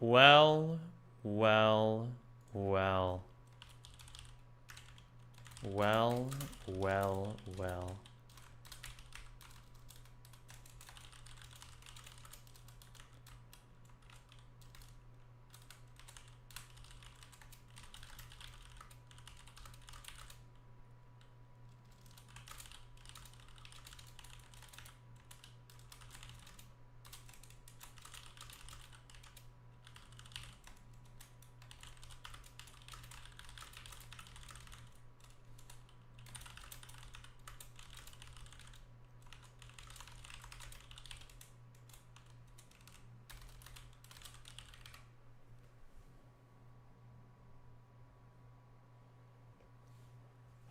Well. Well.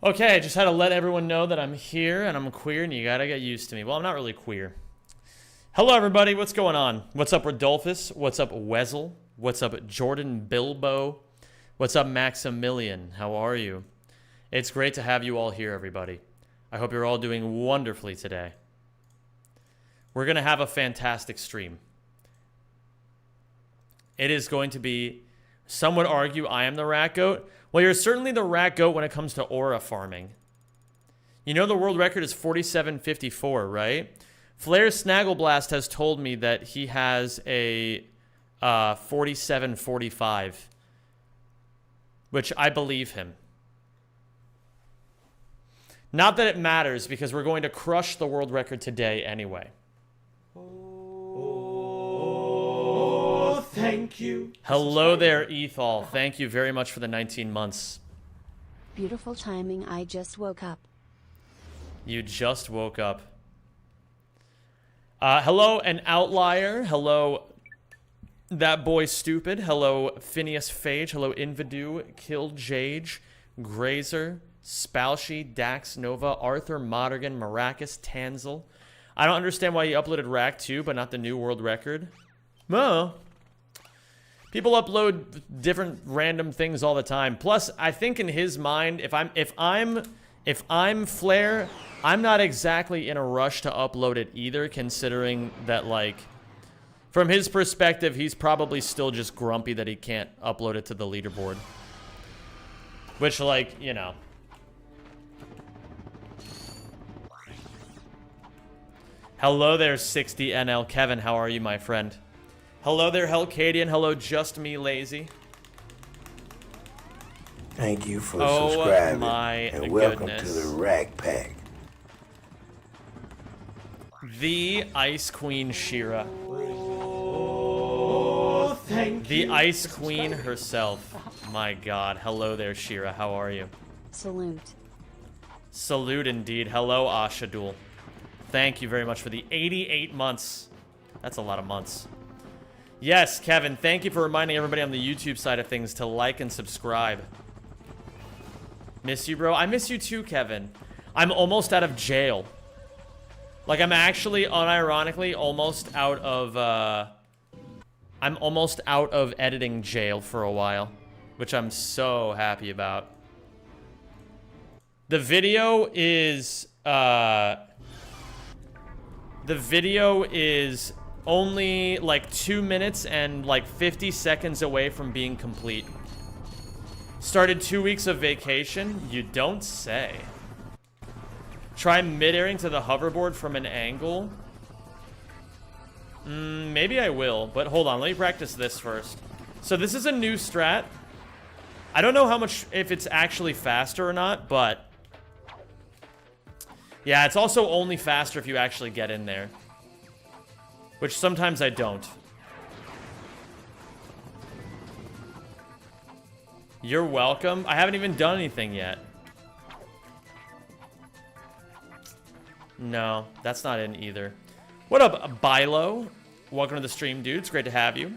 Okay, I just had to let everyone know that I'm here and I'm queer and you gotta get used to me. Well, I'm not really queer. Hello, everybody. What's going on? What's up, Rodolphus? What's up, Wesel? What's up, Jordan Bilbo? What's up, Maximilian? How are you? It's great to have you all here, everybody. I hope you're all doing wonderfully today. We're going to have a fantastic stream. It is going to be, some would argue I am the rat goat. Well, you're certainly the rat goat when it comes to aura farming. You know the world record is 4754, right? Flair Snaggleblast has told me that he has a 4745, which I believe him. Not that it matters, because we're going to crush the world record today anyway. Thank you. Hello there, Ethol. Thank you very much for the 19 months. Beautiful timing. I just woke up. You just woke up. Hello, an outlier. Hello, that boy stupid. Hello, Phineas Phage. Hello, Invidu, Killjage, Grazer, Spalshy, Dax, Nova, Arthur, Monaghan, Maracus, Tanzel. I don't understand why you uploaded Rack 2, but not the new world record. No. People upload different random things all the time. Plus, I think in his mind, if I'm Flair, I'm not exactly in a rush to upload it either, considering that, like, from his perspective, he's probably still just grumpy that he can't upload it to the leaderboard. Which, like, you know. Hello there, 60NL Kevin. How are you, my friend? Hello there, Helcadian. Hello, Just Me Lazy. Thank you for subscribing. My and welcome goodness. to the Rack Pack. The Ice Queen Shira. Thank the Ice Queen herself. My god. Hello there, Shira. How are you? Salute. Salute indeed. Hello, Ashadul. Thank you very much for the 88 months. That's a lot of months. Yes, Kevin, thank you for reminding everybody on the YouTube side of things to like and subscribe. Miss you, bro. I miss you too, Kevin. I'm almost out of jail. Like, I'm actually, unironically, almost out of, I'm almost out of editing jail for a while, which I'm so happy about. The video is, only like 2 minutes and like 50 seconds away from being complete. Started 2 weeks of vacation? You don't say. Try mid-airing to the hoverboard from an angle? Maybe I will, but hold on, let me practice this first. So this is a new strat. I don't know how much, if it's actually faster or not, but yeah, it's also only faster if you actually get in there. Which sometimes I don't. You're welcome. I haven't even done anything yet. No, that's not in either. What up, Bilo? Welcome to the stream, dude. It's great to have you.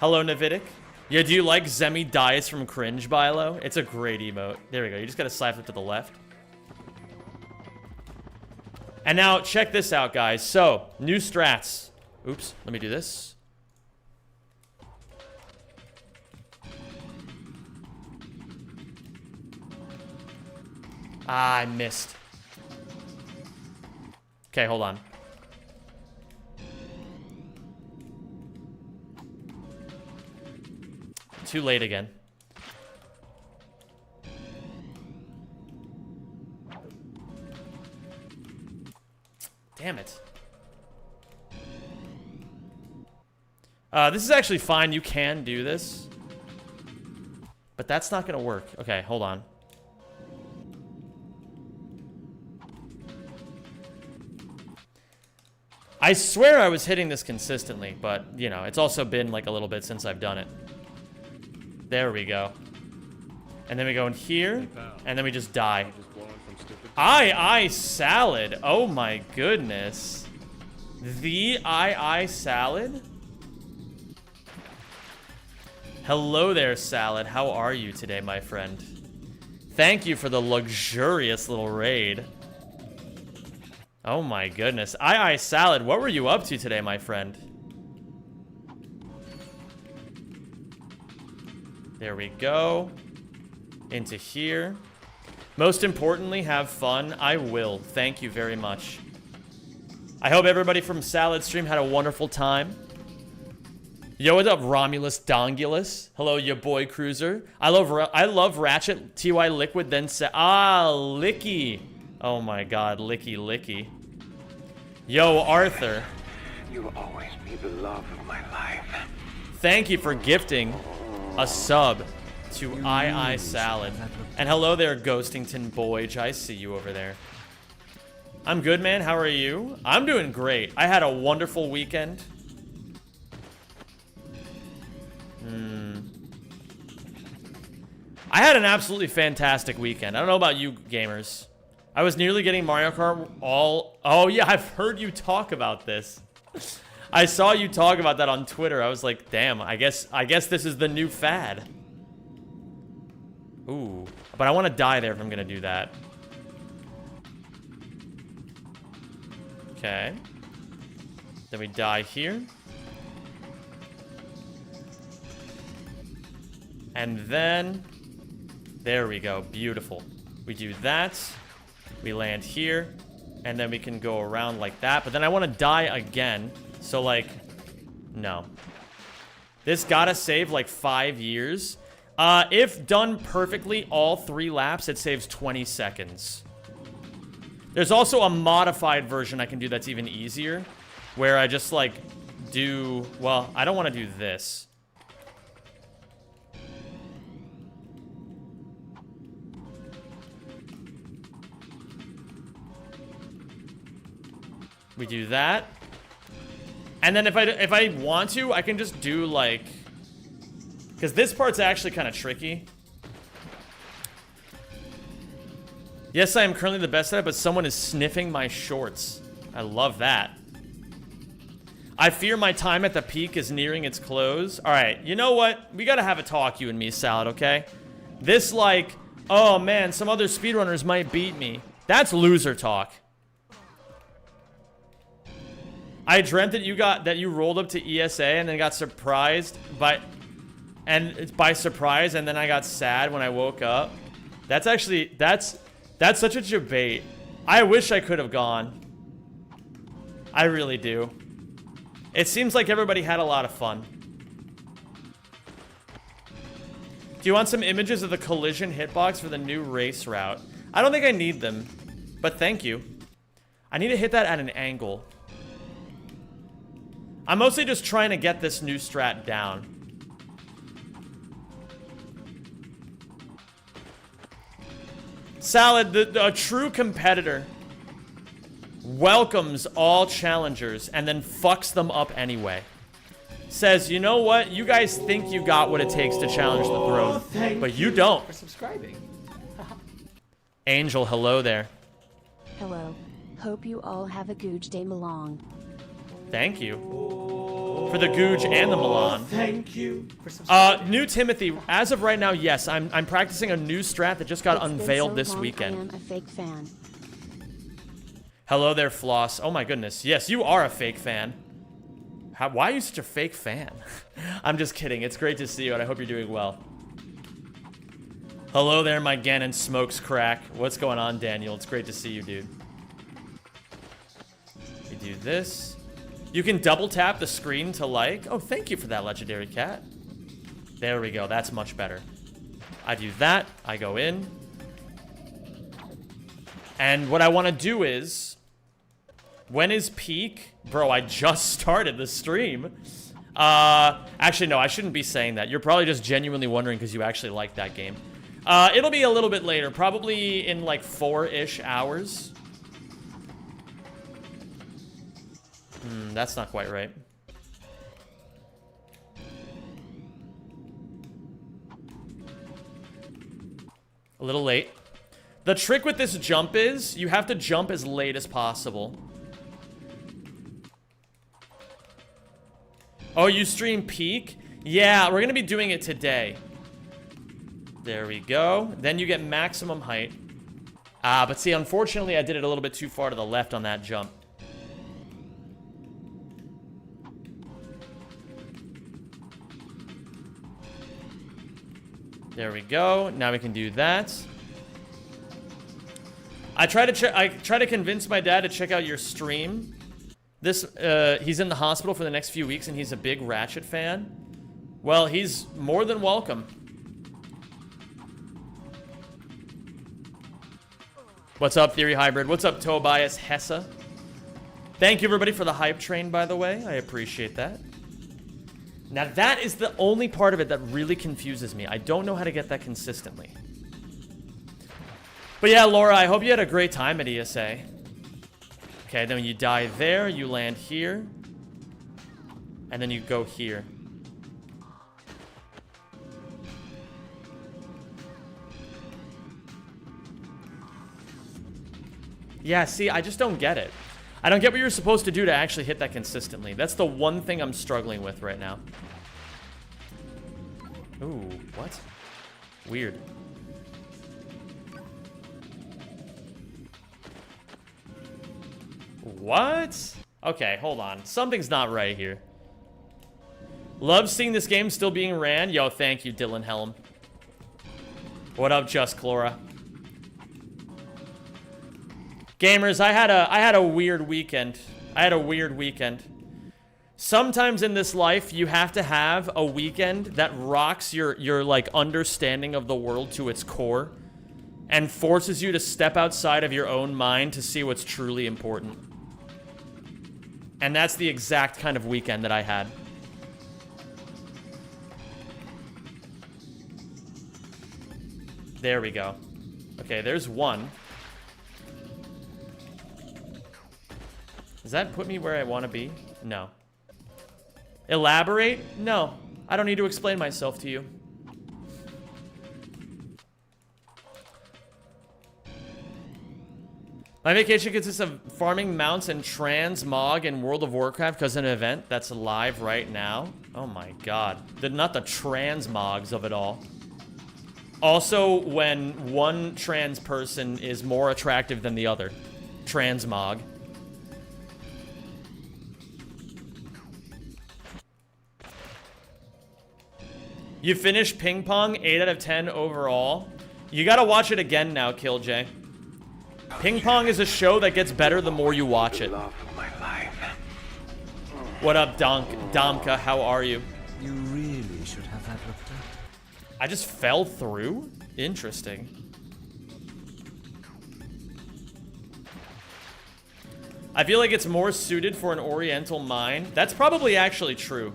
Hello, Navidic. Yeah, do you like Zemi dies from cringe, Bilo? It's a great emote. There we go. You just gotta slide it to the left. And now, check this out, guys. So, new strats. Oops, let me do this. Ah, I missed. Okay, hold on. too late again. Damn it. This is actually fine. You can do this. But that's not gonna work. Okay, hold on. I swear I was hitting this consistently, but, you know, it's also been like a little bit since I've done it. There we go. And then we go in here, and then we just die. I salad. Oh my goodness. The I salad? Hello there, salad. How are you today, my friend? Thank you for the luxurious little raid. Oh my goodness. I salad, what were you up to today, my friend? There we go. Into here. Most importantly, have fun. I will. Thank you very much. I hope everybody from Salad Stream had a wonderful time. Yo, what's up, Romulus Dongulus? Hello, your boy Cruiser. I love Ratchet, TY Liquid, then Licky. Oh my god, Licky. Yo, Arthur. You'll always be the love of my life. Thank you for gifting a sub to I Salad. And hello there, Ghostington Boyge. I see you over there. I'm good, man. How are you? I'm doing great. I had a wonderful weekend. I had an absolutely fantastic weekend. I don't know about you gamers. I was nearly getting Mario Kart all... Oh yeah, I've heard you talk about this. I saw you talk about that on Twitter. I was like, damn, I guess this is the new fad. Ooh. But I want to die there if I'm going to do that. Okay. Then we die here. And then... There we go. Beautiful. We do that. We land here. And then we can go around like that. But then I want to die again. So, like... No. This gotta save, like, 5 years. If done perfectly, all 3 laps, it saves 20 seconds. There's also a modified version I can do that's even easier. Where I just, like, do... Well, I don't want to do this. We do that. And then if I want to, I can just do, like... Because this part's actually kind of tricky. Yes, I am currently the best at it, but someone is sniffing my shorts. I love that. I fear my time at the peak is nearing its close. Alright, you know what? We gotta have a talk, you and me, Salad, okay? This, like, oh man, some other speedrunners might beat me. That's loser talk. I dreamt that you rolled up to ESA and then got surprised by surprise, and then I got sad when I woke up. That's actually that's such a debate. I wish I could have gone. I really do. It seems like everybody had a lot of fun. Do you want some images of the collision hitbox for the new race route? I don't think I need them, but thank you. I need to hit that at an angle. I'm mostly just trying to get this new strat down. Salad, a true competitor, welcomes all challengers and then fucks them up anyway. Says, you know what? You guys think you got what it takes to challenge the throne, but you don't. For subscribing. Angel, hello there. Hello. Hope you all have a good day, Malong. Thank you. For the Googe and the Milan. Thank you. New Timothy, as of right now, yes, I'm practicing a new strat that just got unveiled this weekend. I am a fake fan. Hello there, Floss. Oh my goodness. Yes, you are a fake fan. Why are you such a fake fan? I'm just kidding. It's great to see you, and I hope you're doing well. Hello there, my Ganon smokes crack. What's going on, Daniel? It's great to see you, dude. We do this. You can double tap the screen to like. Oh, thank you for that, Legendary Cat. There we go. That's much better. I do that. I go in. And what I want to do is... When is peak? Bro, I just started the stream. Actually, no, I shouldn't be saying that. You're probably just genuinely wondering because you actually like that game. It'll be a little bit later. Probably in like 4-ish hours. That's not quite right. A little late. The trick with this jump is you have to jump as late as possible. Oh, you stream peak? Yeah, we're gonna be doing it today. There we go. Then you get maximum height. But see, unfortunately, I did it a little bit too far to the left on that jump. There we go. Now we can do that. I try to convince my dad to check out your stream. He's in the hospital for the next few weeks, and he's a big Ratchet fan. Well, he's more than welcome. What's up, Theory Hybrid? What's up, Tobias Hessa? Thank you, everybody, for the hype train, by the way. I appreciate that. Now, that is the only part of it that really confuses me. I don't know how to get that consistently. But yeah, Laura, I hope you had a great time at ESA. Okay, then when you die there, you land here. And then you go here. Yeah, see, I just don't get it. I don't get what you're supposed to do to actually hit that consistently. That's the one thing I'm struggling with right now. Ooh, what? Weird. What? Okay, hold on. Something's not right here. Love seeing this game still being ran. Yo, thank you, Dylan Helm. What up, Just Clora? Gamers, I had a weird weekend. Sometimes in this life, you have to have a weekend that rocks your like understanding of the world to its core and forces you to step outside of your own mind to see what's truly important. And that's the exact kind of weekend that I had. There we go. Okay, there's one. Does that put me where I want to be? No. Elaborate? No. I don't need to explain myself to you. My vacation consists of farming mounts and transmog in World of Warcraft because of an event that's live right now. Oh my god. Not the transmogs of it all. Also, when one trans person is more attractive than the other. Transmog. You finished Ping Pong, 8 out of 10 overall. You gotta watch it again now, Killjay. Ping Pong is a show that gets better the more you watch it. Love of my life. What up, Domka? How are you? You really should have that looked at. I just fell through? Interesting. I feel like it's more suited for an Oriental mind. That's probably actually true.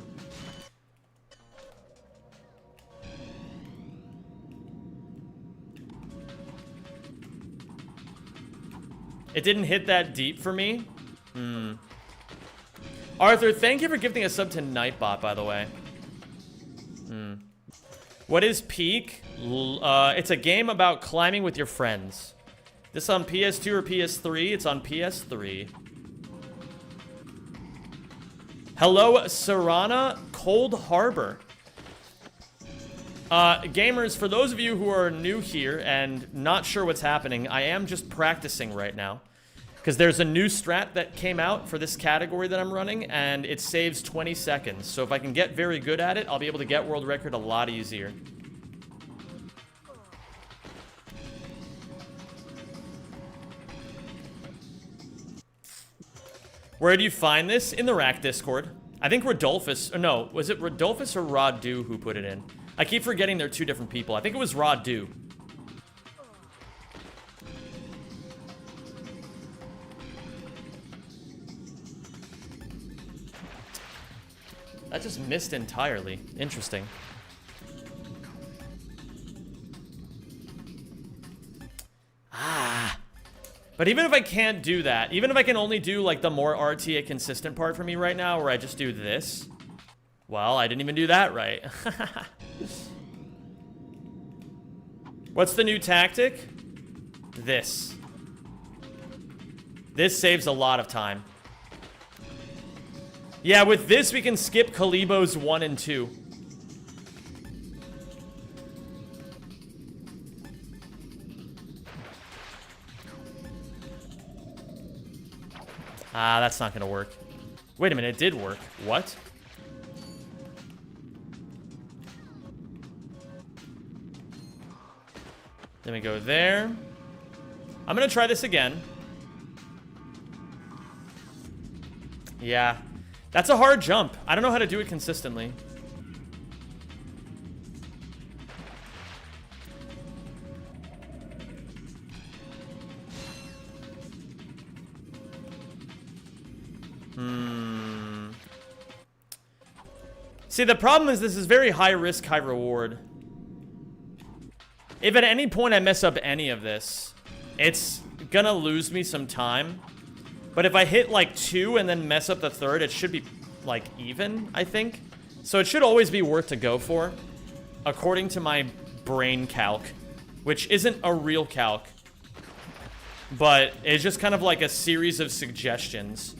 It didn't hit that deep for me. Arthur, thank you for gifting a sub to Nightbot, by the way. What is Peak? It's a game about climbing with your friends. This on PS2 or PS3? It's on PS3. Hello, Sarana Cold Harbor. Gamers, for those of you who are new here and not sure what's happening, I am just practicing right now. Because there's a new strat that came out for this category that I'm running, and it saves 20 seconds. So if I can get very good at it, I'll be able to get world record a lot easier. Where do you find this? In the Rack Discord. I think Rodolphus, no, was it Rodolphus or Radu who put it in? I keep forgetting they're two different people. I think it was Radu. That just missed entirely. Interesting. Ah. But even if I can't do that, even if I can only do like the more RTA consistent part for me right now, where I just do this, well, I didn't even do that right. What's the new tactic? This. This saves a lot of time. Yeah, with this we can skip Kalibo's 1 and 2. Ah, that's not gonna work. Wait a minute, it did work. What? Then we go there. I'm gonna try this again. Yeah. That's a hard jump. I don't know how to do it consistently. See, the problem is this is very high risk, high reward. If at any point I mess up any of this, it's gonna lose me some time. But if I hit like 2 and then mess up the third, it should be like even, I think. So it should always be worth to go for, according to my brain calc, which isn't a real calc, but it's just kind of like a series of suggestions.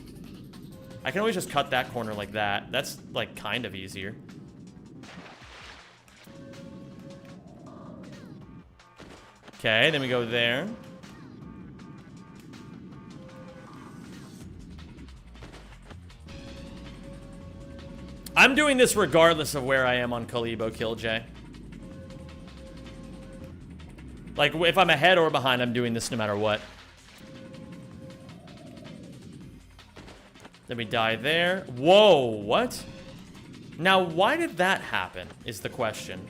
I can always just cut that corner like that. That's like kind of easier. Okay, then we go there. I'm doing this regardless of where I am on Kalibo Killj. Like, if I'm ahead or behind, I'm doing this no matter what. Then we die there. Whoa, what? Now, why did that happen, is the question.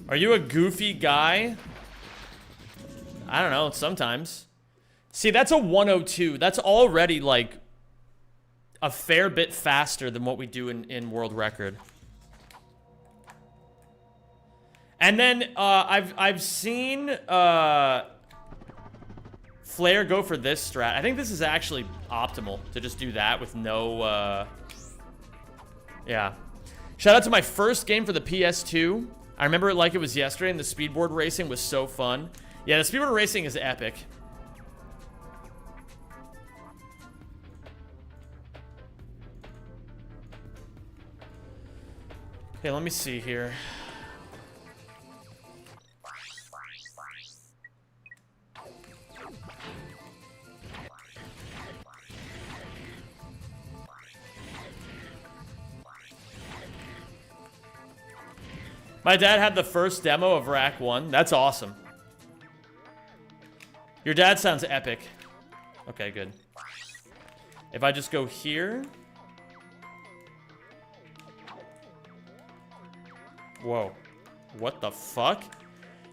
Are you a goofy guy? I don't know, sometimes. See, that's a 102. That's already, like, a fair bit faster than what we do in world record. And then, I've seen, Flare go for this strat. I think this is actually optimal to just do that with no, yeah. Shout out to my first game for the PS2. I remember it like it was yesterday, and the speedboard racing was so fun. Yeah, the speedboard racing is epic. Okay, let me see here. My dad had the first demo of Rack 1. That's awesome. Your dad sounds epic. Okay, good. If I just go here. Whoa. What the fuck?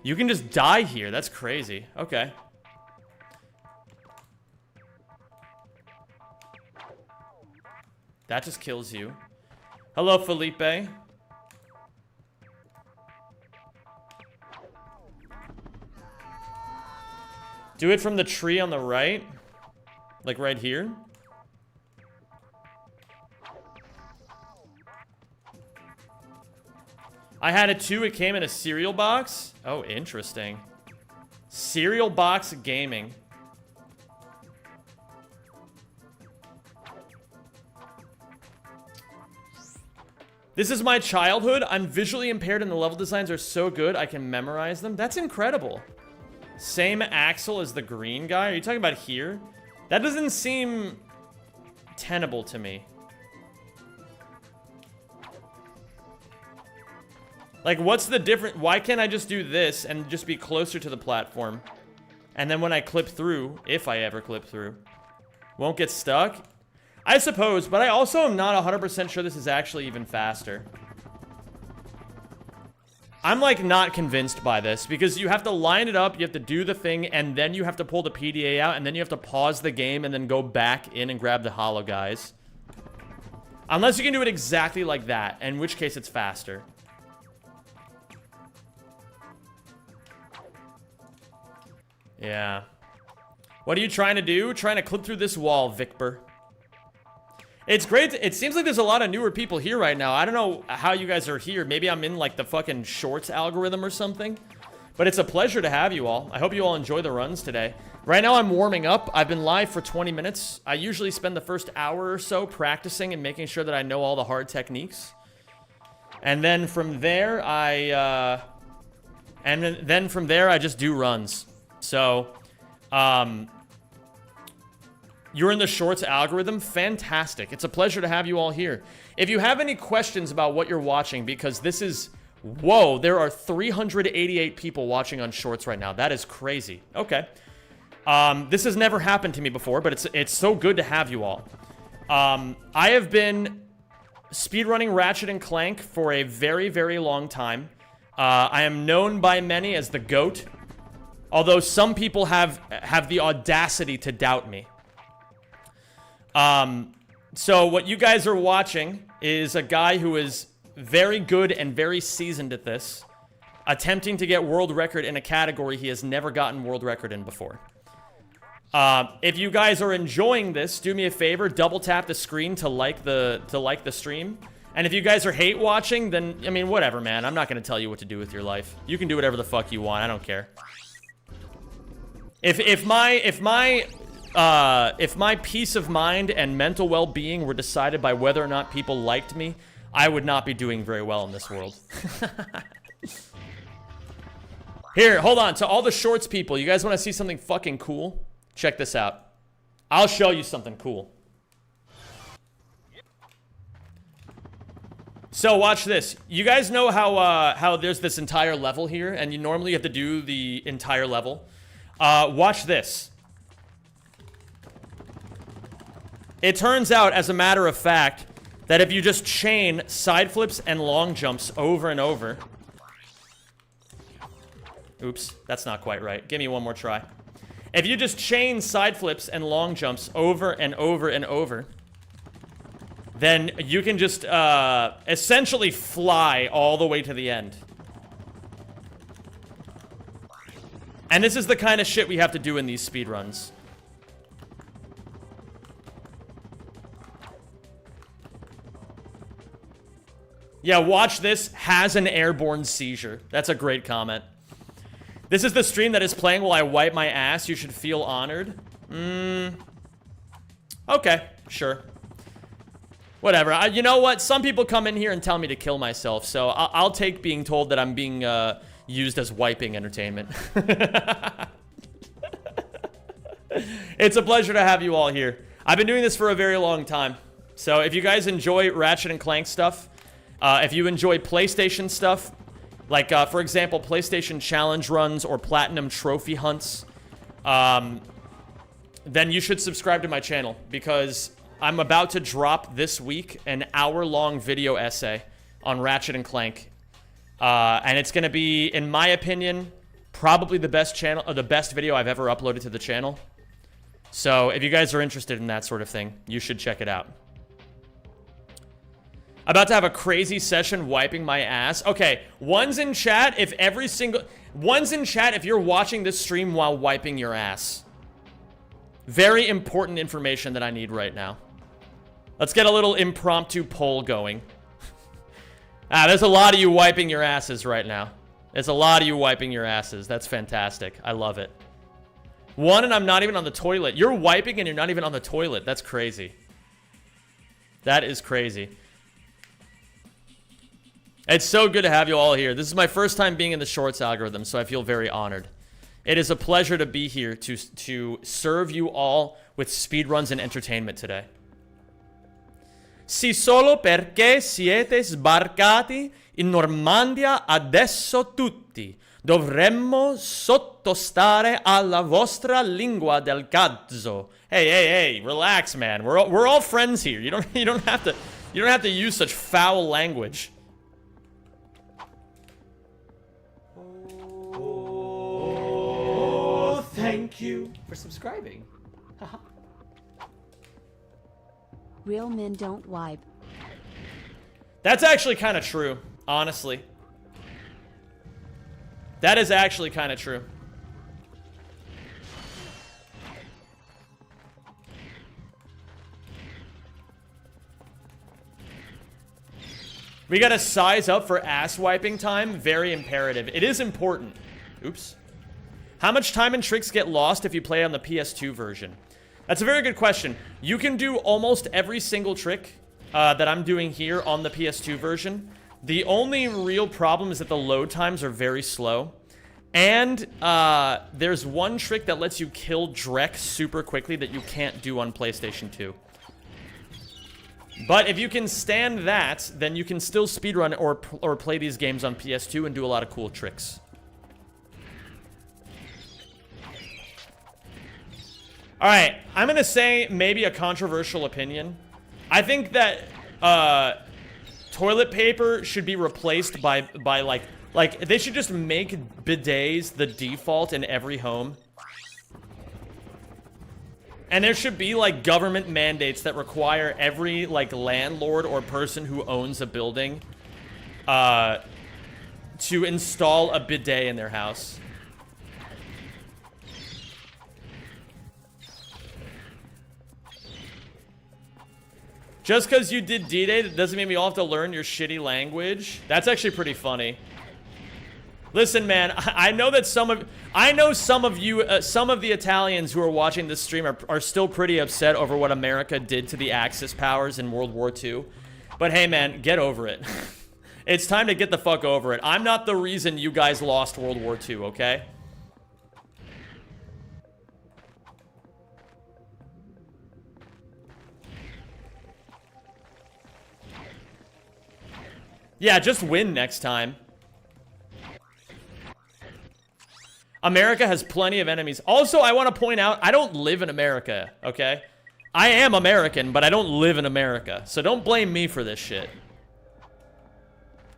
You can just die here. That's crazy. Okay. That just kills you. Hello, Felipe. Do it from the tree on the right. Like right here. I had it too. It came in a cereal box. Oh, interesting. Cereal box gaming. This is my childhood. I'm visually impaired and the level designs are so good I can memorize them. That's incredible. Same axle as the green guy? Are you talking about here? That doesn't seem tenable to me. Like, what's the difference? Why can't I just do this and just be closer to the platform? And then when I clip through, if I ever clip through, won't get stuck? I suppose, but I also am not 100% sure this is actually even faster. I'm, like, not convinced by this, because you have to line it up, you have to do the thing, and then you have to pull the PDA out, and then you have to pause the game, and then go back in and grab the hollow guys. Unless you can do it exactly like that, in which case it's faster. Yeah. What are you trying to do? Trying to clip through this wall, Victor. It's great. It seems like there's a lot of newer people here right now. I don't know how you guys are here. Maybe I'm in, like, the fucking shorts algorithm or something. But it's a pleasure to have you all. I hope you all enjoy the runs today. Right now, I'm warming up. I've been live for 20 minutes. I usually spend the first hour or so practicing and making sure that I know all the hard techniques. And then from there, I just do runs. So, you're in the shorts algorithm? Fantastic. It's a pleasure to have you all here. If you have any questions about what you're watching, because this is... Whoa, there are 388 people watching on shorts right now. That is crazy. Okay. This has never happened to me before, but it's so good to have you all. I have been speedrunning Ratchet and Clank for a very, very long time. I am known by many as the GOAT, although some people have the audacity to doubt me. So what you guys are watching is a guy who is very good and very seasoned at this, attempting to get world record in a category he has never gotten world record in before. If you guys are enjoying this, do me a favor, double tap the screen to like the stream. And if you guys are hate watching, then, I mean, whatever, man. I'm not going to tell you what to do with your life. You can do whatever the fuck you want. I don't care. If my peace of mind and mental well-being were decided by whether or not people liked me, I would not be doing very well in this world. Here, hold on. To all the shorts people, you guys want to see something fucking cool? Check this out. I'll show you something cool. So watch this. You guys know how there's this entire level here, and you normally have to do the entire level. Watch this. It turns out, as a matter of fact, that if you just chain side flips and long jumps over and over... Oops, that's not quite right. Give me one more try. If you just chain side flips and long jumps over and over and over, then you can just essentially fly all the way to the end. And this is the kind of shit we have to do in these speedruns. Yeah, watch this. Has an airborne seizure. That's a great comment. This is the stream that is playing while I wipe my ass. You should feel honored. Okay, sure. Whatever. You know what? Some people come in here and tell me to kill myself, so I'll take being told that I'm being used as wiping entertainment. It's a pleasure to have you all here. I've been doing this for a very long time. So if you guys enjoy Ratchet and Clank stuff, if you enjoy PlayStation stuff, like, for example, PlayStation Challenge runs or Platinum Trophy hunts, then you should subscribe to my channel, because I'm about to drop this week an hour-long video essay on Ratchet and Clank. And it's going to be, in my opinion, probably the best video I've ever uploaded to the channel. So if you guys are interested in that sort of thing, you should check it out. About to have a crazy session wiping my ass. Okay, one's in chat if you're watching this stream while wiping your ass. Very important information that I need right now. Let's get a little impromptu poll going. There's a lot of you wiping your asses right now. There's a lot of you wiping your asses. That's fantastic. I love it. One, and I'm not even on the toilet. You're wiping and you're not even on the toilet. That's crazy. That is crazy. It's so good to have you all here. This is my first time being in the shorts algorithm, so I feel very honored. It is a pleasure to be here to serve you all with speedruns and entertainment today. Si solo perché siete sbarcati in Normandia adesso tutti dovremmo sottostare alla vostra lingua del cazzo. Hey, relax, man. We're all friends here. You don't have to use such foul language. Oh, thank you for subscribing. Real men don't wipe. That's actually kind of true, honestly. That is actually kind of true. We gotta size up for ass wiping time. Very imperative. It is important. Oops. How much time and tricks get lost if you play on the PS2 version? That's a very good question. You can do almost every single trick that I'm doing here on the PS2 version. The only real problem is that the load times are very slow. And there's one trick that lets you kill Drek super quickly that you can't do on PlayStation 2. But if you can stand that, then you can still speedrun or play these games on PS2 and do a lot of cool tricks. Alright, I'm gonna say maybe a controversial opinion. I think that toilet paper should be replaced by like they should just make bidets the default in every home. And there should be like government mandates that require every like landlord or person who owns a building to install a bidet in their house. Just because you did D-Day, that doesn't mean we all have to learn your shitty language. That's actually pretty funny. Listen, man, I know that some of you, some of the Italians who are watching this stream are still pretty upset over what America did to the Axis powers in World War II. But hey, man, get over it. It's time to get the fuck over it. I'm not the reason you guys lost World War II, okay? Yeah, just win next time. America has plenty of enemies. Also, I want to point out, I don't live in America, okay? I am American, but I don't live in America. So don't blame me for this shit.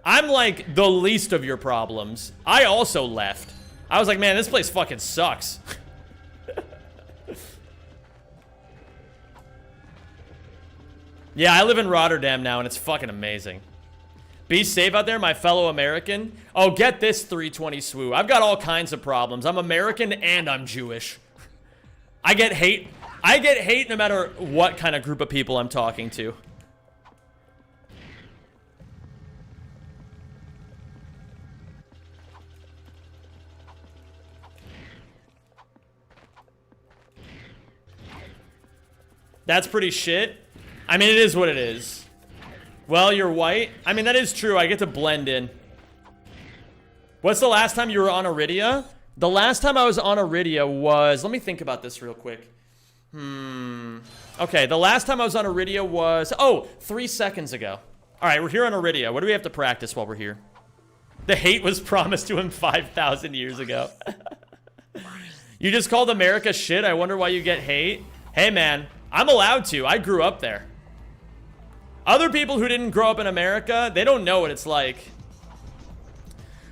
I'm like the least of your problems. I also left. I was like, man, this place fucking sucks. Yeah, I live in Rotterdam now, and it's fucking amazing. Be safe out there, my fellow American. Oh, get this 320 swoo. I've got all kinds of problems. I'm American and I'm Jewish. I get hate. I get hate no matter what kind of group of people I'm talking to. That's pretty shit. I mean, it is what it is. Well, you're white. I mean, that is true. I get to blend in. What's the last time you were on Iridia? The last time I was on Iridia was... Let me think about this real quick. Okay, the last time I was on Iridia was... Oh, 3 seconds ago. All right, we're here on Iridia. What do we have to practice while we're here? The hate was promised to him 5,000 years ago. You just called America shit. I wonder why you get hate. Hey, man, I'm allowed to. I grew up there. Other people who didn't grow up in America, they don't know what it's like.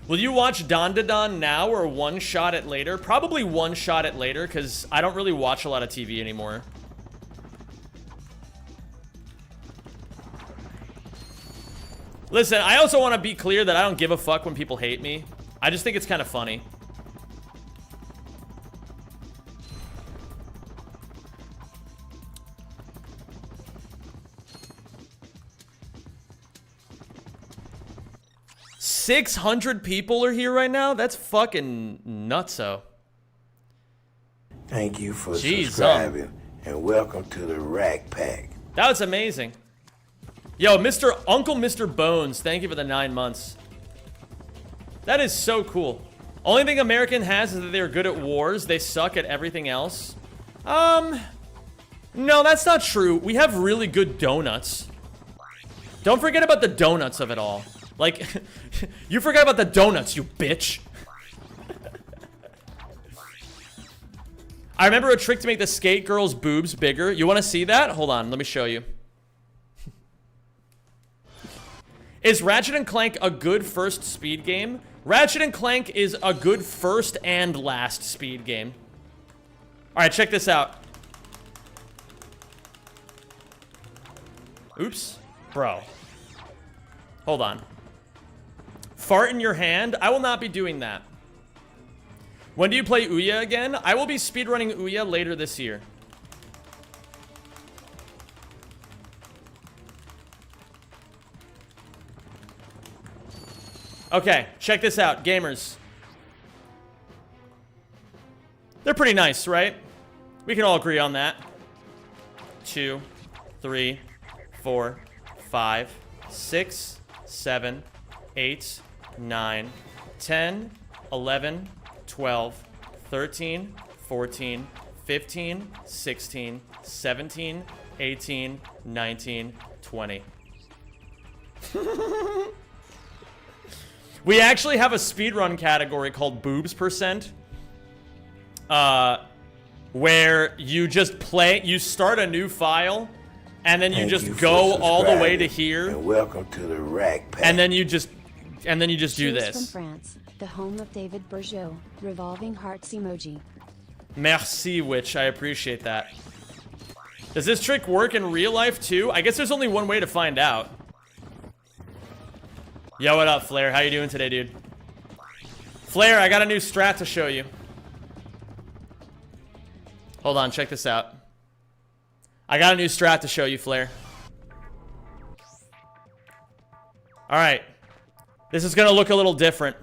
Will you watch Don Da Don now or one shot it later? Probably one shot it later, because I don't really watch a lot of TV anymore. Listen, I also want to be clear that I don't give a fuck when people hate me. I just think it's kind of funny. $600 people are here right now? That's fucking nutso. Thank you for subscribing and welcome to the Rack Pack. That was amazing. Yo, Uncle Mr. Bones, thank you for the 9 months. That is so cool. Only thing American has is that they're good at wars. They suck at everything else. No, that's not true. We have really good donuts. Don't forget about the donuts of it all. Like, you forgot about the donuts, you bitch. I remember a trick to make the skate girl's boobs bigger. You want to see that? Hold on, let me show you. Is Ratchet and Clank a good first speed game? Ratchet and Clank is a good first and last speed game. Alright, check this out. Oops. Bro. Hold on. Fart in your hand? I will not be doing that. When do you play Ouya again? I will be speedrunning Ouya later this year. Okay, check this out, gamers. They're pretty nice, right? We can all agree on that. 2, 3, 4, 5, 6, 7, 8, 9, 10, 11, 12, 13, 14, 15, 16, 17, 18, 19, 20. We actually have a speedrun category called boobs percent. Where you just play, you start a new file, and then you just go all the way to here. And welcome to the Rack. And then you just do this. From France, the home of David Bourgeot, revolving hearts emoji. Merci, Witch. I appreciate that. Does this trick work in real life too? I guess there's only one way to find out. Yo, what up, Flair? How you doing today, dude? Flair, I got a new strat to show you. Hold on, check this out. I got a new strat to show you, Flair. Alright. This is gonna look a little different.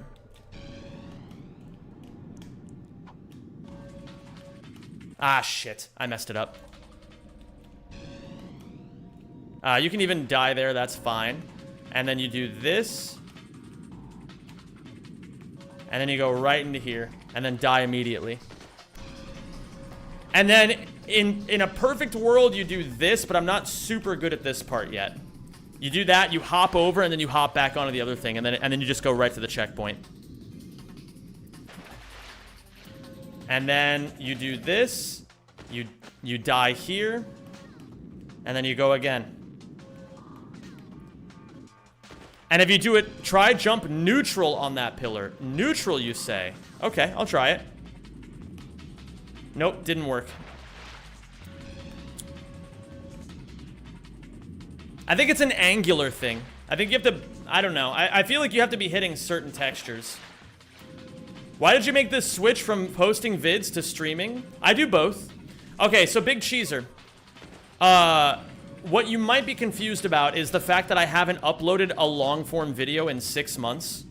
Ah, shit. I messed it up. You can even die there, that's fine. And then you do this. And then you go right into here. And then die immediately. And then, in a perfect world, you do this, but I'm not super good at this part yet. You do that, you hop over, and then you hop back onto the other thing, and then you just go right to the checkpoint. And then you do this, you die here, and then you go again. And if you do it, try jump neutral on that pillar. Neutral, you say. Okay, I'll try it. Nope, didn't work. I think it's an angular thing. I think you have to, I don't know. I feel like you have to be hitting certain textures. Why did you make this switch from posting vids to streaming? I do both. Okay, so Big Cheeser. What you might be confused about is the fact that I haven't uploaded a long-form video in 6 months.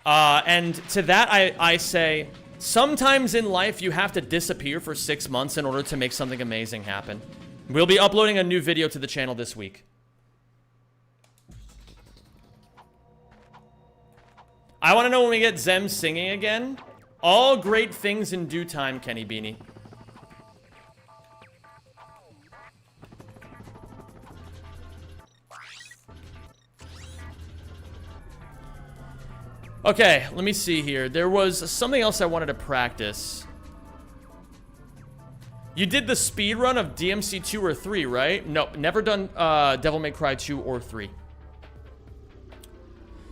And to that, I say, sometimes in life you have to disappear for 6 months in order to make something amazing happen. We'll be uploading a new video to the channel this week. I want to know when we get Zem singing again. All great things in due time, Kenny Beanie. Okay, let me see here. There was something else I wanted to practice. You did the speed run of DMC 2 or 3, right? Nope, never done Devil May Cry 2 or 3.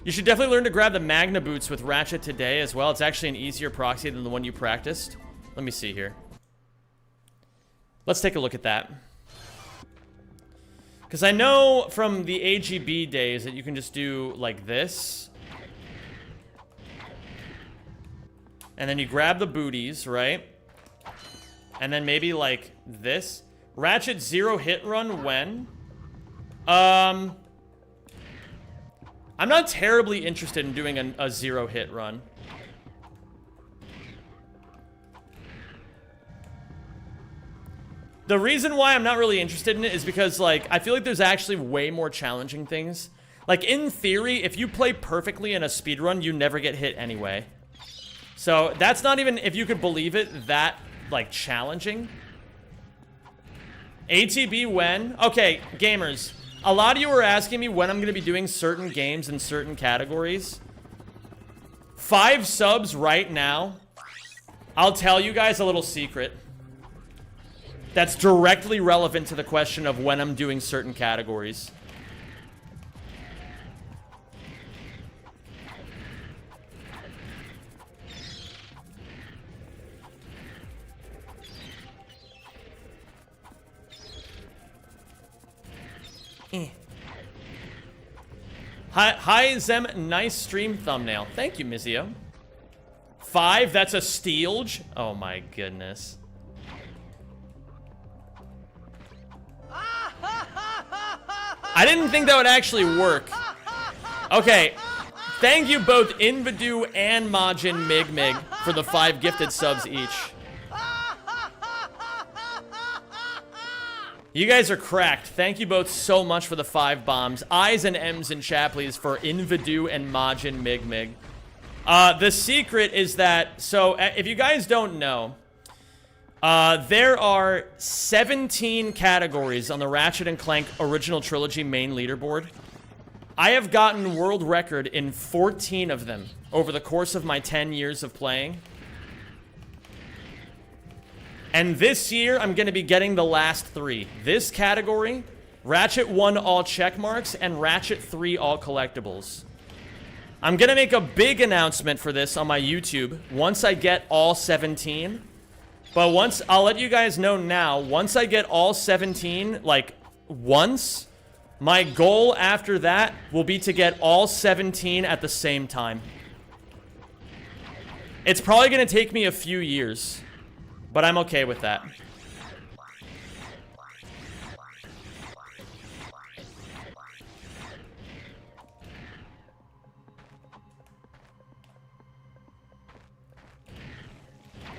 You should definitely learn to grab the Magna Boots with Ratchet today as well. It's actually an easier proxy than the one you practiced. Let me see here. Let's take a look at that. Because I know from the AGB days that you can just do like this. And then you grab the booties, right? And then maybe like this. Ratchet 0 hit run when? I'm not terribly interested in doing a 0 hit run. The reason why I'm not really interested in it is because, like, I feel like there's actually way more challenging things. Like, in theory, if you play perfectly in a speedrun, you never get hit anyway. So, that's not even, if you could believe it, that, like, challenging. ATB when? Okay, gamers. a lot of you are asking me when I'm going to be doing certain games in certain categories. 5 subs right now. I'll tell you guys a little secret that's directly relevant to the question of when I'm doing certain categories. Hi, Zem. Nice stream thumbnail. Thank you, Mizio. 5? That's a steelge? Oh my goodness. I didn't think that would actually work. Okay. Thank you both Invidu and Majin Mig for the 5 gifted subs each. You guys are cracked. Thank you both so much for the 5 bombs. I's and M's in chat, please, for Invidu and Majin Mig. The secret is that, so if you guys don't know, there are 17 categories on the Ratchet and Clank Original Trilogy main leaderboard. I have gotten world record in 14 of them over the course of my 10 years of playing. And this year, I'm going to be getting the last 3. This category, Ratchet 1 all check marks, and Ratchet 3 all collectibles. I'm going to make a big announcement for this on my YouTube once I get all 17. But I'll let you guys know now, once I get all 17, like, once, my goal after that will be to get all 17 at the same time. It's probably going to take me a few years. But I'm okay with that.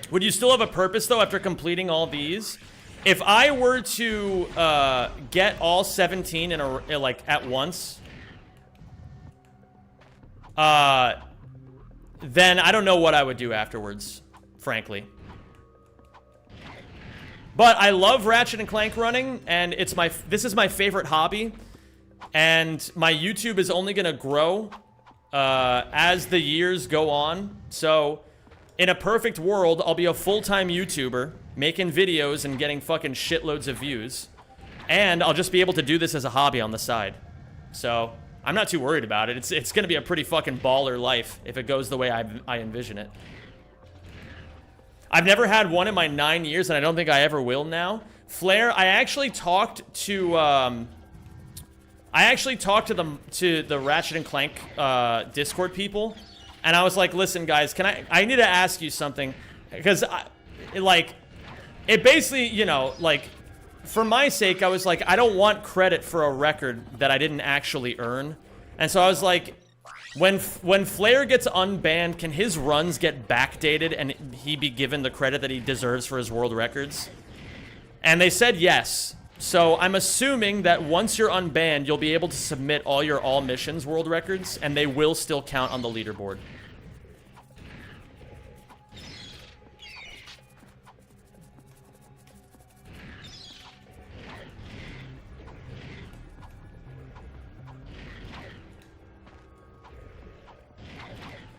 Would you still have a purpose, though, after completing all these? If I were to get all 17 in a, like, at once, then I don't know what I would do afterwards, frankly. But I love Ratchet and Clank running, and this is my favorite hobby, and my YouTube is only gonna grow as the years go on. So, in a perfect world, I'll be a full-time YouTuber, making videos and getting fucking shitloads of views, and I'll just be able to do this as a hobby on the side. So, I'm not too worried about it. It's gonna be a pretty fucking baller life if it goes the way I envision it. I've never had one in my 9 years, and I don't think I ever will now. Flare, I actually talked to the Ratchet and Clank Discord people, and I was like, listen, guys, I need to ask you something, because it basically, you know, like, for my sake, I was like, I don't want credit for a record that I didn't actually earn, and so I was like, when Flare gets unbanned, can his runs get backdated and he be given the credit that he deserves for his world records? And they said yes. So I'm assuming that once you're unbanned, you'll be able to submit all your all missions world records, and they will still count on the leaderboard.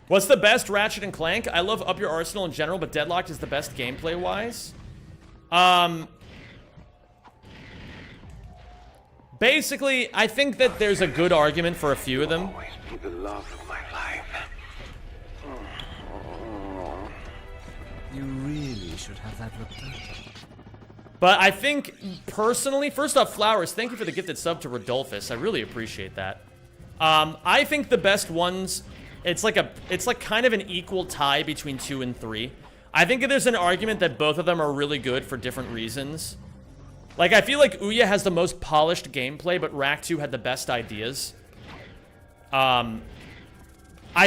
What's the best Ratchet and Clank? I love Up Your Arsenal in general, but Deadlocked is the best gameplay-wise. Basically, I think that there's a good argument for a few of them. Always be the love of my life. You really should have that looked at. But I think, personally, first off, Flowers, thank you for the gifted sub to Rodolphus. I really appreciate that. I think the best ones... It's like kind of an equal tie between 2 and 3. I think there's an argument that both of them are really good for different reasons. Like, I feel like Ouya has the most polished gameplay, but Rack 2 had the best ideas. I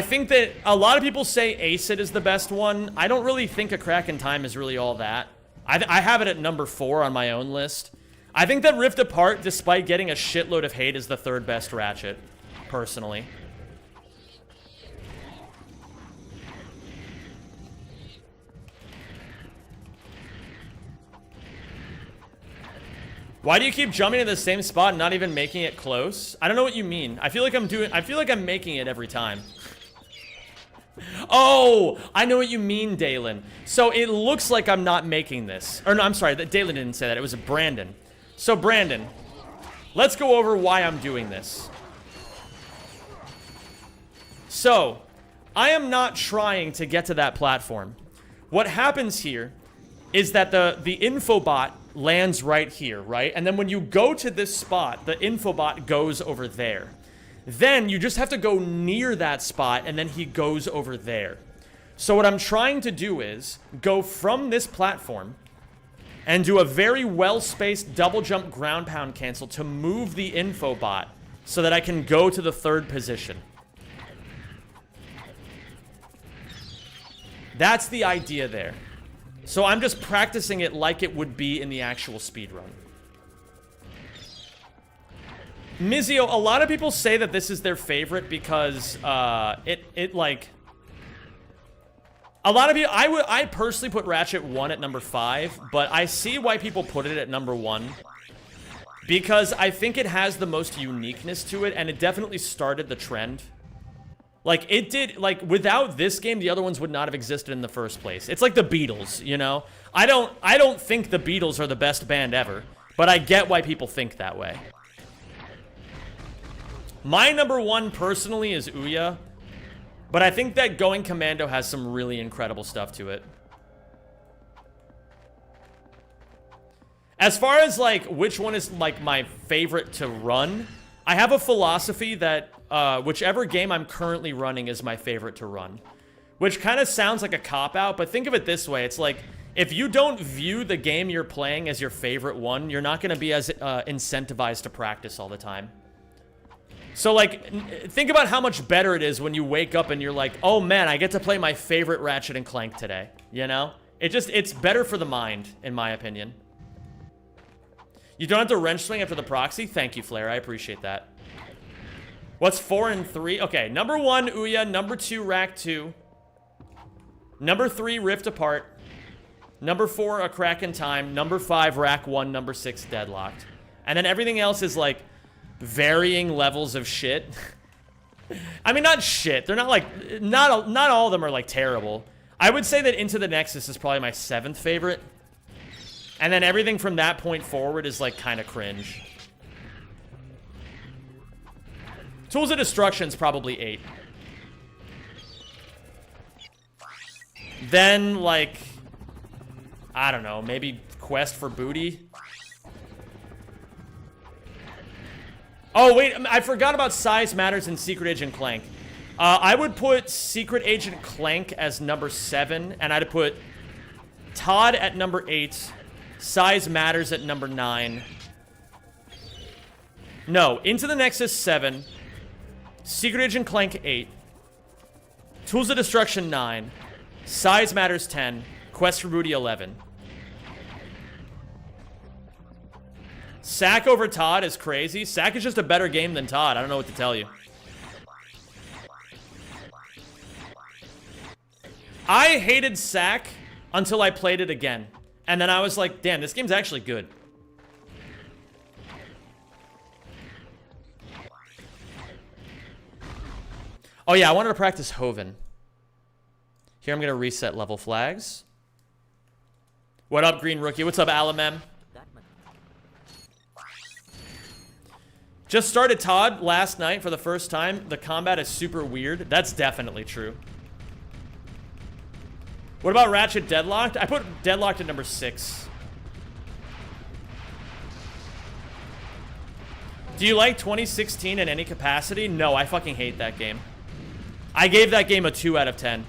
think that a lot of people say Acid is the best one. I don't really think A Crack in Time is really all that. I have it at number 4 on my own list. I think that Rift Apart, despite getting a shitload of hate, is the 3rd best Ratchet, personally. Why do you keep jumping to the same spot and not even making it close? I don't know what you mean. I feel like I'm making it every time. Oh, I know what you mean, Dalen. So it looks like I'm not making this. Or no, I'm sorry, that Dalen didn't say that. It was Brandon. So Brandon, let's go over why I'm doing this. So, I am not trying to get to that platform. What happens here is that the infobot lands right here, right? And then when you go to this spot, the infobot goes over there. Then you just have to go near that spot, and then he goes over there. So what I'm trying to do is go from this platform and do a very well-spaced double jump ground pound cancel to move the infobot so that I can go to the third position. That's the idea there. So I'm just practicing it like it would be in the actual speedrun. Mizio, a lot of people say that this is their favorite because it like a lot of people. I personally put Ratchet 1 at number 5, but I see why people put it at number 1 because I think it has the most uniqueness to it, and it definitely started the trend. Like it did. Like without this game, the other ones would not have existed in the first place. It's like the Beatles, you know. I don't think the Beatles are the best band ever, but I get why people think that way. My number 1 personally is Ouya, but I think that Going Commando has some really incredible stuff to it. As far as like which one is like my favorite to run, I have a philosophy that whichever game I'm currently running is my favorite to run. Which kind of sounds like a cop-out, but think of it this way. It's like, if you don't view the game you're playing as your favorite one, you're not going to be as incentivized to practice all the time. So, like, think about how much better it is when you wake up and you're like, oh man, I get to play my favorite Ratchet and Clank today, you know? It's better for the mind, in my opinion. You don't have to wrench swing after the proxy? Thank you, Flair, I appreciate that. What's 4 and 3? Okay, number 1, Ouya. Number 2, Rack 2. Number 3, Rift Apart. Number 4, A Crack in Time. Number 5, Rack 1. Number 6, Deadlocked. And then everything else is, like, varying levels of shit. I mean, not shit. They're not, like... Not all of them are, like, terrible. I would say that Into the Nexus is probably my 7th favorite. And then everything from that point forward is, like, kind of cringe. Tools of Destruction's probably 8. Then, like... I don't know, maybe Quest for Booty? Oh, wait, I forgot about Size Matters and Secret Agent Clank. I would put Secret Agent Clank as number 7, and I'd put Todd at number 8, Size Matters at number 9. No, Into the Nexus 7, Secret Agent Clank 8, Tools of Destruction 9, Size Matters 10, Quest for Booty 11. Sack over Todd is crazy. Sack is just a better game than Todd. I don't know what to tell you. I hated Sack until I played it again. And then I was like, damn, this game's actually good. Oh yeah, I wanted to practice Hoven. Here I'm going to reset level flags. What up, Green Rookie? What's up, Alamem? Just started Todd last night for the first time. The combat is super weird. That's definitely true. What about Ratchet Deadlocked? I put Deadlocked at number 6. Do you like 2016 in any capacity? No, I fucking hate that game. I gave that game a 2 out of 10.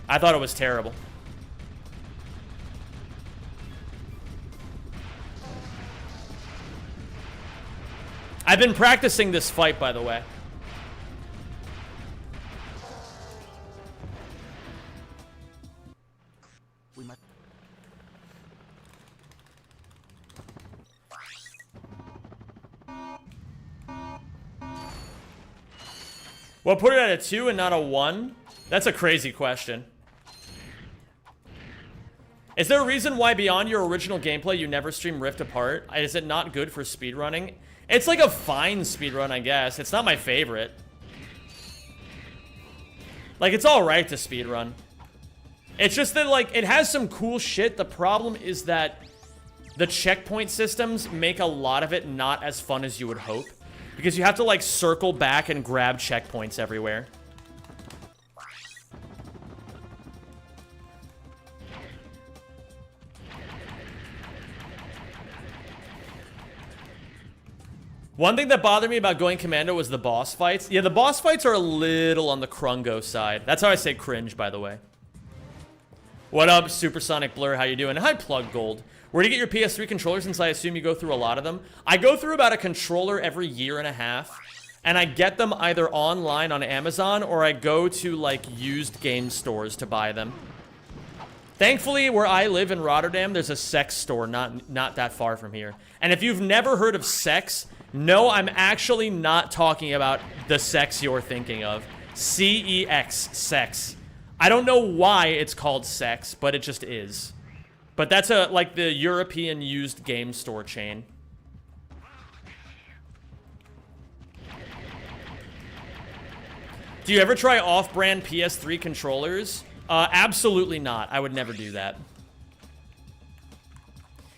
I thought it was terrible. I've been practicing this fight, by the way. Well, put it at a 2 and not a 1? That's a crazy question. Is there a reason why beyond your original gameplay you never stream Rift Apart? Is it not good for speedrunning? It's like a fine speedrun, I guess. It's not my favorite. Like, it's alright to speedrun. It's just that, like, it has some cool shit. The problem is that the checkpoint systems make a lot of it not as fun as you would hope. Because you have to, like, circle back and grab checkpoints everywhere. One thing that bothered me about going commando was the boss fights. Yeah, the boss fights are a little on the crungo side. That's how I say cringe, by the way. What up, Supersonic Blur? How you doing? Hi, Plug Gold. Where do you get your PS3 controllers, since I assume you go through a lot of them? I go through about a controller every year and a half. And I get them either online on Amazon or I go to, like, used game stores to buy them. Thankfully, where I live in Rotterdam, there's a sex store not that far from here. And if you've never heard of sex... No, I'm actually not talking about the sex you're thinking of. C-E-X, sex. I don't know why it's called sex, but it just is. But that's like the European used game store chain. Do you ever try off-brand PS3 controllers? Absolutely not. I would never do that.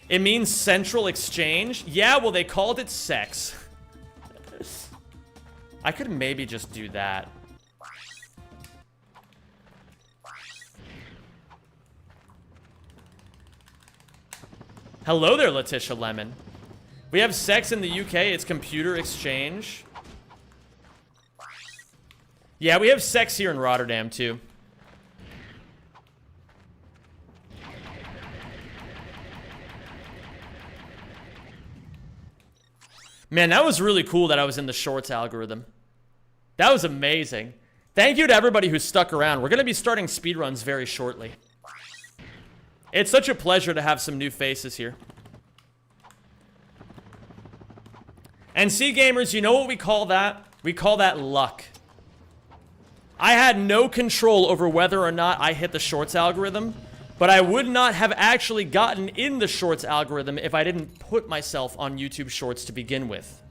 It means central exchange? Yeah, well, they called it sex. I could maybe just do that. Hello there, Letitia Lemon. We have sex in the UK. It's computer exchange. Yeah, we have sex here in Rotterdam, too. Man, that was really cool that I was in the shorts algorithm. That was amazing. Thank you to everybody who stuck around. We're going to be starting speedruns very shortly. It's such a pleasure to have some new faces here. And see, gamers, you know what we call that? We call that luck. I had no control over whether or not I hit the shorts algorithm, but I would not have actually gotten in the shorts algorithm if I didn't put myself on YouTube Shorts to begin with.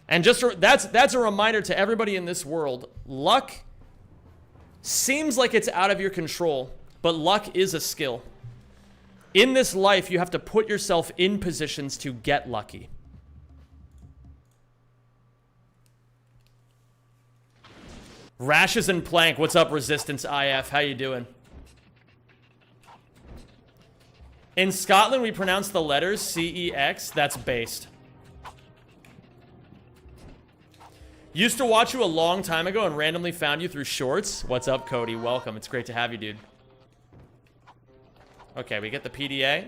And just that's a reminder to everybody in this world. Luck seems like it's out of your control, but luck is a skill. In this life, you have to put yourself in positions to get lucky. Rashes and Plank, what's up, Resistance IF? How you doing? In Scotland, we pronounce the letters C-E-X. That's based. Used to watch you a long time ago and randomly found you through shorts. What's up, Cody? Welcome. It's great to have you, dude. Okay, we get the PDA.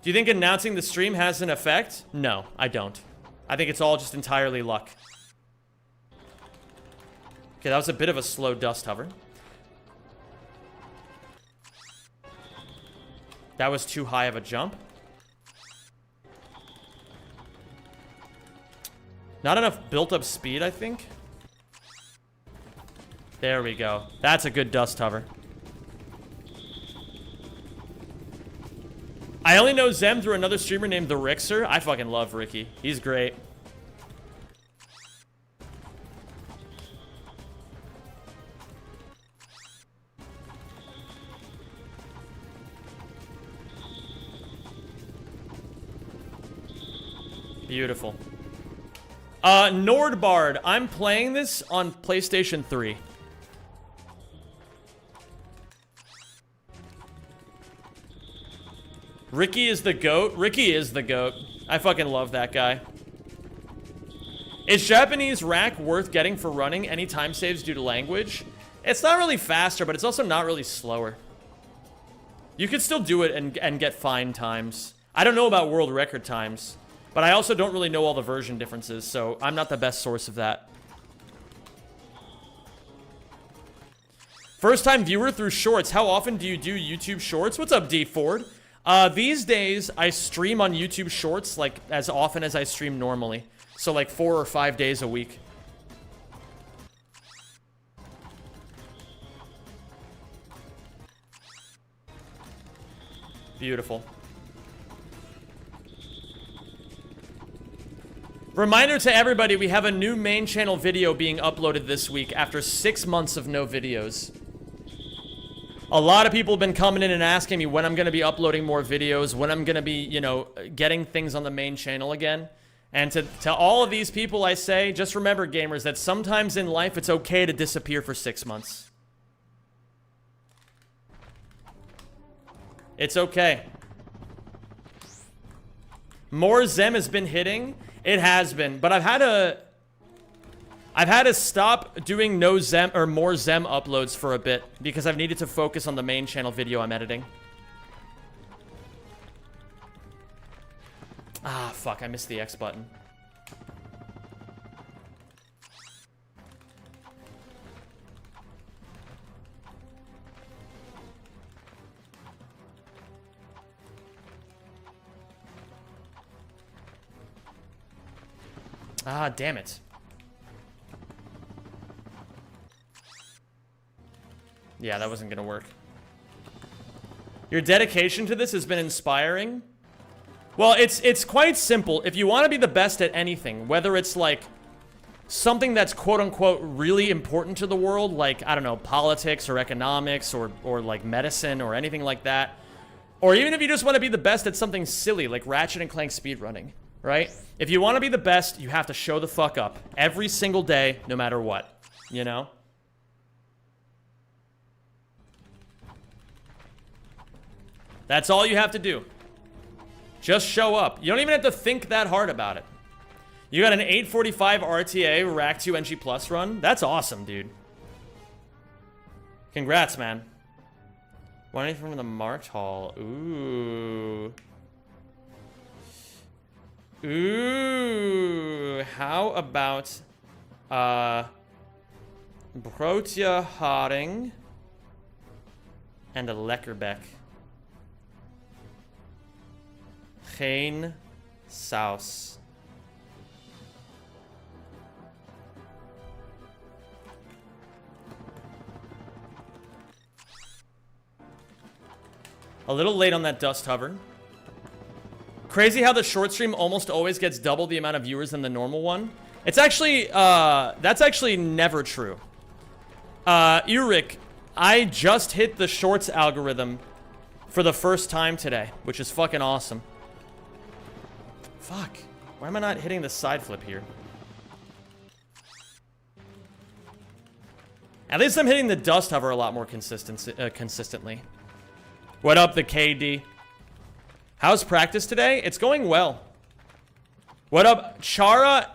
Do you think announcing the stream has an effect? No, I don't. I think it's all just entirely luck. Okay, that was a bit of a slow dust hover. That was too high of a jump. Not enough built-up speed, I think. There we go. That's a good dust hover. I only know Zem through another streamer named The Rixer. I fucking love Ricky. He's great. Beautiful. Nordbard, I'm playing this on PlayStation 3. Ricky is the GOAT. Ricky is the GOAT. I fucking love that guy. Is Japanese rack worth getting for running? Any time saves due to language? It's not really faster, but it's also not really slower. You could still do it and get fine times. I don't know about world record times. But I also don't really know all the version differences, so I'm not the best source of that. First time viewer through shorts. How often do you do YouTube shorts? What's up, D Ford? These days, I stream on YouTube shorts like as often as I stream normally. So like 4 or 5 days a week. Beautiful. Reminder to everybody, we have a new main channel video being uploaded this week after 6 months of no videos. A lot of people have been coming in and asking me when I'm going to be uploading more videos, when I'm going to be, you know, getting things on the main channel again. And to all of these people, I say, just remember, gamers, that sometimes in life it's okay to disappear for 6 months. It's okay. More Zem has been hitting. It has been, but I've had to stop doing no Zem or more Zem uploads for a bit because I've needed to focus on the main channel video I'm editing. Ah, fuck, I missed the X button. Ah, damn it. Yeah, that wasn't gonna work. Your dedication to this has been inspiring. Well, it's quite simple. If you want to be the best at anything, whether it's like something that's quote-unquote really important to the world, like, I don't know, politics or economics or like medicine or anything like that, or even if you just want to be the best at something silly like Ratchet and Clank speedrunning, right? If you want to be the best, you have to show the fuck up every single day, no matter what, you know? That's all you have to do. Just show up. You don't even have to think that hard about it. You got an 845 RTA Rack 2 NG Plus run? That's awesome, dude. Congrats, man. One from the Marked Hall. Ooh. Ooh. How about Broodje Haring and a Lekkerbeck. Geen saus. A little late on that dust hover. Crazy how the short stream almost always gets double the amount of viewers than the normal one. It's actually, that's actually never true. Uric, I just hit the shorts algorithm for the first time today, which is fucking awesome. Fuck. Why am I not hitting the side flip here? At least I'm hitting the dust hover a lot more consistently. What up, the KD? How's practice today? It's going well. What up, Chara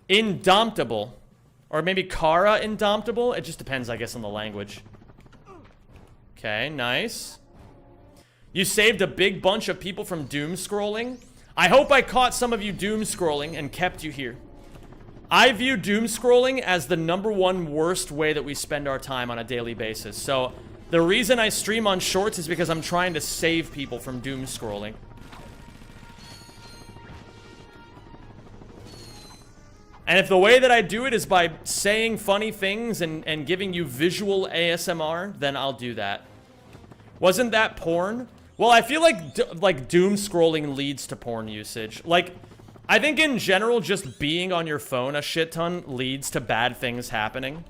Indomptable? Or maybe Kara Indomptable? It just depends, I guess, on the language. Okay, nice. You saved a big bunch of people from doom scrolling. I hope I caught some of you doom scrolling and kept you here. I view doom scrolling as the #1 worst way that we spend our time on a daily basis. So the reason I stream on shorts is because I'm trying to save people from doom scrolling. And if the way that I do it is by saying funny things and giving you visual ASMR, then I'll do that. Wasn't that porn? Well, I feel like doom scrolling leads to porn usage. Like, I think in general, just being on your phone a shit ton leads to bad things happening.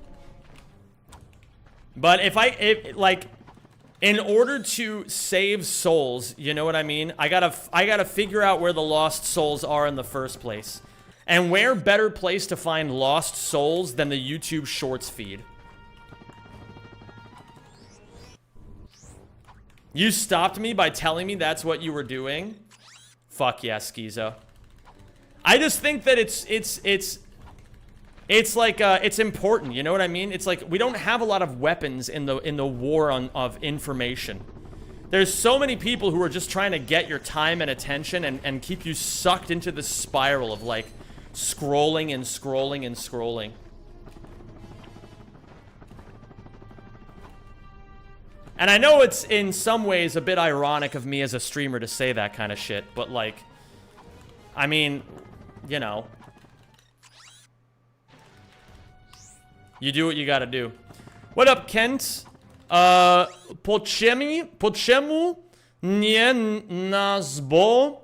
But if like, in order to save souls, you know what I mean? I gotta figure out where the lost souls are in the first place. And where better place to find lost souls than the YouTube Shorts feed? You stopped me by telling me that's what you were doing? Fuck yeah, Schizo. I just think that it's like it's important, you know what I mean? It's like we don't have a lot of weapons in the war of information. There's so many people who are just trying to get your time and attention and keep you sucked into the spiral of like scrolling and scrolling and scrolling. And I know it's in some ways a bit ironic of me as a streamer to say that kind of shit, but like, I mean, you know, you do what you gotta do. What up, Kent? Pochemu? Nie nazbo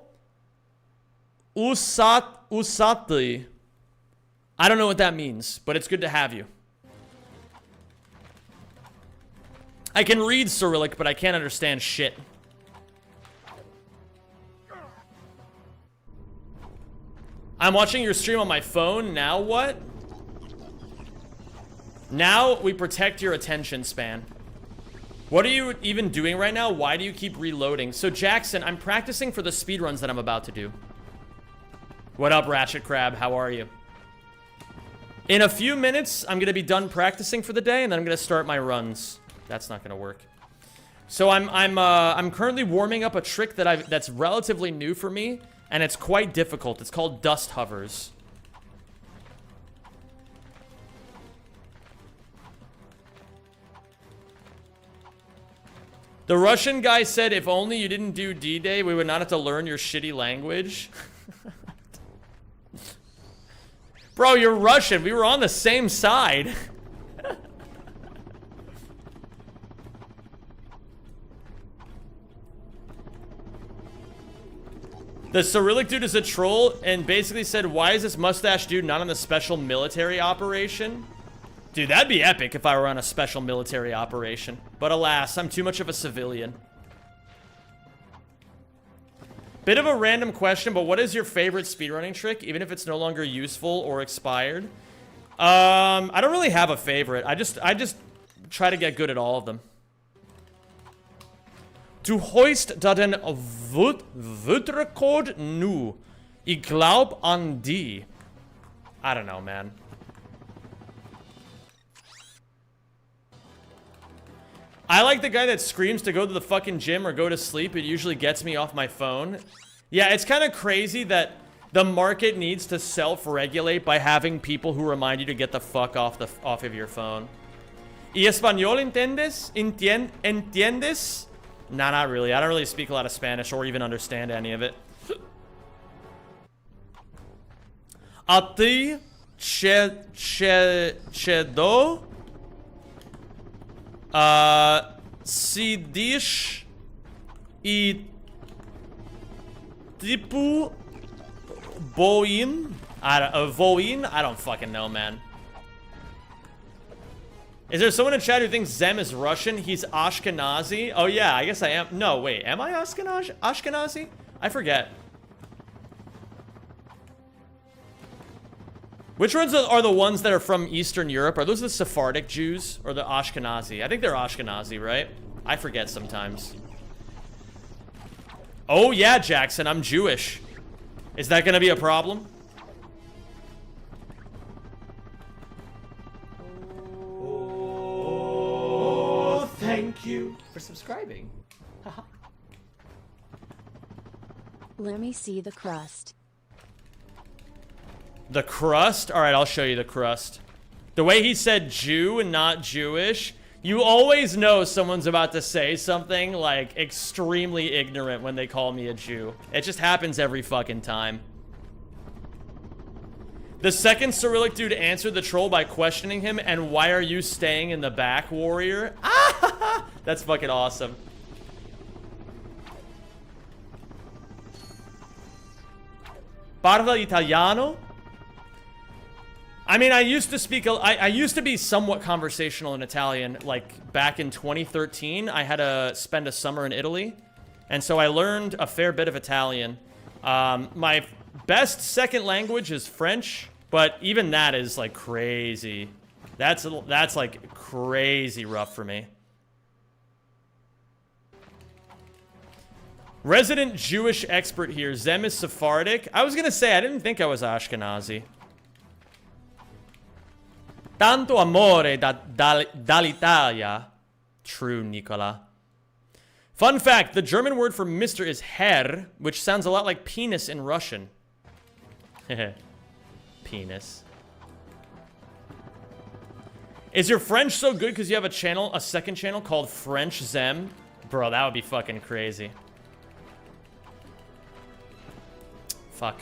usatli. I don't know what that means, but it's good to have you. I can read Cyrillic, but I can't understand shit. I'm watching your stream on my phone. Now what? Now we protect your attention span. What are you even doing right now? Why do you keep reloading? So Jackson, I'm practicing for the speedruns that I'm about to do. What up, Ratchet Crab? How are you? In a few minutes, I'm gonna be done practicing for the day, and then I'm gonna start my runs. That's not gonna work. So I'm currently warming up a trick that's relatively new for me, and it's quite difficult. It's called dust hovers. The Russian guy said, if only you didn't do D-Day, we would not have to learn your shitty language. Bro, you're Russian. We were on the same side. The Cyrillic dude is a troll and basically said, why is this mustache dude not on the special military operation? Dude, that'd be epic if I were on a special military operation. But alas, I'm too much of a civilian. Bit of a random question, but what is your favorite speedrunning trick, even if it's no longer useful or expired? I don't really have a favorite. I just try to get good at all of them. Du hoist da den Wutrekord nu. Ich glaub an die. I don't know, man. I like the guy that screams to go to the fucking gym or go to sleep. It usually gets me off my phone. Yeah, it's kind of crazy that the market needs to self-regulate by having people who remind you to get the fuck off of your phone. ¿Y español entiendes? ¿Entiendes? Nah, not really. I don't really speak a lot of Spanish or even understand any of it. A ti chedo si dish I tipu boin? Voin? I don't fucking know, man. Is there someone in chat who thinks Zem is Russian? He's Ashkenazi? Oh yeah, I guess I am. No, wait, am I Ashkenazi? I forget. Which ones are the ones that are from Eastern Europe? Are those the Sephardic Jews or the Ashkenazi? I think they're Ashkenazi, right? I forget sometimes. Oh yeah, Jackson, I'm Jewish. Is that gonna be a problem? Oh, thank you for subscribing. Let me see the crust. The crust? Alright, I'll show you the crust. The way he said Jew and not Jewish, you always know someone's about to say something, like, extremely ignorant when they call me a Jew. It just happens every fucking time. The second Cyrillic dude answered the troll by questioning him, and why are you staying in the back, warrior? Ah! That's fucking awesome. Parla Italiano? I mean, I used to speak, I used to be somewhat conversational in Italian. Like, back in 2013, I had to spend a summer in Italy. And so I learned a fair bit of Italian. My best second language is French, but even that is, like, crazy. That's like, crazy rough for me. Resident Jewish expert here. Zem is Sephardic. I was gonna say, I didn't think I was Ashkenazi. Tanto amore dall'Italia. True, Nicola. Fun fact, the German word for Mr. is Herr, which sounds a lot like penis in Russian. Penis. Is your French so good because you have a second channel called French Zem? Bro, that would be fucking crazy. Fuck.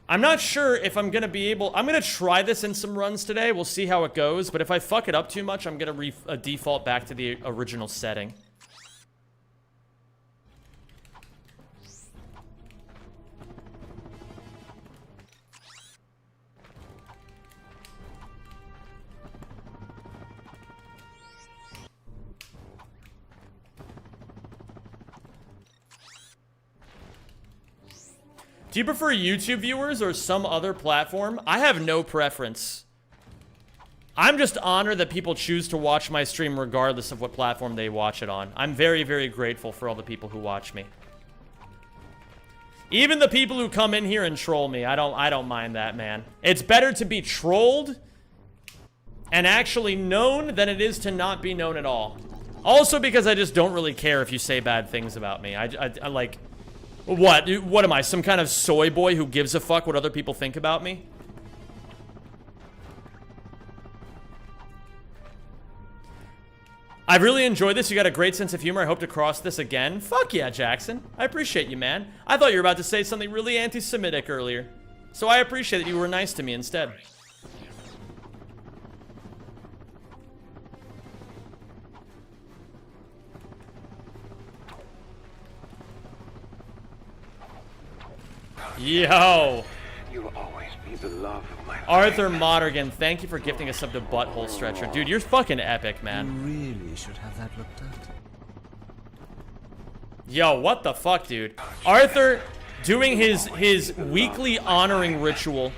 I'm not sure if I'm gonna be able... I'm gonna try this in some runs today. We'll see how it goes. But if I fuck it up too much, I'm gonna default back to the original setting. Do you prefer YouTube viewers or some other platform? I have no preference. I'm just honored that people choose to watch my stream regardless of what platform they watch it on. I'm very, very grateful for all the people who watch me. Even the people who come in here and troll me, I don't mind that, man. It's better to be trolled and actually known than it is to not be known at all. Also because I just don't really care if you say bad things about me. I like... What am I, some kind of soy boy who gives a fuck what other people think about me? I've really enjoyed this. You got a great sense of humor. I hope to cross this again. Fuck yeah, Jackson. I appreciate you, man. I thought you were about to say something really anti-Semitic earlier. So I appreciate that you were nice to me instead. Yo! You will always be the love of my life. Arthur Modergan, thank you for gifting a sub to Butthole Stretcher. Dude, you're fucking epic, man. You really should have that looked at. Yo, what the fuck, dude? Arthur doing his weekly honoring ritual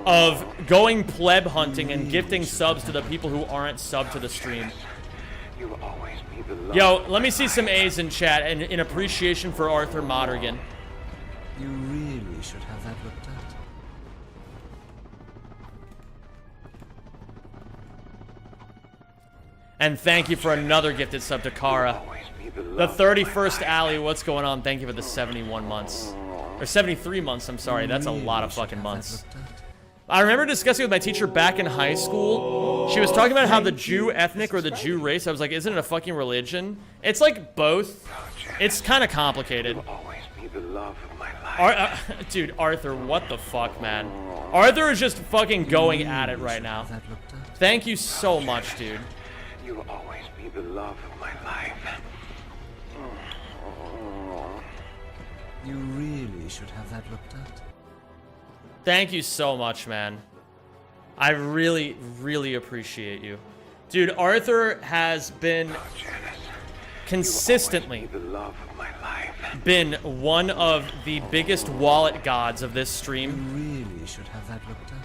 of going pleb hunting and gifting subs to the people who aren't subbed to the stream. You will always be the love. Yo, let me see some A's in chat and in appreciation for Arthur Modergan. You really should have that looked at. And thank you for another gifted sub to Kara. The 31st Alley, what's going on? Thank you for the 71 months. Or 73 months, I'm sorry. That's a lot of fucking months. I remember discussing with my teacher back in high school. She was talking about how the Jew ethnic or the Jew race, I was like, isn't it a fucking religion? It's like both. It's kind of complicated. Always be the love of my life. Dude, Arthur, what the fuck, man? Arthur is just fucking going at it right now. Thank you so much, dude. You will always be the love of my life. You really should have that looked at. Thank you so much, man. I really, really appreciate you. Dude, Arthur has been consistently been one of the biggest wallet gods of this stream. You really should have that looked at.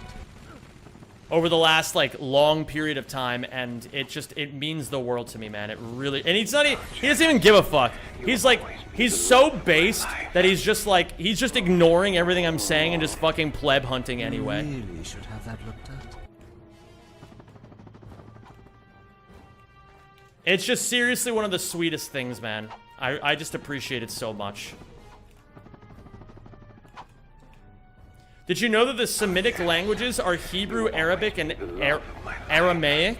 Over the last, like, long period of time, and it means the world to me, man. It really, and he doesn't even give a fuck. He's like, he's so based that he's just like, he's just ignoring everything I'm saying and just fucking pleb hunting anyway. You really should have that looked at. It's just seriously one of the sweetest things, man. I just appreciate it so much. Did you know that the Semitic languages are Hebrew, Arabic, and Aramaic?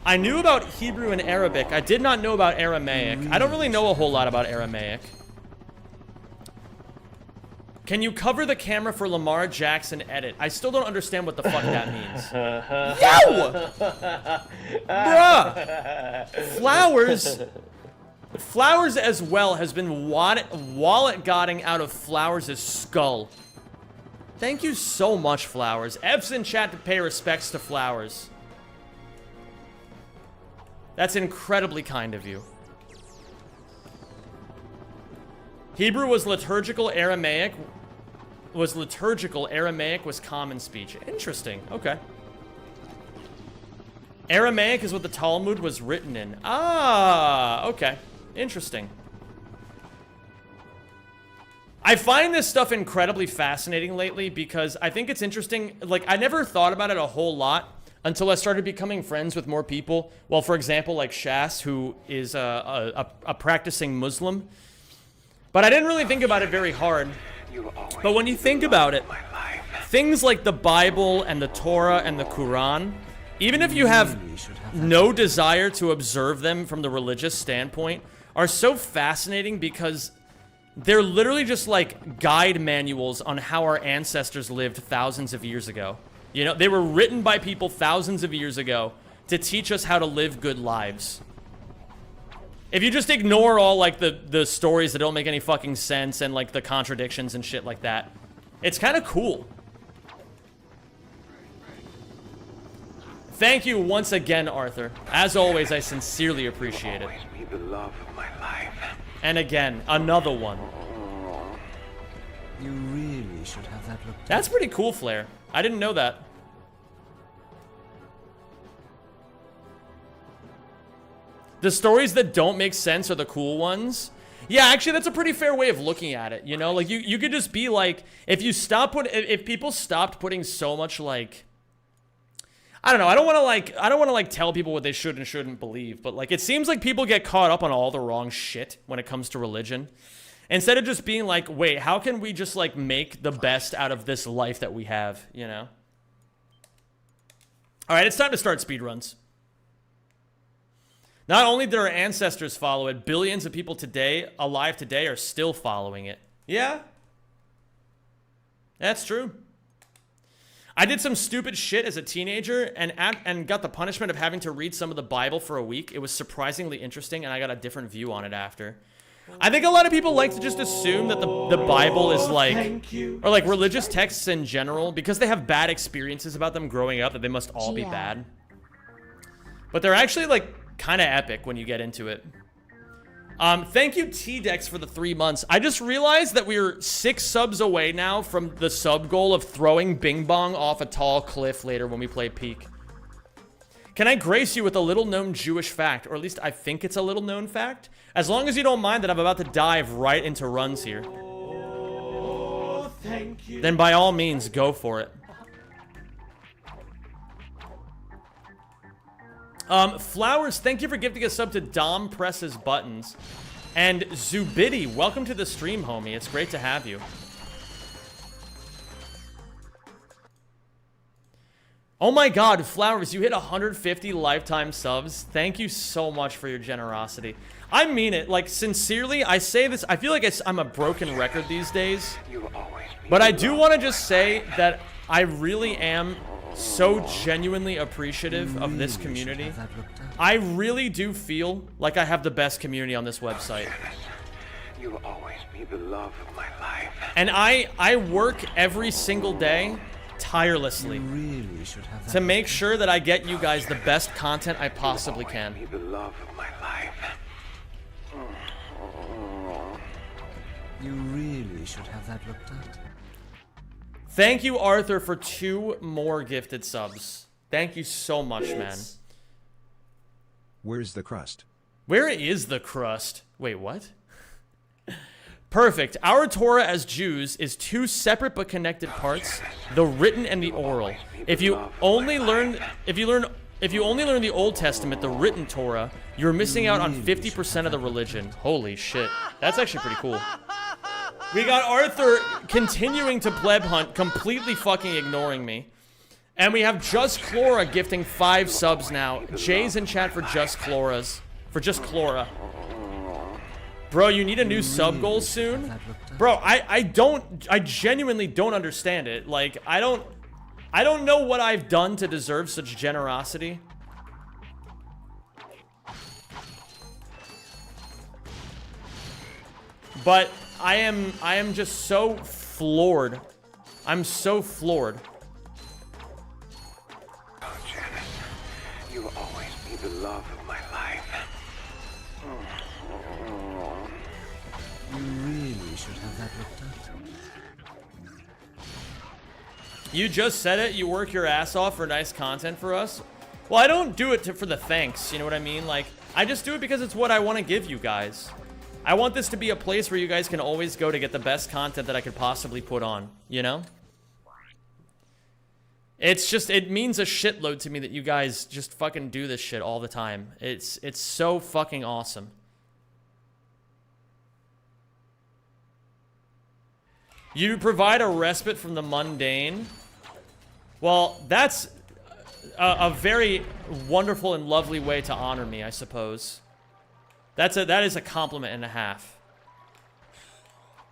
I knew about Hebrew and Arabic. I did not know about Aramaic. I don't really know a whole lot about Aramaic. Can you cover the camera for Lamar Jackson edit? I still don't understand what the fuck that means. Yo! Bruh! Flowers as well has been wallet godding out of Flowers' skull. Thank you so much, Flowers. Ev's in chat to pay respects to Flowers. That's incredibly kind of you. Hebrew was liturgical, Aramaic was common speech. Interesting, okay. Aramaic is what the Talmud was written in. Ah, okay. Interesting. I find this stuff incredibly fascinating lately because I think it's interesting. Like, I never thought about it a whole lot until I started becoming friends with more people. Well, for example, like Shas, who is a practicing Muslim. But I didn't really think about it very hard. But when you think about it, things like the Bible and the Torah and the Quran, even if you have no desire to observe them from the religious standpoint, are so fascinating because they're literally just like guide manuals on how our ancestors lived thousands of years ago. You know, they were written by people thousands of years ago to teach us how to live good lives. If you just ignore all like the stories that don't make any fucking sense and like the contradictions and shit like that, it's kind of cool. Thank you once again, Arthur. As always, I sincerely appreciate it. Be the love of my life. And again, another one. You really should have that looked at. That's pretty cool, Flair. I didn't know that. The stories that don't make sense are the cool ones. Yeah, actually, that's a pretty fair way of looking at it. You know, like you could just be like, if people stopped putting so much like, I don't know. I don't want to like tell people what they should and shouldn't believe, but like it seems like people get caught up on all the wrong shit when it comes to religion. Instead of just being like, wait, how can we just like make the best out of this life that we have, you know? All right, it's time to start speedruns. Not only did our ancestors follow it, billions of people today, alive today, are still following it. Yeah. That's true. I did some stupid shit as a teenager and got the punishment of having to read some of the Bible for a week. It was surprisingly interesting, and I got a different view on it after. I think a lot of people like to just assume that the Bible is like, or like religious texts in general, because they have bad experiences about them growing up, that they must all be bad. But they're actually like kind of epic when you get into it. Thank you, T-Dex, for the 3 months. I just realized that we're 6 subs away now from the sub goal of throwing Bing Bong off a tall cliff later when we play Peak. Can I grace you with a little-known Jewish fact, or at least I think it's a little-known fact? As long as you don't mind that I'm about to dive right into runs here. Oh, thank you. Then by all means, go for it. Flowers, thank you for gifting a sub to Dom Presses Buttons. And Zubidi, welcome to the stream, homie. It's great to have you. Oh my god, Flowers, you hit 150 lifetime subs. Thank you so much for your generosity. I mean it, like, sincerely, I say this, I feel like I'm a broken record these days. But I do want to just say that I really am so genuinely appreciative of this community. I really do feel like I have the best community on this website. You will always be the love of my life. And I work every single day tirelessly to make sure that I get you guys the best content I possibly can. Be the love of my life. You really should have that looked at. Thank you, Arthur, for 2 more gifted subs. Thank you so much, man. Where's the crust? Where is the crust? Wait, what? Perfect. Our Torah as Jews is 2 separate but connected parts, the written and the oral. If you only learn the Old Testament, the written Torah, you're missing out on 50% of the religion. Holy shit. That's actually pretty cool. We got Arthur continuing to pleb hunt, completely fucking ignoring me. And we have Just Chlora gifting 5 subs now. Jay's in chat for Just Chlora's. For Just Chlora. Bro, you need a new sub goal soon? Bro, I genuinely don't understand it. Like, I don't know what I've done to deserve such generosity. But I am just so floored. I'm so floored. Oh, Janice, you will always be the love of my life. You really should have that looked at. You just said it. You work your ass off for nice content for us. Well, I don't do it for the thanks. You know what I mean? Like, I just do it because it's what I want to give you guys. I want this to be a place where you guys can always go to get the best content that I could possibly put on, you know? It's just, it means a shitload to me that you guys just fucking do this shit all the time. It's so fucking awesome. You provide a respite from the mundane. Well, that's a very wonderful and lovely way to honor me, I suppose. That is a compliment and a half.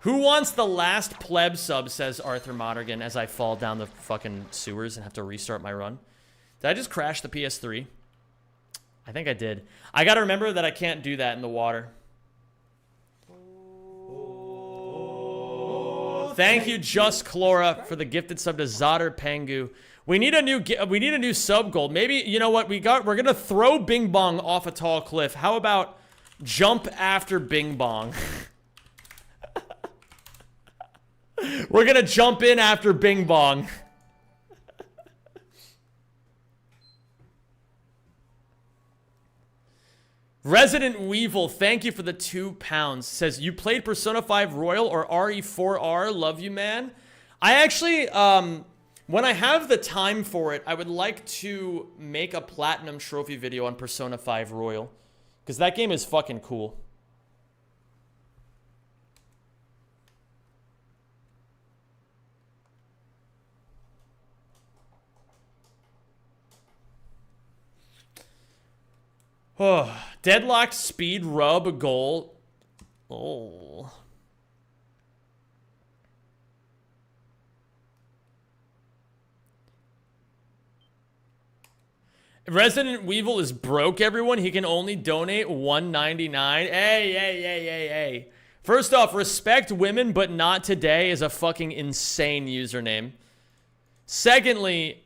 Who wants the last pleb sub, says Arthur Monaghan, as I fall down the fucking sewers and have to restart my run. Did I just crash the PS3? I think I did. I gotta remember that I can't do that in the water. Thank you, Just Chlora, for the gifted sub to Zadar Pengu. We need a new sub goal. Maybe, you know what, we're gonna throw Bing Bong off a tall cliff. How about jump after Bing Bong? We're gonna jump in after Bing Bong. Resident Weevil, thank you for the £2. Says, you played Persona 5 Royal or RE4R? Love you, man. I actually, when I have the time for it, I would like to make a Platinum Trophy video on Persona 5 Royal. Because that game is fucking cool. Oh, deadlocked speed rub goal. Oh. Resident Weevil is broke, everyone. He can only donate $1.99. Hey. First off, respect women, but not today is a fucking insane username. Secondly,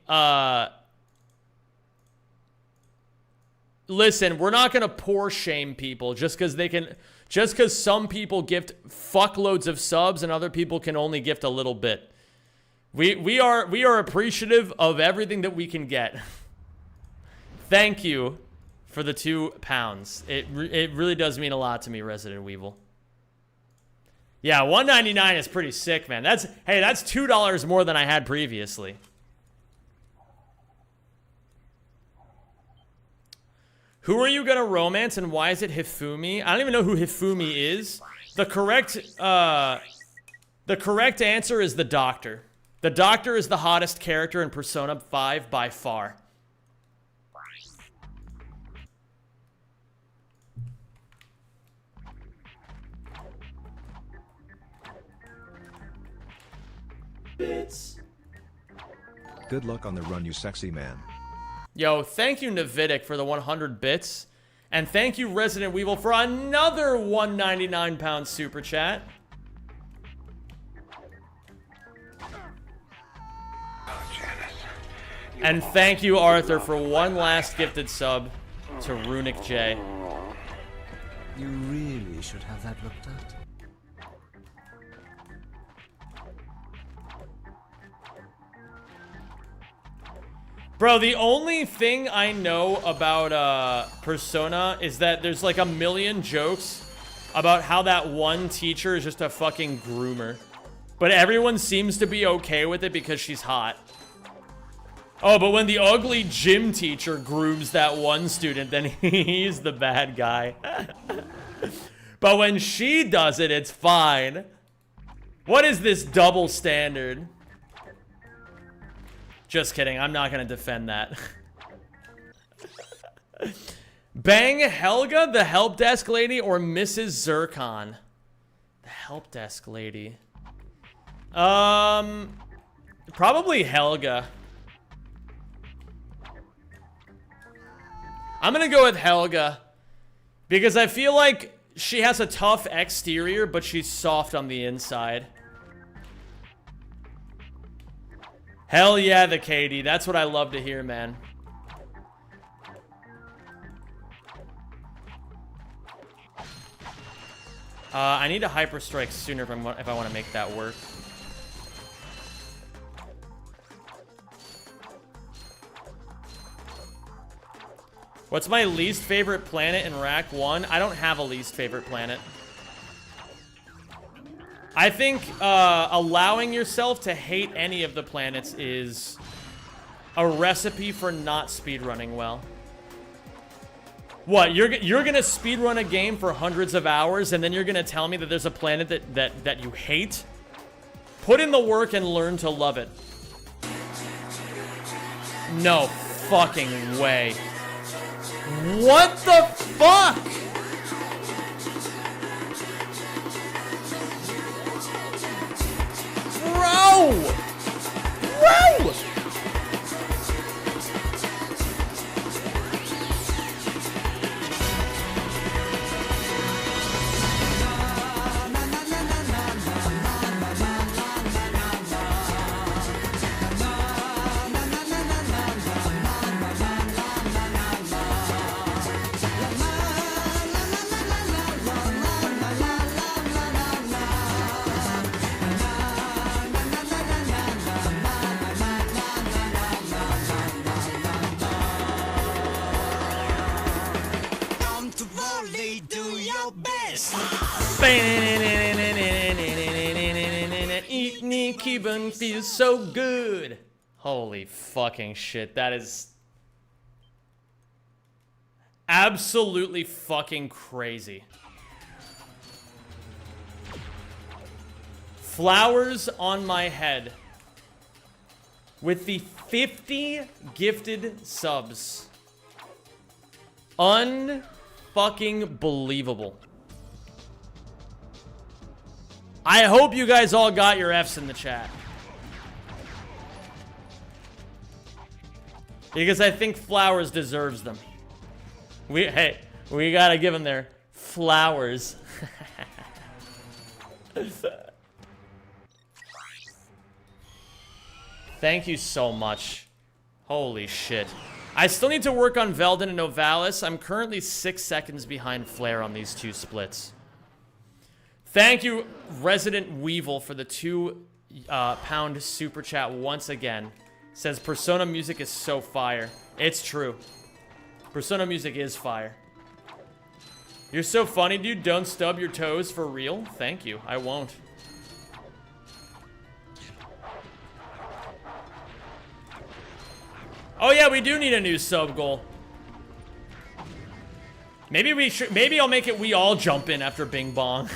listen, we're not gonna poor shame people just because some people gift fuckloads of subs and other people can only gift a little bit. We are appreciative of everything that we can get. Thank you for the £2. It really does mean a lot to me, Resident Weevil. Yeah, $1.99 is pretty sick, man. That's $2 more than I had previously. Who are you gonna romance and why is it Hifumi? I don't even know who Hifumi is. The correct answer is the Doctor. The Doctor is the hottest character in Persona 5 by far. Bits. Good luck on the run, you sexy man. Yo, thank you, Navidic, for the 100 bits. And thank you, Resident Weevil, for another £1.99 super chat. And thank you, Arthur, for one last gifted sub to Runic J. You really should have that looked at. Bro, the only thing I know about Persona is that there's like a million jokes about how that one teacher is just a fucking groomer. But everyone seems to be okay with it because she's hot. Oh, but when the ugly gym teacher grooms that one student, then he's the bad guy. But when she does it, it's fine. What is this double standard? Just kidding, I'm not gonna defend that. Bang Helga, the help desk lady, or Mrs. Zircon? The help desk lady. Probably Helga. I'm gonna go with Helga. Because I feel like she has a tough exterior, but she's soft on the inside. Hell yeah, the Katie. That's what I love to hear, man. I need a hyper strike sooner if I want to make that work. What's my least favorite planet in Rack 1? I don't have a least favorite planet. I think allowing yourself to hate any of the planets is a recipe for not speedrunning well. What, you're gonna speedrun a game for hundreds of hours and then you're gonna tell me that there's a planet that you hate? Put in the work and learn to love it. No fucking way. What the fuck? Bro! Bro! Cuban feels so good. Holy fucking shit. That is absolutely fucking crazy. Flowers on my head with the 50 gifted subs. Unfucking believable. I hope you guys all got your F's in the chat. Because I think Flowers deserves them. We gotta give him their flowers. Thank you so much. Holy shit. I still need to work on Veldin and Novalis. I'm currently 6 seconds behind Flare on these two splits. Thank you, Resident Weevil, for the £2 super chat once again. Says Persona music is so fire. It's true. Persona music is fire. You're so funny, dude. Don't stub your toes for real. Thank you. I won't. Oh yeah, we do need a new sub goal. Maybe we should. Maybe I'll make it we all jump in after Bing Bong.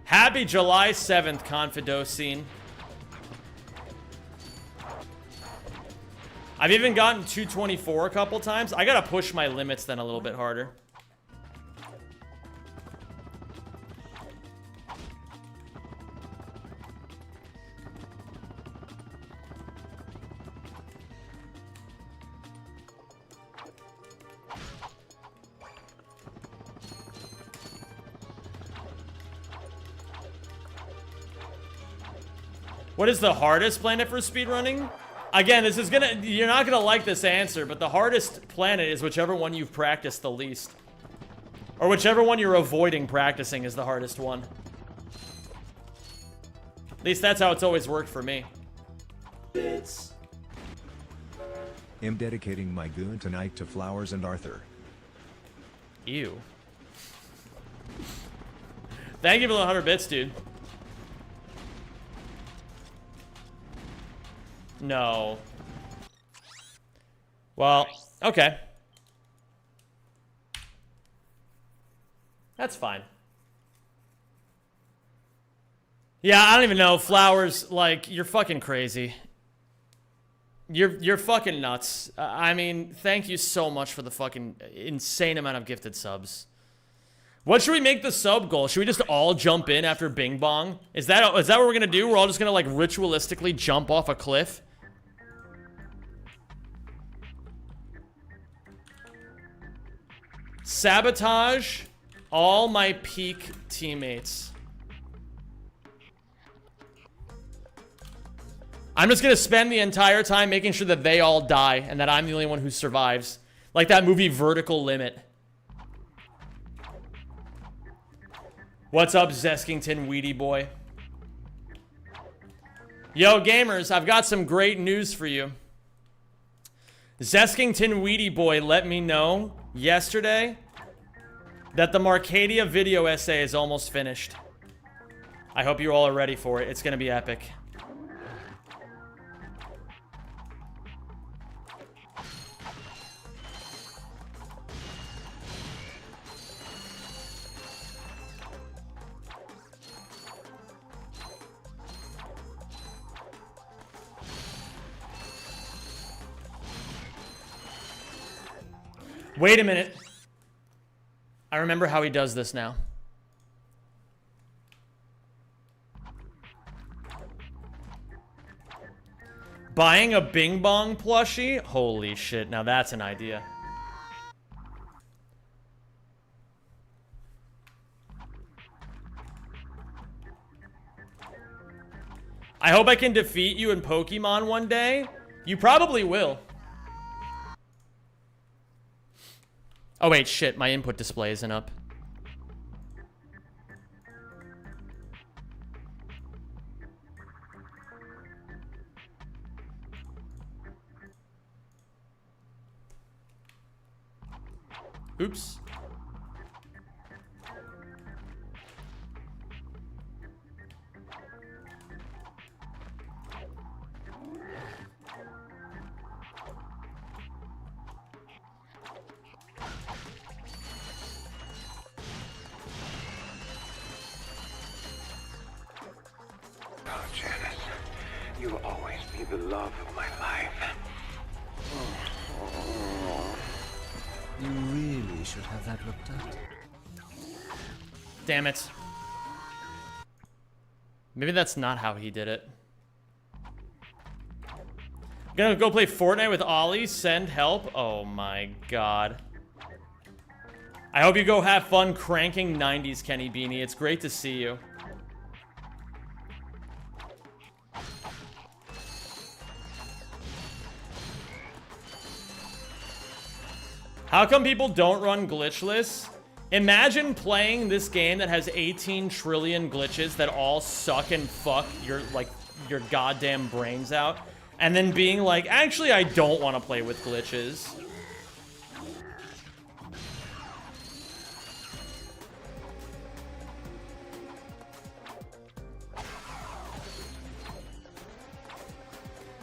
Happy July 7th, Confidocine. I've even gotten 224 a couple times. I gotta push my limits then a little bit harder. What is the hardest planet for speedrunning? Again, this is you're not gonna like this answer, but the hardest planet is whichever one you've practiced the least. Or whichever one you're avoiding practicing is the hardest one. At least that's how it's always worked for me. I'm dedicating my goon tonight to Flowers and Arthur. Ew. Thank you for the 100 bits, dude. No. Well, okay. That's fine. Yeah, I don't even know. Flowers, like, you're fucking crazy. You're fucking nuts. I mean, thank you so much for the fucking insane amount of gifted subs. What should we make the sub goal? Should we just all jump in after Bing Bong? Is that what we're gonna do? We're all just gonna, like, ritualistically jump off a cliff? Sabotage all my peak teammates. I'm just gonna spend the entire time making sure that they all die and that I'm the only one who survives. Like that movie Vertical Limit. What's up, Zeskington Weedy Boy? Yo, gamers, I've got some great news for you. Zeskington Weedy Boy let me know yesterday that the Marcadia video essay is almost finished. I hope you all are ready for it. It's gonna be epic. Wait a minute. I remember how he does this now. Buying a Bing Bong plushie? Holy shit, now that's an idea. I hope I can defeat you in Pokemon one day. You probably will. Oh wait, shit, my input display isn't up. Oops. Oh, Janice, you will always be the love of my life. You really should have that looked at. Damn it. Maybe that's not how he did it. Gonna go play Fortnite with Ollie. Send help. Oh my god. I hope you go have fun cranking 90s, Kenny Beanie. It's great to see you. How come people don't run glitchless? Imagine playing this game that has 18 trillion glitches that all suck and fuck your goddamn brains out, and then being like, actually, I don't want to play with glitches.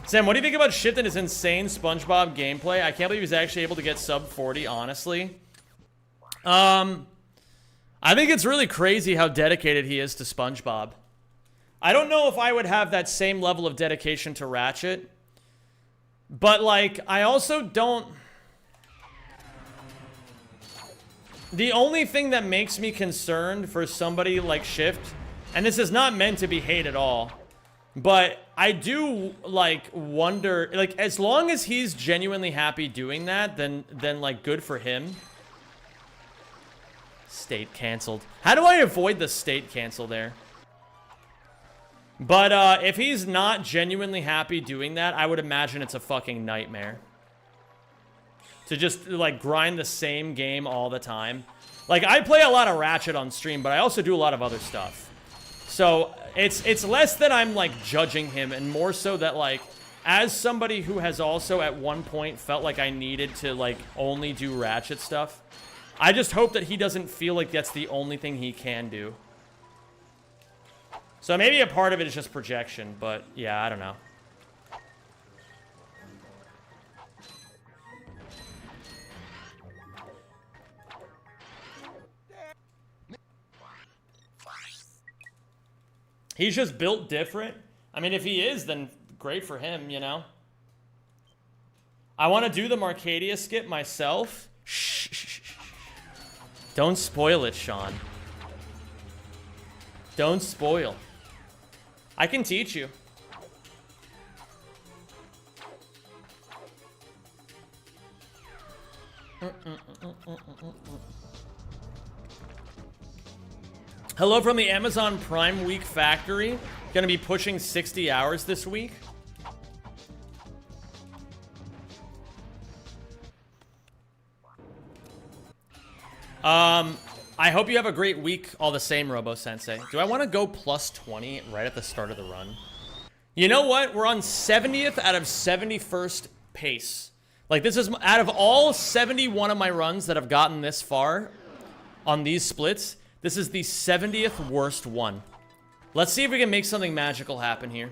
Sam, what do you think about shit that is insane SpongeBob gameplay? I can't believe he's actually able to get sub 40, honestly. I think it's really crazy how dedicated he is to SpongeBob. I don't know if I would have that same level of dedication to Ratchet. But, like, I also don't... The only thing that makes me concerned for somebody like Shift, and this is not meant to be hate at all, but I do, like, wonder, like, as long as he's genuinely happy doing that, then like, good for him. State canceled. How do I avoid the state cancel there? But, if he's not genuinely happy doing that, I would imagine it's a fucking nightmare. To just, like, grind the same game all the time. Like, I play a lot of Ratchet on stream, but I also do a lot of other stuff. So, it's less that I'm, like, judging him, and more so that, like, as somebody who has also at one point felt like I needed to, like, only do Ratchet stuff, I just hope that he doesn't feel like that's the only thing he can do. So maybe a part of it is just projection, but yeah, I don't know. He's just built different. I mean, if he is, then great for him, you know? I want to do the Marcadia skip myself. Shh. Don't spoil it, Sean. Don't spoil. I can teach you. Hello from the Amazon Prime Week Factory. Gonna be pushing 60 hours this week. I hope you have a great week all the same, Robo-Sensei. Do I want to go plus 20 right at the start of the run? You know what? We're on 70th out of 71st pace. Like, this is, out of all 71 of my runs that have gotten this far on these splits, this is the 70th worst one. Let's see if we can make something magical happen here.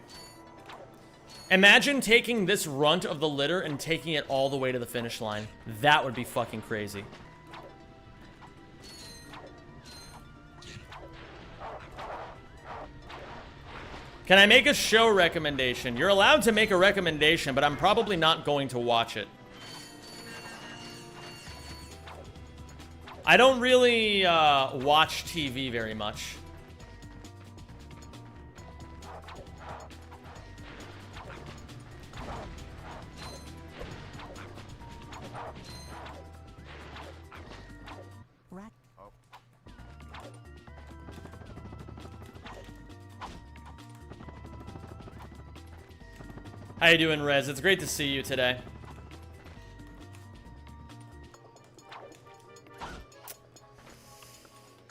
Imagine taking this runt of the litter and taking it all the way to the finish line. That would be fucking crazy. Can I make a show recommendation? You're allowed to make a recommendation, but I'm probably not going to watch it. I don't really watch TV very much. How you doing, Rez? It's great to see you today.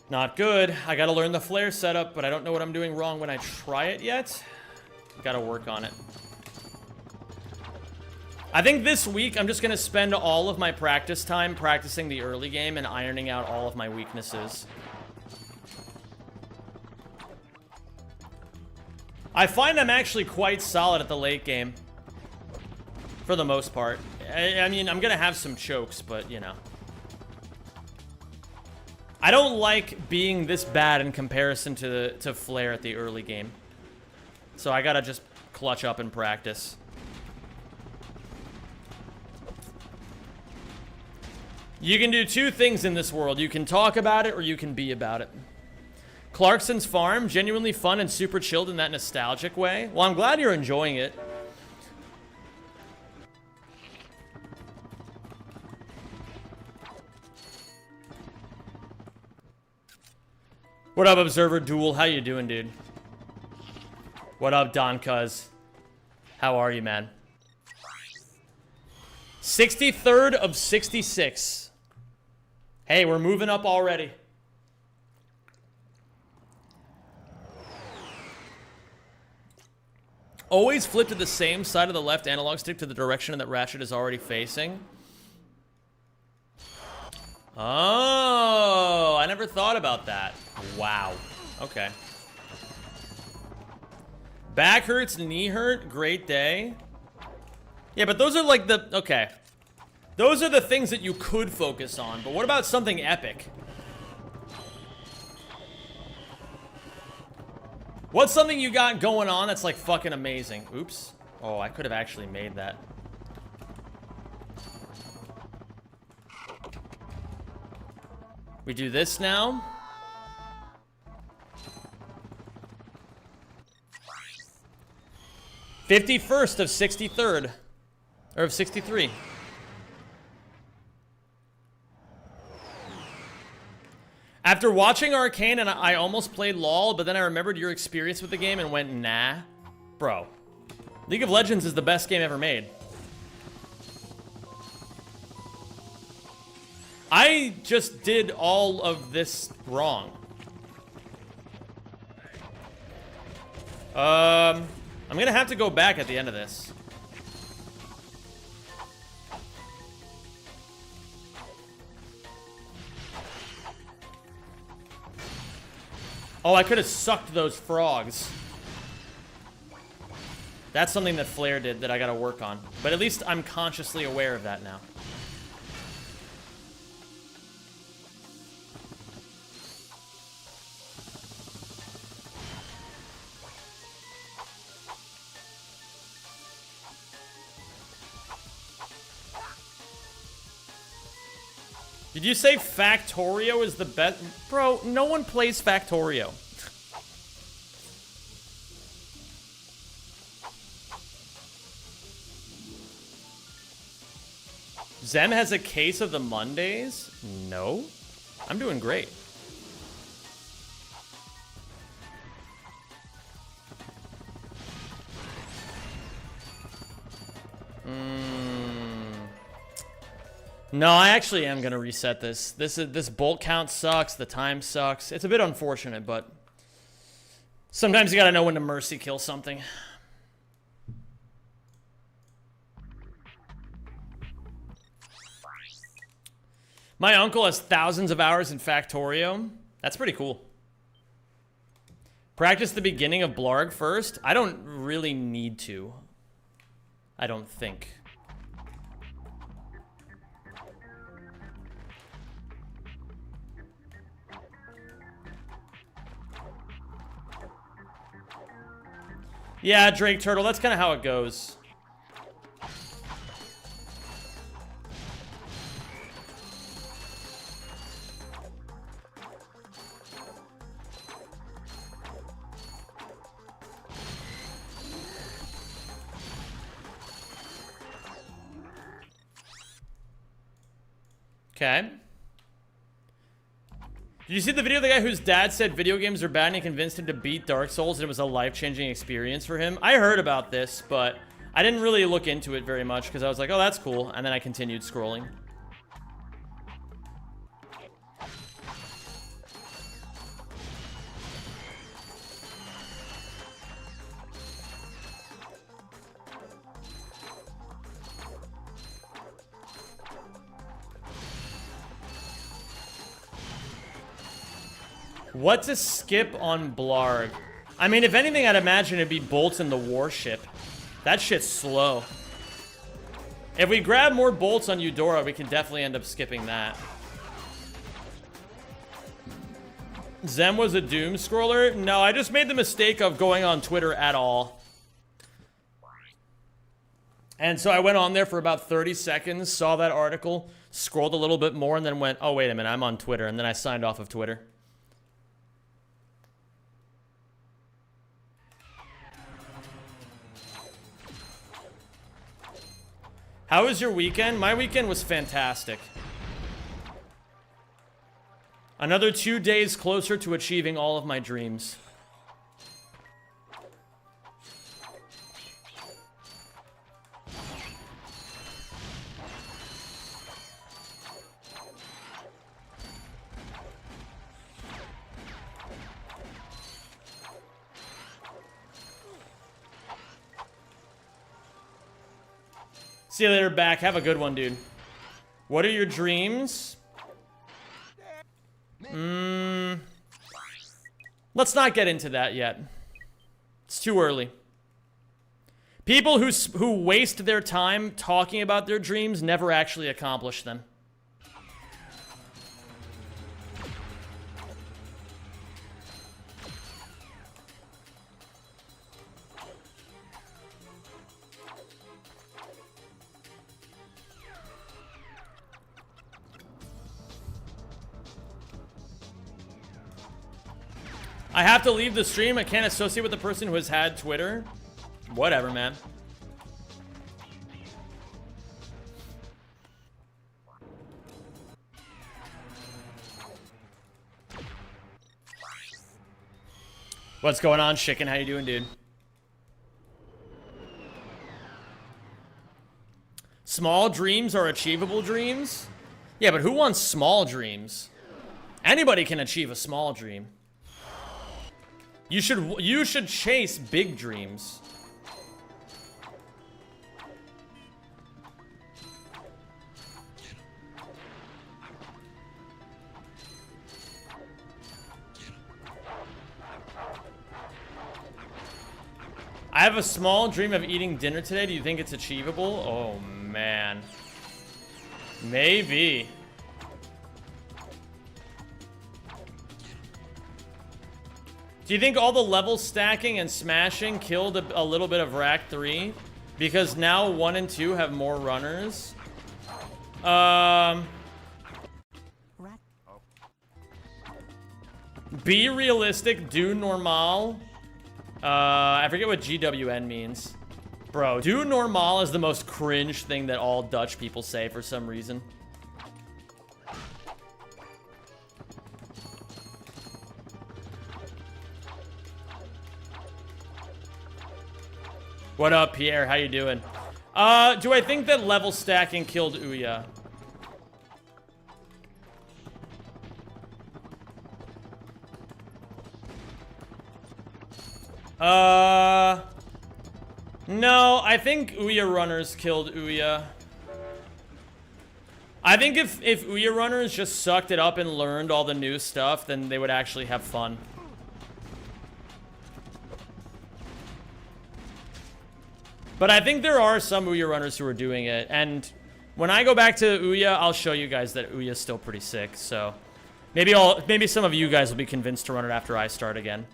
Not good. I gotta learn the flare setup, but I don't know what I'm doing wrong when I try it yet. Gotta work on it. I think this week I'm just going to spend all of my practice time practicing the early game and ironing out all of my weaknesses. I find I'm actually quite solid at the late game. For the most part. I mean, I'm going to have some chokes, but, you know. I don't like being this bad in comparison to Flare at the early game. So I got to just clutch up and practice. You can do two things in this world. You can talk about it or you can be about it. Clarkson's Farm, genuinely fun and super chilled in that nostalgic way. Well, I'm glad you're enjoying it. What up, Observer Duel? How you doing, dude? What up, Don Cuz? How are you, man? 63rd of 66. Hey, we're moving up already. Always flip to the same side of the left analog stick to the direction that Ratchet is already facing. Oh, I never thought about that. Wow. Okay. Back hurts, knee hurt, great day. Yeah, but those are like the... Okay. Those are the things that you could focus on. But what about something epic? What's something you got going on that's like fucking amazing? Oops. Oh, I could have actually made that. We do this now. '51st of 63rd. Or of 63. After watching Arcane, and I almost played LOL, but then I remembered your experience with the game and went, nah. Bro. League of Legends is the best game ever made. I just did all of this wrong. I'm gonna have to go back at the end of this. Oh, I could have sucked those frogs. That's something that Flare did that I gotta work on. But at least I'm consciously aware of that now. Did you say Factorio is the best? Bro, no one plays Factorio. Zem has a case of the Mondays? No. I'm doing great. No, I actually am gonna reset this. This bolt count sucks. The time sucks. It's a bit unfortunate, but sometimes you gotta know when to mercy kill something. My uncle has thousands of hours in Factorio. That's pretty cool. Practice the beginning of Blarg first. I don't really need to. I don't think. Yeah, Drake Turtle, that's kind of how it goes. Okay. Did you see the video of the guy whose dad said video games are bad and he convinced him to beat Dark Souls and it was a life-changing experience for him? I heard about this, but I didn't really look into it very much because I was like, oh, that's cool. And then I continued scrolling. What to skip on Blarg? I mean, if anything, I'd imagine it'd be bolts in the warship. That shit's slow. If we grab more bolts on Eudora, we can definitely end up skipping that. Zem was a doom scroller? No, I just made the mistake of going on Twitter at all. And so I went on there for about 30 seconds, saw that article, scrolled a little bit more, and then went, oh, wait a minute, I'm on Twitter. And then I signed off of Twitter. How was your weekend? My weekend was fantastic. Another 2 days closer to achieving all of my dreams. See you later, back. Have a good one, dude. What are your dreams? Let's not get into that yet. It's too early. People who waste their time talking about their dreams never actually accomplish them. I have to leave the stream. I can't associate with the person who has had Twitter. Whatever, man. What's going on, Chicken? How you doing, dude? Small dreams are achievable dreams? Yeah, but who wants small dreams? Anybody can achieve a small dream. You should chase big dreams. I have a small dream of eating dinner today. Do you think it's achievable? Oh, man. Maybe. Do you think all the level stacking and smashing killed a little bit of Rack 3? Because now 1 and 2 have more runners? Be realistic, do normal. I forget what GWN means. Bro, do normal is the most cringe thing that all Dutch people say for some reason. What up, Pierre? How you doing? Do I think that level stacking killed Ouya? No, I think Ouya runners killed Ouya. I think if Ouya runners just sucked it up and learned all the new stuff, then they would actually have fun. But I think there are some Ouya runners who are doing it, and when I go back to Ouya, I'll show you guys that Ouya is still pretty sick, so maybe some of you guys will be convinced to run it after I start again.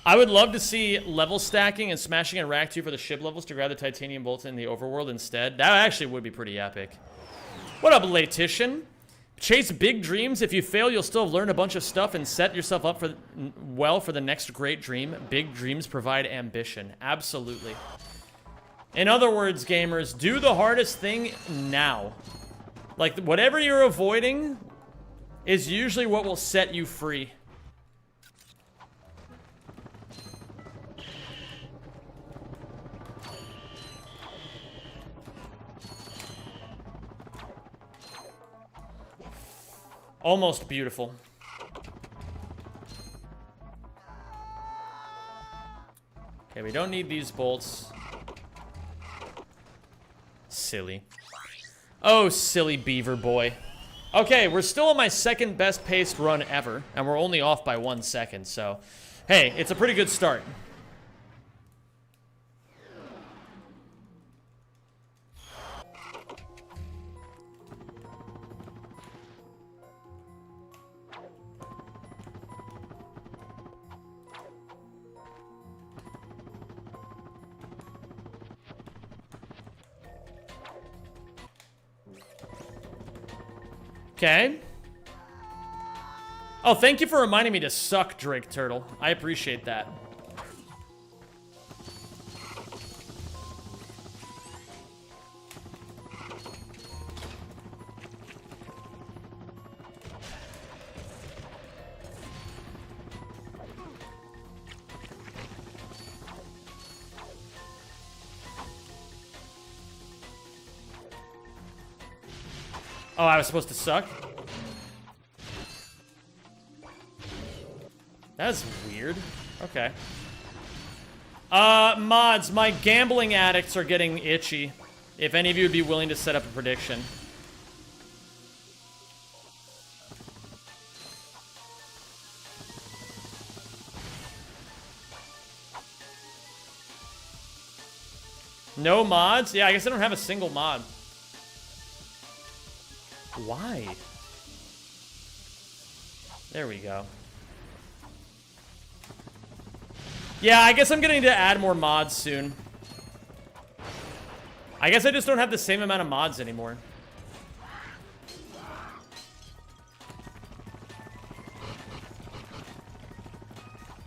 I would love to see level stacking and smashing in Rack 2 for the ship levels to grab the titanium bolts in the overworld instead. That actually would be pretty epic. What up, Latitian? Chase big dreams. If you fail, you'll still learn a bunch of stuff and set yourself up for the next great dream. Big dreams provide ambition. Absolutely. In other words, gamers, do the hardest thing now. Like, whatever you're avoiding is usually what will set you free. Almost beautiful. Okay, we don't need these bolts. Silly. Oh, silly beaver boy. Okay, we're still on my second best paced run ever, and we're only off by 1 second, so hey, it's a pretty good start. Okay. Oh, thank you for reminding me to suck, Drake Turtle. I appreciate that. Oh, I was supposed to suck? That's weird. Okay. Mods, my gambling addicts are getting itchy. If any of you would be willing to set up a prediction. No mods? Yeah, I guess I don't have a single mod. Why? There we go. Yeah, I guess I'm gonna need to add more mods soon. I guess I just don't have the same amount of mods anymore.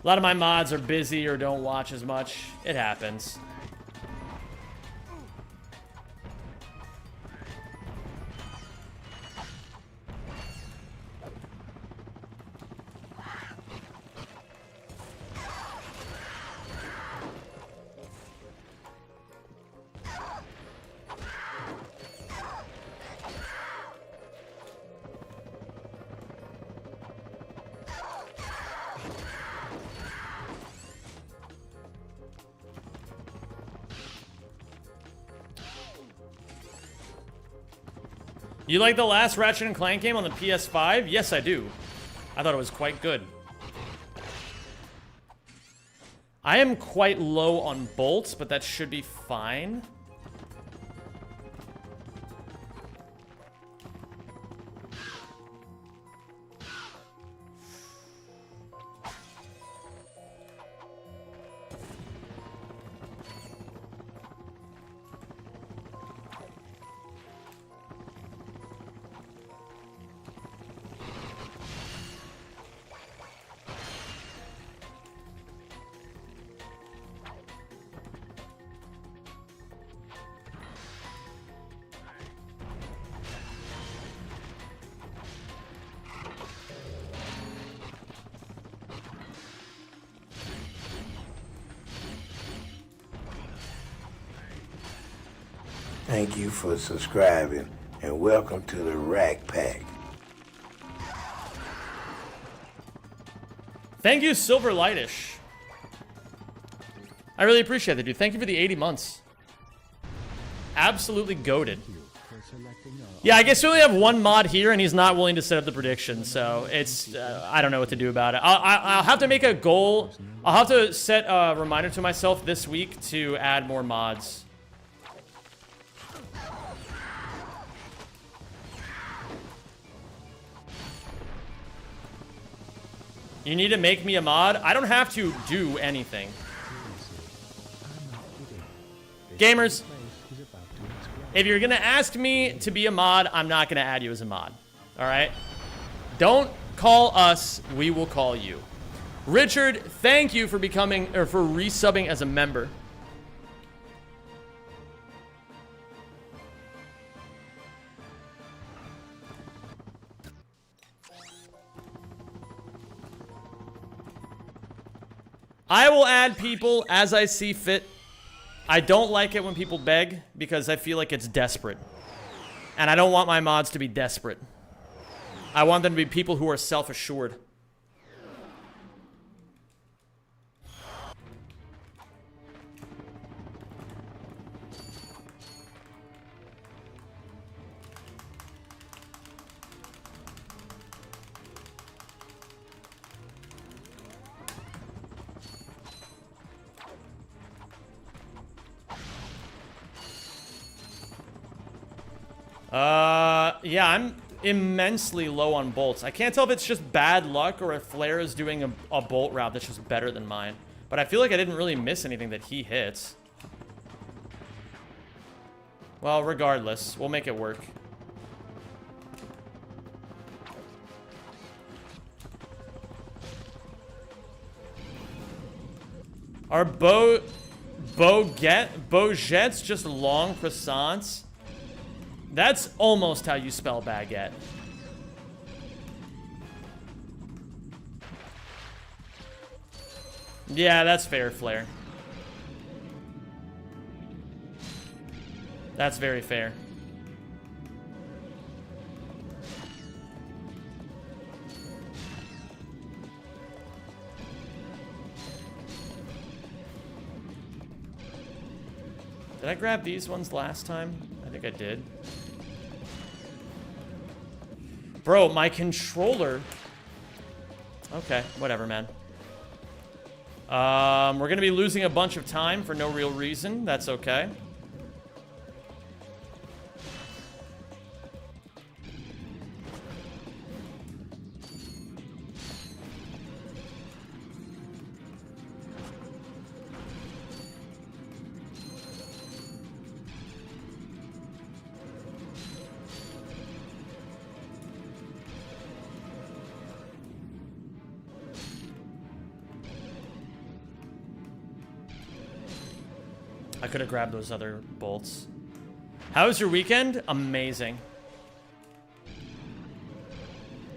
A lot of my mods are busy or don't watch as much. It happens. You like the last Ratchet and Clank game on the PS5? Yes, I do. I thought it was quite good. I am quite low on bolts, but that should be fine. Thank you for subscribing and welcome to the Rack Pack. Thank you, Silver Lightish. I really appreciate that, dude. Thank you for the 80 months. Absolutely goated. Yeah, I guess we only have one mod here, and he's not willing to set up the prediction, so it's... I don't know what to do about it. I'll have to make a goal. I'll have to set a reminder to myself this week to add more mods. You need to make me a mod? I don't have to do anything. Gamers, if you're gonna ask me to be a mod, I'm not gonna add you as a mod. Alright? Don't call us, we will call you. Richard, thank you for becoming, or for resubbing as a member. I will add people as I see fit. I don't like it when people beg because I feel like it's desperate. And I don't want my mods to be desperate. I want them to be people who are self-assured. Yeah, I'm immensely low on bolts. I can't tell if it's just bad luck or if Flare is doing a bolt route that's just better than mine. But I feel like I didn't really miss anything that he hits. Well, regardless, we'll make it work. Are Boget's just long croissants? That's almost how you spell baguette. Yeah, that's fair, Flare. That's very fair. Did I grab these ones last time? I think I did. Bro, my controller... Okay, whatever, man. We're gonna be losing a bunch of time for no real reason. That's okay. I could have grabbed those other bolts. How was your weekend? Amazing.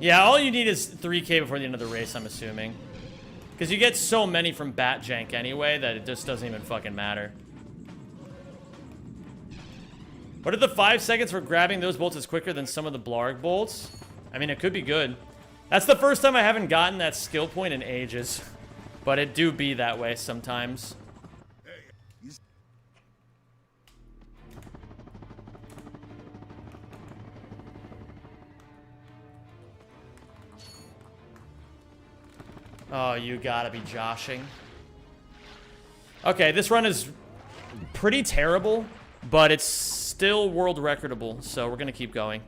Yeah, all you need is 3K before the end of the race, I'm assuming. Because you get so many from Bat Jank anyway that it just doesn't even fucking matter. What if the 5 seconds for grabbing those bolts is quicker than some of the Blarg bolts? I mean, it could be good. That's the first time I haven't gotten that skill point in ages. But it do be that way sometimes. Oh, you gotta be joshing. Okay, this run is pretty terrible, but it's still world recordable, so we're gonna keep going.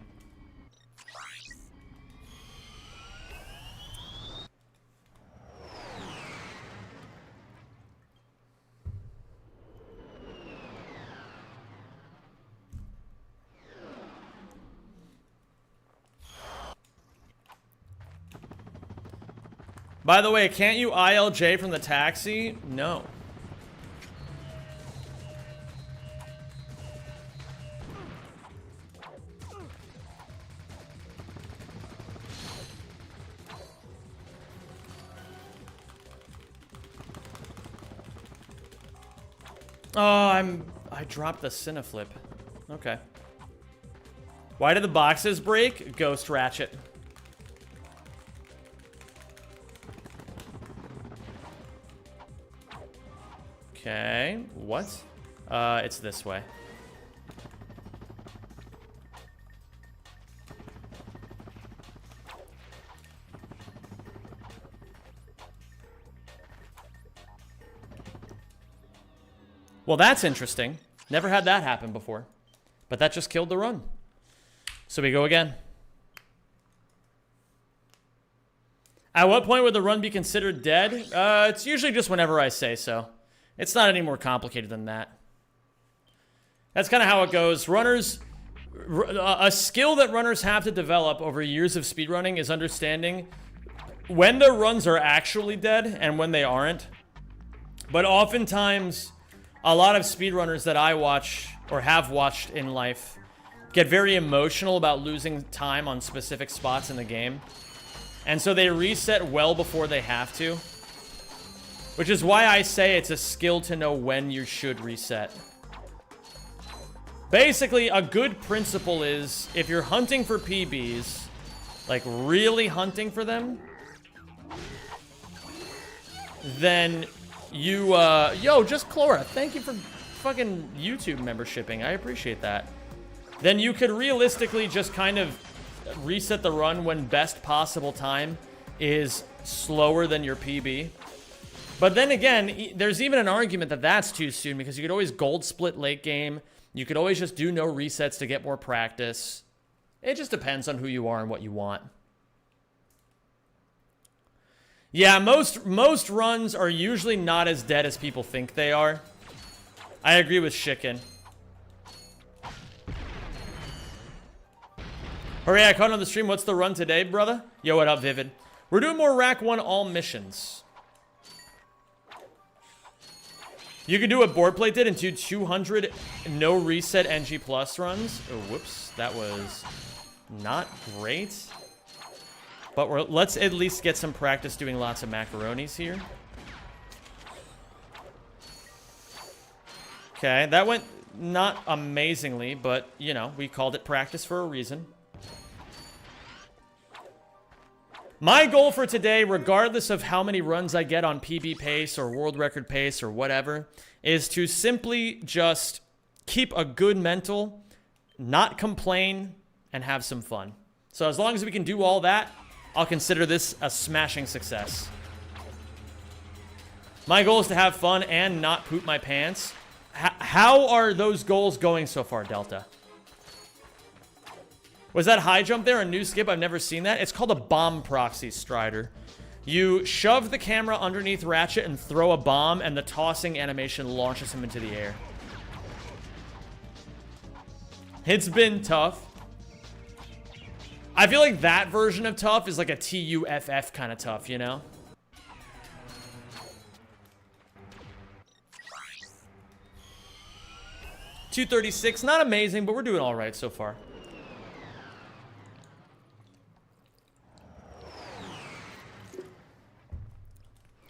By the way, can't you ILJ from the taxi? No. Oh, I dropped the Cineflip. Okay. Why did the boxes break? Ghost Ratchet. Okay, what? It's this way. Well, that's interesting. Never had that happen before. But that just killed the run. So we go again. At what point would the run be considered dead? It's usually just whenever I say so. It's not any more complicated than that. That's kind of how it goes. Runners, a skill that runners have to develop over years of speedrunning is understanding when their runs are actually dead and when they aren't. But oftentimes, a lot of speedrunners that I watch or have watched in life get very emotional about losing time on specific spots in the game. And so they reset well before they have to. Which is why I say it's a skill to know when you should reset. Basically, a good principle is, if you're hunting for PBs, like really hunting for them, then you, yo, just Clora, thank you for fucking YouTube membershiping. I appreciate that. Then you could realistically just kind of reset the run when best possible time is slower than your PB. But then again, there's even an argument that that's too soon because you could always gold split late game. You could always just do no resets to get more practice. It just depends on who you are and what you want. Yeah, most runs are usually not as dead as people think they are. I agree with Chicken. Hooray, I caught on the stream. What's the run today, brother? Yo, what up, Vivid? We're doing more Rack 1 all missions. You could do what Board Plate did and do 200 no reset NG plus runs. Oh, whoops. That was not great. But let's at least get some practice doing lots of macaronis here. Okay, that went not amazingly, but, you know, we called it practice for a reason. My goal for today, regardless of how many runs I get on PB pace or world record pace or whatever, is to simply just keep a good mental, not complain, and have some fun. So as long as we can do all that, I'll consider this a smashing success. My goal is to have fun and not poop my pants. How are those goals going so far, Delta? Was that high jump there a new skip? I've never seen that. It's called a bomb proxy, Strider. You shove the camera underneath Ratchet and throw a bomb, and the tossing animation launches him into the air. It's been tough. I feel like that version of tough is like a TUFF kind of tough, you know? $236, not amazing, but we're doing all right so far.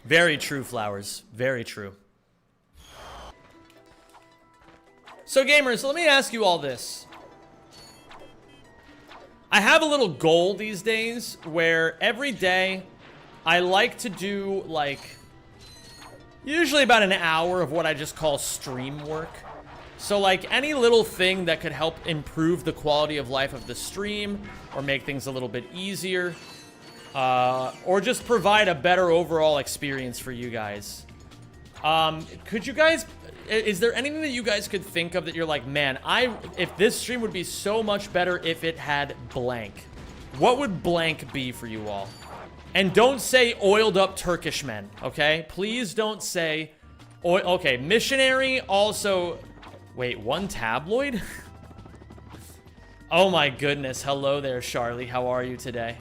Very true, Flowers. Very true. So, gamers, let me ask you all this. I have a little goal these days where every day I like to do, like, usually about an hour of what I just call stream work. So, like, any little thing that could help improve the quality of life of the stream or make things a little bit easier. Or just provide a better overall experience for you guys. Could you guys... Is there anything that you guys could think of that you're like, man, if this stream would be so much better if it had blank? What would blank be for you all? And don't say oiled up Turkish men, okay? Please don't say... Okay, missionary also... Wait, one tabloid? Oh my goodness. Hello there, Charlie. How are you today?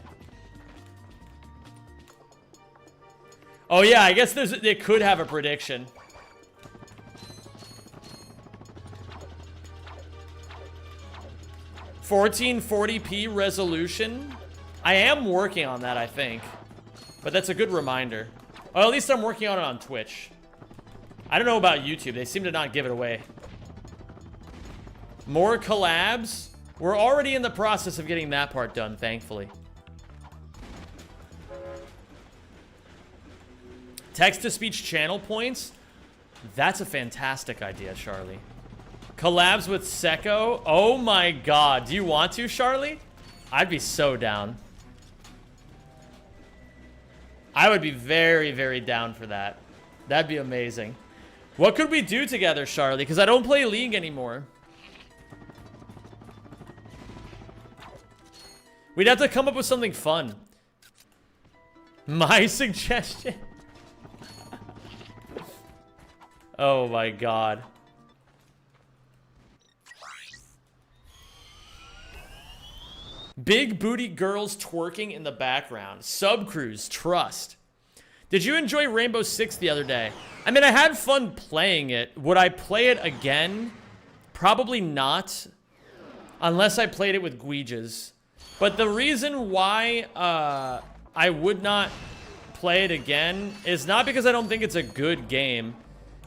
Oh yeah, I guess it could have a prediction. $1440p resolution. I am working on that, I think. But that's a good reminder. Or at least I'm working on it on Twitch. I don't know about YouTube. They seem to not give it away. More collabs. We're already in the process of getting that part done, thankfully. Text-to-speech channel points? That's a fantastic idea, Charlie. Collabs with Secco? Oh my god. Do you want to, Charlie? I'd be so down. I would be very, very down for that. That'd be amazing. What could we do together, Charlie? Because I don't play League anymore. We'd have to come up with something fun. My suggestion? Oh my god. Big booty girls twerking in the background. Subcrews, trust. Did you enjoy Rainbow Six the other day? I mean, I had fun playing it. Would I play it again? Probably not. Unless I played it with Guijas. But the reason why I would not play it again is not because I don't think it's a good game.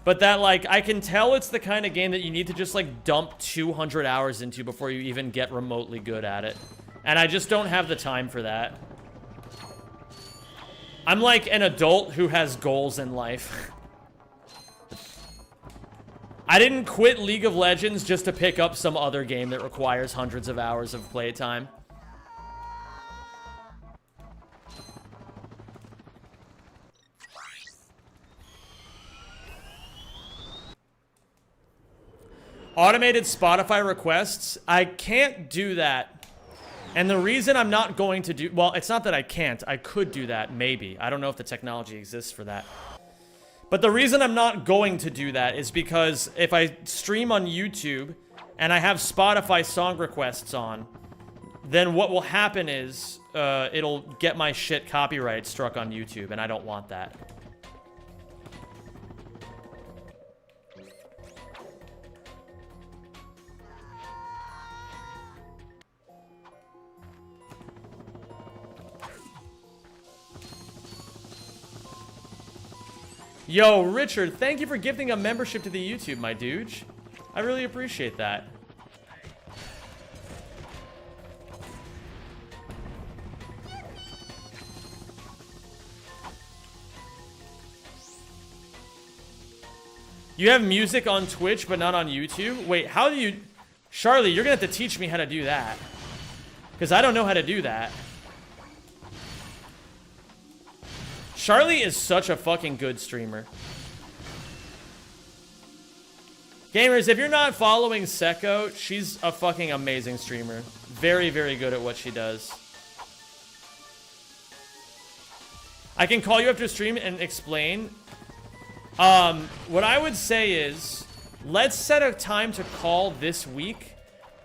But that, like, I can tell it's the kind of game that you need to just, like, dump 200 hours into before you even get remotely good at it. And I just don't have the time for that. I'm like an adult who has goals in life. I didn't quit League of Legends just to pick up some other game that requires hundreds of hours of playtime. Automated Spotify requests. I can't do that. And the reason I'm not going to do... Well, it's not that I can't. I could do that, maybe. I don't know if the technology exists for that. But the reason I'm not going to do that is because if I stream on YouTube and I have Spotify song requests on, then what will happen is it'll get my shit copyright struck on YouTube, and I don't want that. Yo, Richard, thank you for gifting a membership to the YouTube, my dude. I really appreciate that. You have music on Twitch, but not on YouTube? Wait, how do you... Charlie, you're gonna have to teach me how to do that. Because I don't know how to do that. Charlie is such a fucking good streamer. Gamers, if you're not following Seko, she's a fucking amazing streamer. Very, very good at what she does. I can call you after stream and explain. What I would say is, let's set a time to call this week.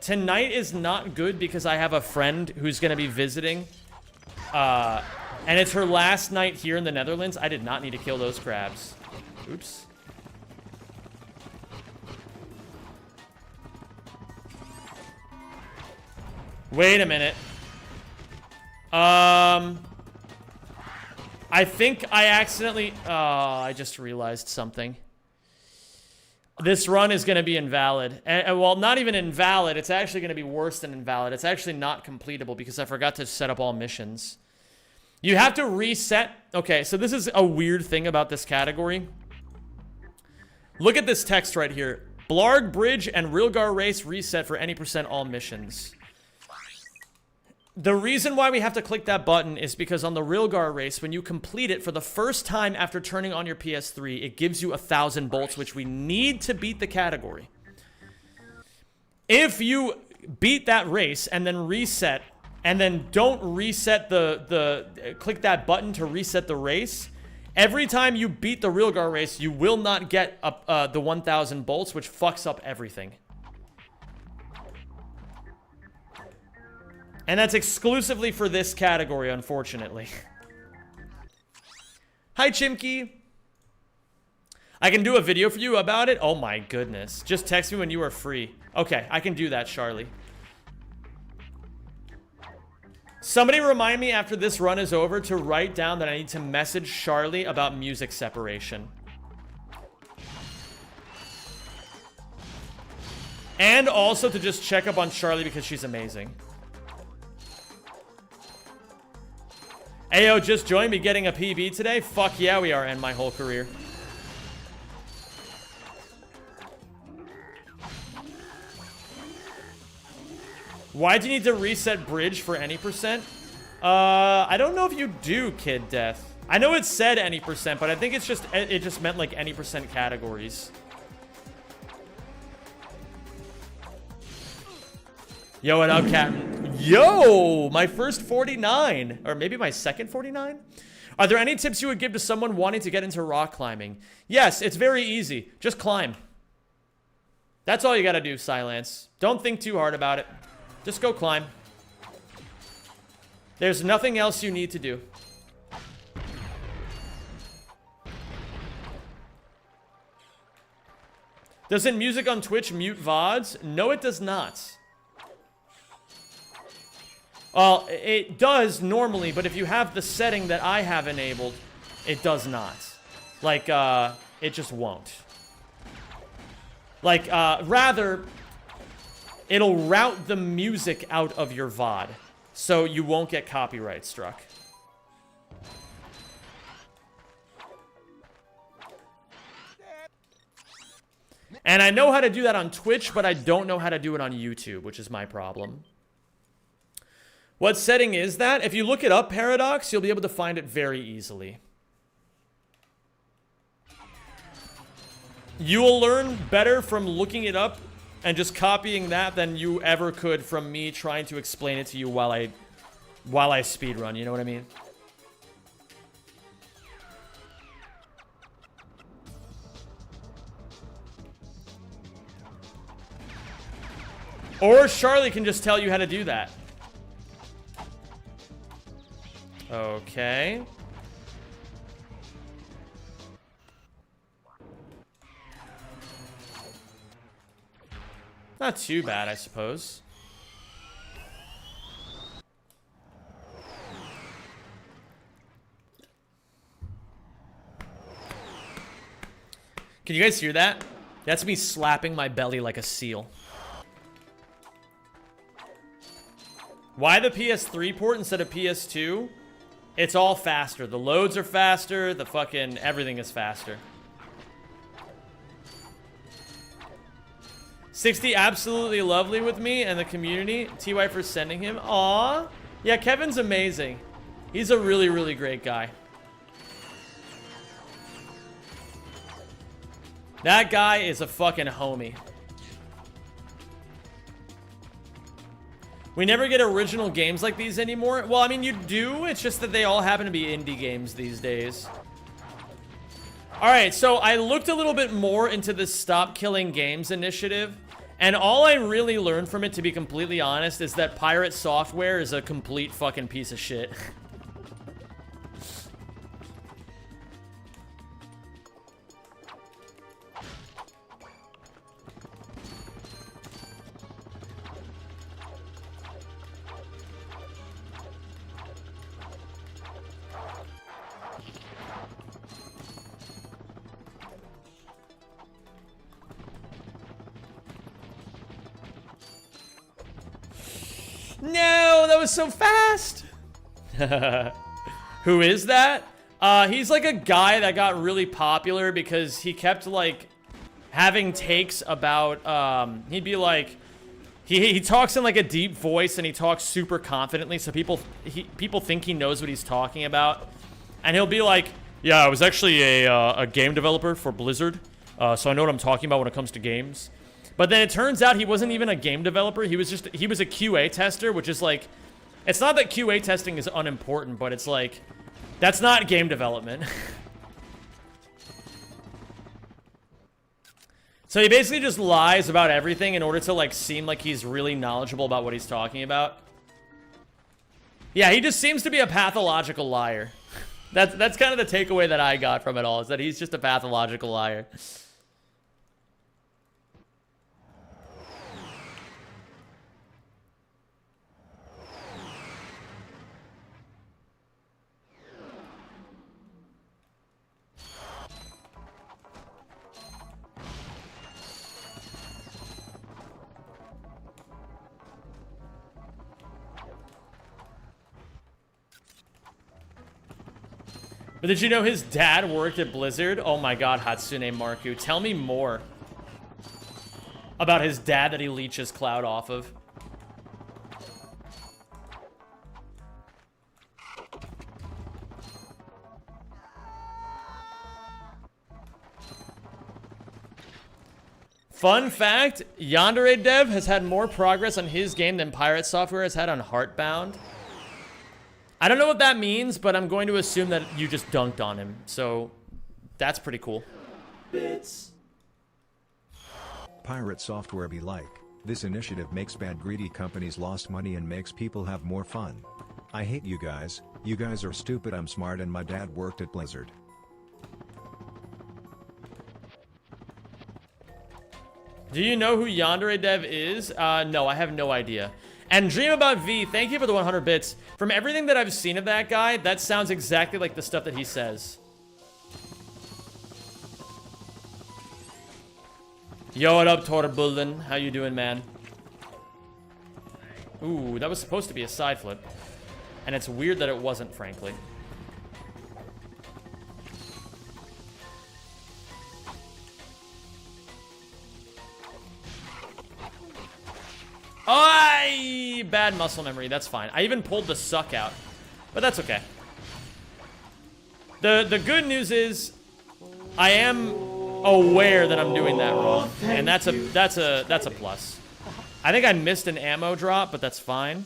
Tonight is not good because I have a friend who's gonna be visiting. And it's her last night here in the Netherlands. I did not need to kill those crabs. Oops. Wait a minute. I think I accidentally... Oh, I just realized something. This run is going to be invalid. And, well, not even invalid. It's actually going to be worse than invalid. It's actually not completable because I forgot to set up all missions. You have to reset. Okay, so this is a weird thing about this category. Look at this text right here. Blarg Bridge and Rilgar Race reset for any % all missions. The reason why we have to click that button is because on the Rilgar Race, when you complete it for the first time after turning on your PS3, it gives you 1,000 bolts, which we need to beat the category. If you beat that race and then reset, and then don't reset click that button to reset the race, every time you beat the Rilgar Race, you will not get the 1,000 bolts, which fucks up everything. And that's exclusively for this category, unfortunately. Hi, Chimkey. I can do a video for you about it? Oh my goodness. Just text me when you are free. Okay, I can do that, Charlie. Somebody remind me after this run is over to write down that I need to message Charlie about music separation. And also to just check up on Charlie because she's amazing. Ayo, just joined me getting a PB today? Fuck yeah, we are, and my whole career. Why do you need to reset bridge for any %? I don't know if you do, Kid Death. I know it said any %, but I think it's just it just meant like any % categories. Yo, what up, Captain? Yo, my first 49, or maybe my second 49? Are there any tips you would give to someone wanting to get into rock climbing? Yes, it's very easy. Just climb. That's all you gotta do, Silence. Don't think too hard about it. Just go climb. There's nothing else you need to do. Doesn't music on Twitch mute VODs? No, it does not. Well, it does normally, but if you have the setting that I have enabled, it does not. Like, it just won't. Like, rather, it'll route the music out of your VOD. So you won't get copyright struck. And I know how to do that on Twitch, but I don't know how to do it on YouTube, which is my problem. What setting is that? If you look it up, Paradox, you'll be able to find it very easily. You will learn better from looking it up and just copying that than you ever could from me trying to explain it to you while I speedrun, you know what I mean? Or Charlie can just tell you how to do that. Okay. Not too bad, I suppose. Can you guys hear that? That's me slapping my belly like a seal. Why the PS3 port instead of PS2? It's all faster. The loads are faster. The fucking everything is faster. 60 absolutely lovely with me and the community. TY for sending him. Aw. Yeah, Kevin's amazing. He's a really, really great guy. That guy is a fucking homie. We never get original games like these anymore. Well, I mean, you do. It's just that they all happen to be indie games these days. All right, so I looked a little bit more into this Stop Killing Games initiative. And all I really learned from it, to be completely honest, is that Pirate Software is a complete fucking piece of shit. No, that was so fast. Who is that? He's like a guy that got really popular because he kept like having takes about, he'd be like, he talks in like a deep voice and he talks super confidently, so people think he knows what he's talking about. And he'll be like, yeah, I was actually a game developer for Blizzard, so I know what I'm talking about when it comes to games. But then it turns out he wasn't even a game developer. He was a QA tester, which is like, it's not that QA testing is unimportant, but it's like, that's not game development. So he basically just lies about everything in order to like seem like he's really knowledgeable about what he's talking about. Yeah, he just seems to be a pathological liar. That's kind of the takeaway that I got from it all, is that he's just a pathological liar. But did you know his dad worked at Blizzard? Oh my god, Hatsune Marku. Tell me more about his dad that he leeches cloud off of. Fun fact, Yandere Dev has had more progress on his game than Pirate Software has had on Heartbound. I don't know what that means, but I'm going to assume that you just dunked on him. So, that's pretty cool. Bits. Pirate Software be like, this initiative makes bad greedy companies lost money and makes people have more fun. I hate you guys are stupid, I'm smart, and my dad worked at Blizzard. Do you know who Yandere Dev is? No, I have no idea. And Dream About V, thank you for the 100 bits. From everything that I've seen of that guy, that sounds exactly like the stuff that he says. Yo, what up, Torbullen? How you doing, man? Ooh, that was supposed to be a side flip. And it's weird that it wasn't, frankly. Oh, bad muscle memory. That's fine. I even pulled the suck out, but that's okay. The good news is I am aware that I'm doing that wrong, and that's a plus. I think I missed an ammo drop, but that's fine.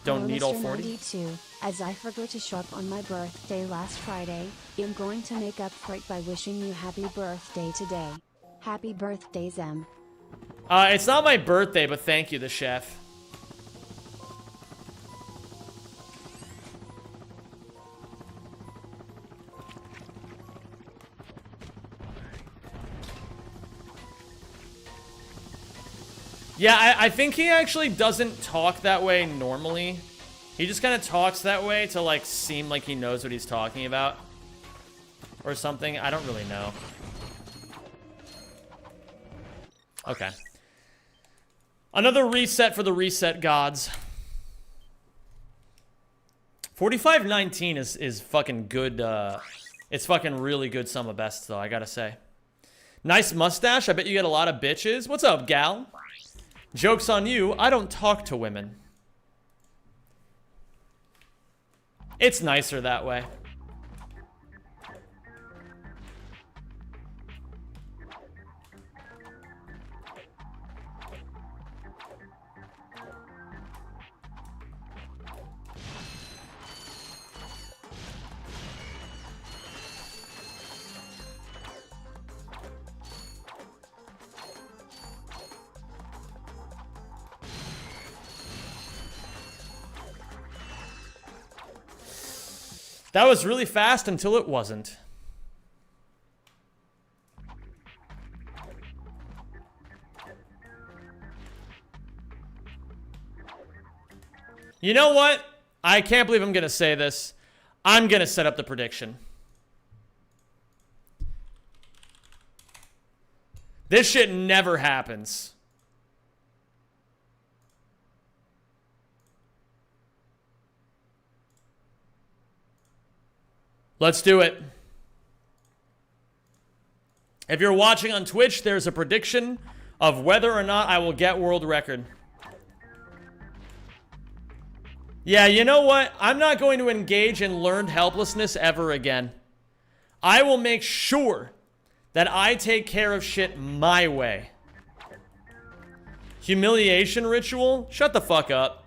Don't need all 40. 92, as I forgot to show up on my birthday last Friday, I'm going to make up for it by wishing you happy birthday today. Happy birthday, Zem. It's not my birthday, but thank you, the chef. Yeah, I think he actually doesn't talk that way normally. He just kind of talks that way to, like, seem like he knows what he's talking about. Or something. I don't really know. Okay. Another reset for the reset gods. 4519 is fucking good. It's fucking really good sum of bests, though, I gotta say. Nice mustache. I bet you get a lot of bitches. What's up, gal? Joke's on you. I don't talk to women. It's nicer that way. That was really fast until it wasn't. You know what? I can't believe I'm going to say this. I'm going to set up the prediction. This shit never happens. Let's do it. If you're watching on Twitch, there's a prediction of whether or not I will get world record. Yeah, you know what? I'm not going to engage in learned helplessness ever again. I will make sure that I take care of shit my way. Humiliation ritual? Shut the fuck up.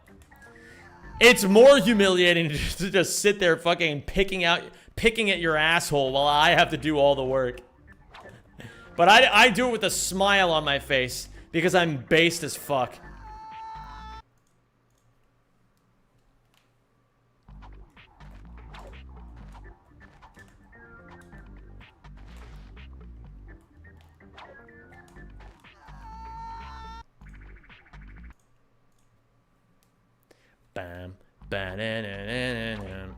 It's more humiliating to just sit there fucking picking at your asshole while I have to do all the work. But I do it with a smile on my face because I'm based as fuck. Bam, ba-na-na-na-na-na.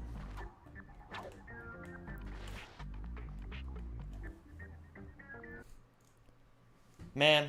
Man.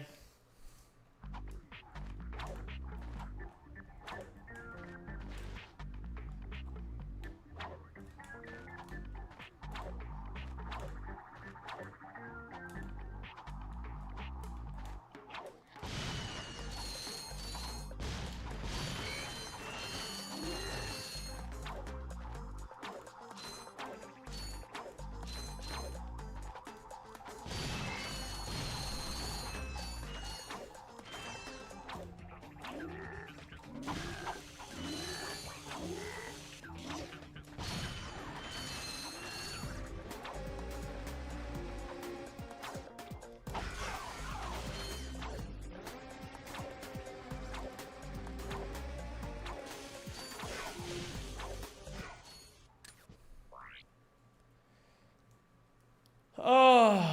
Oh.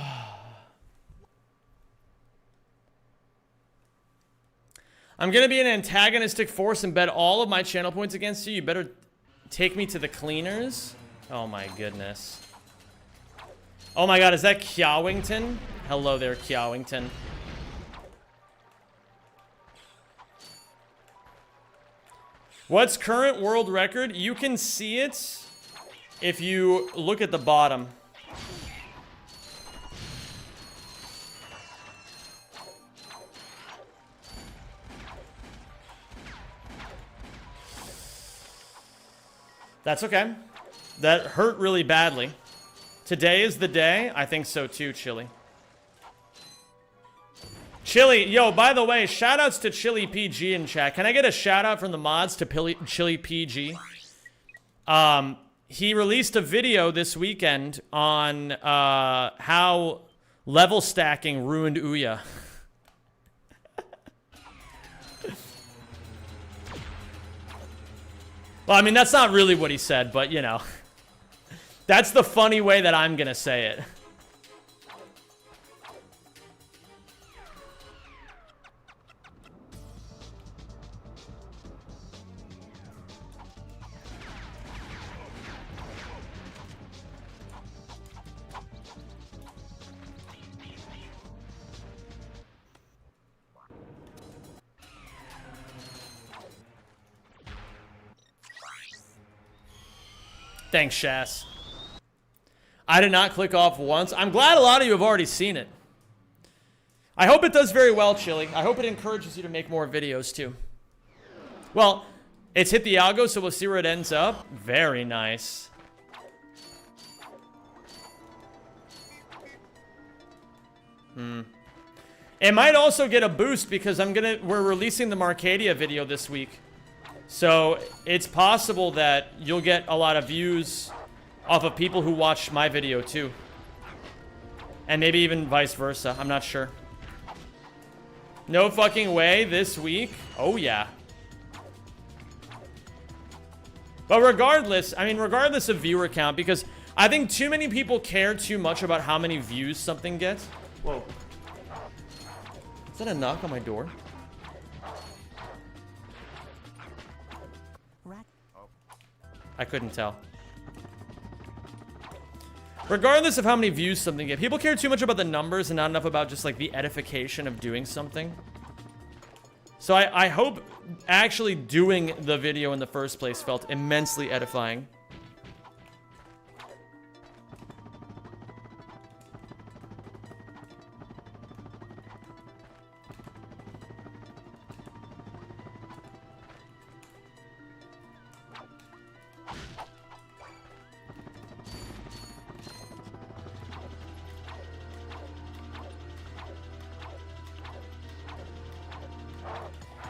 I'm gonna be an antagonistic force and bet all of my channel points against you. You better take me to the cleaners. Oh my goodness. Oh my god, is that Kiawington? Hello there, Kiawington. What's current world record? You can see it if you look at the bottom. That's okay. That hurt really badly. Today is the day? I think so too, Chili. Chili, yo, by the way, shoutouts to Chili PG in chat. Can I get a shoutout from the mods to Chili PG? He released a video this weekend on how level stacking ruined Ouya. Well, I mean, that's not really what he said, but, you know. That's the funny way that I'm gonna say it. Thanks, Shas. I did not click off once. I'm glad a lot of you have already seen it. I hope it does very well, Chili. I hope it encourages you to make more videos, too. Well, it's hit the algo, so we'll see where it ends up. Very nice. It might also get a boost because we're releasing the Marcadia video this week. So it's possible that you'll get a lot of views off of people who watch my video too. And maybe even vice versa. I'm not sure. No fucking way this week. Oh yeah. But regardless, I mean, regardless of viewer count, because I think too many people care too much about how many views something gets. Whoa. Is that a knock on my door? I couldn't tell. Regardless of how many views something gets, people care too much about the numbers and not enough about just like the edification of doing something. So I hope actually doing the video in the first place felt immensely edifying.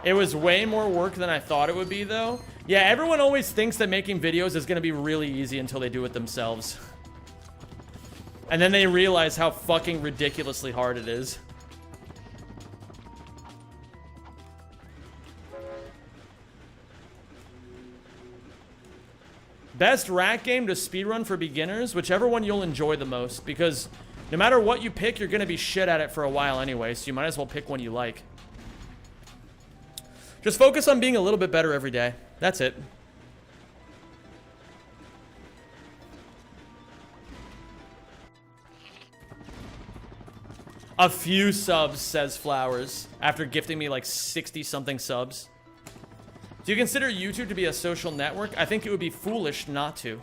It was way more work than I thought it would be, though. Yeah, everyone always thinks that making videos is going to be really easy until they do it themselves. And then they realize how fucking ridiculously hard it is. Best rat game to speedrun for beginners? Whichever one you'll enjoy the most. Because no matter what you pick, you're going to be shit at it for a while anyway. So you might as well pick one you like. Just focus on being a little bit better every day. That's it. A few subs, says Flowers, after gifting me like 60-something subs. Do you consider YouTube to be a social network? I think it would be foolish not to.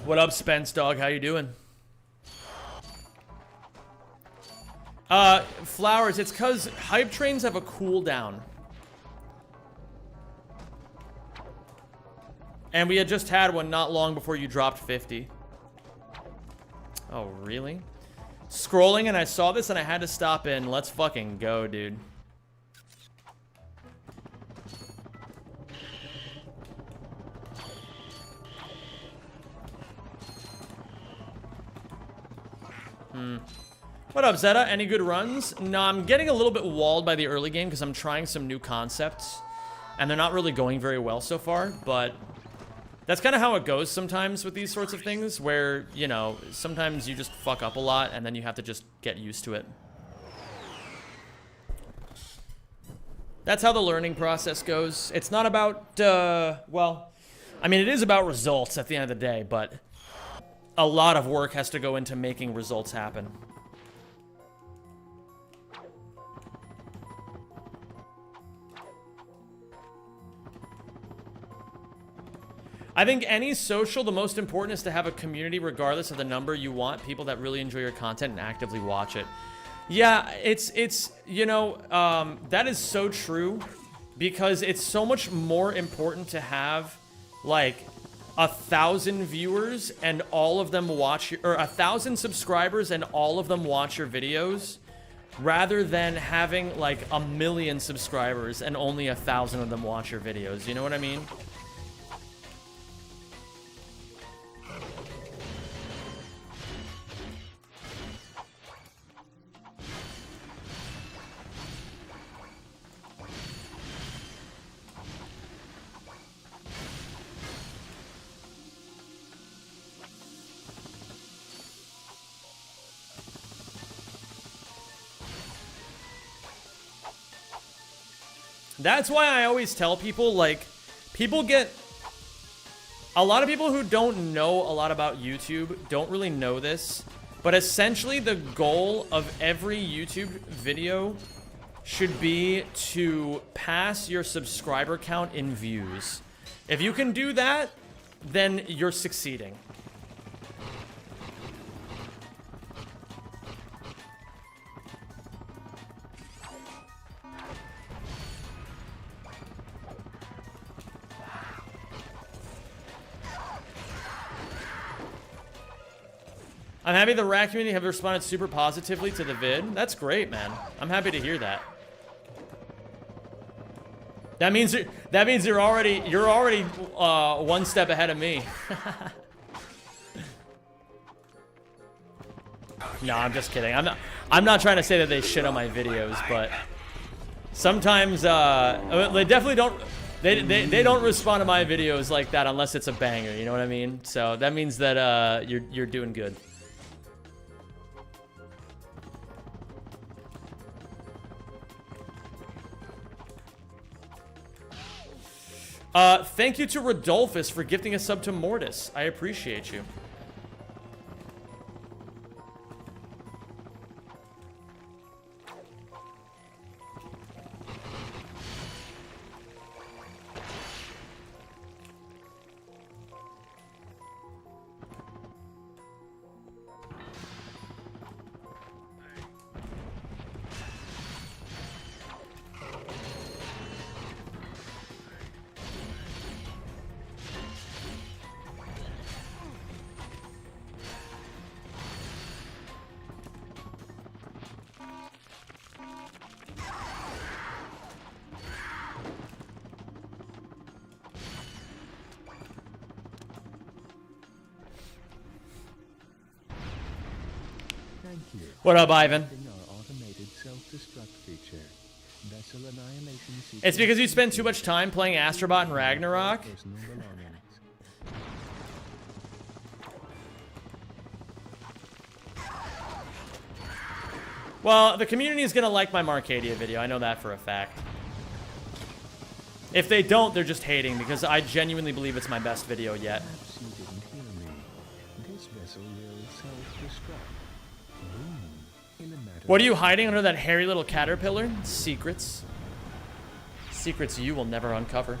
What up, Spence Dog? How you doing? Flowers, it's because hype trains have a cooldown. And we had just had one not long before you dropped 50. Oh, really? Scrolling and I saw this and I had to stop in. Let's fucking go, dude. What up, Zeta? Any good runs? No, I'm getting a little bit walled by the early game because I'm trying some new concepts. And they're not really going very well so far, but that's kind of how it goes sometimes with these sorts of things, where, you know, sometimes you just fuck up a lot and then you have to just get used to it. That's how the learning process goes. It's not about, well, I mean, it is about results at the end of the day, but a lot of work has to go into making results happen. I think any social, the most important is to have a community regardless of the number you want, people that really enjoy your content and actively watch it. Yeah, it's you know, that is so true because it's so much more important to have like 1,000 viewers and all of them watch your, or 1,000 subscribers and all of them watch your videos rather than having like 1,000,000 subscribers and only 1,000 of them watch your videos. You know what I mean? That's why I always tell people, like, a lot of people who don't know a lot about YouTube don't really know this, but essentially the goal of every YouTube video should be to pass your subscriber count in views. If you can do that, then you're succeeding. I'm happy the Rat community have responded super positively to the vid. That's great, man. I'm happy to hear that. That means you're already one step ahead of me. No, I'm just kidding. I'm not trying to say that they shit on my videos, but sometimes they definitely don't. They don't respond to my videos like that unless it's a banger. You know what I mean? So that means that you're doing good. Thank you to Rodolphus for gifting a sub to Mortis. I appreciate you. What up, Ivan? It's because you spend too much time playing Astrobot and Ragnarok? Well, the community is gonna like my Marcadia video. I know that for a fact. If they don't, they're just hating because I genuinely believe it's my best video yet. What are you hiding under that hairy little caterpillar? Secrets. Secrets you will never uncover.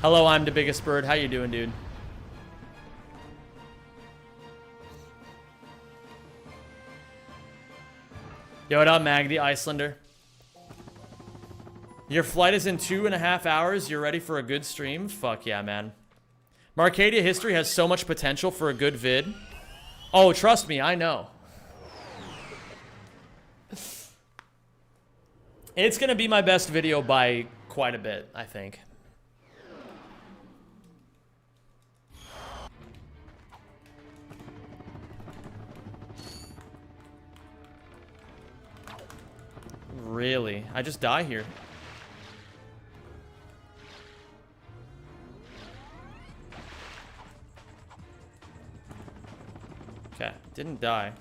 Hello, I'm the biggest bird. How you doing, dude? Yo, what up, Mag, the Icelander? Your flight is in 2.5 hours. You're ready for a good stream? Fuck yeah, man. Marcadia history has so much potential for a good vid. Oh, trust me, I know. It's gonna be my best video by quite a bit, I think. Really? I just die here. Okay, didn't die.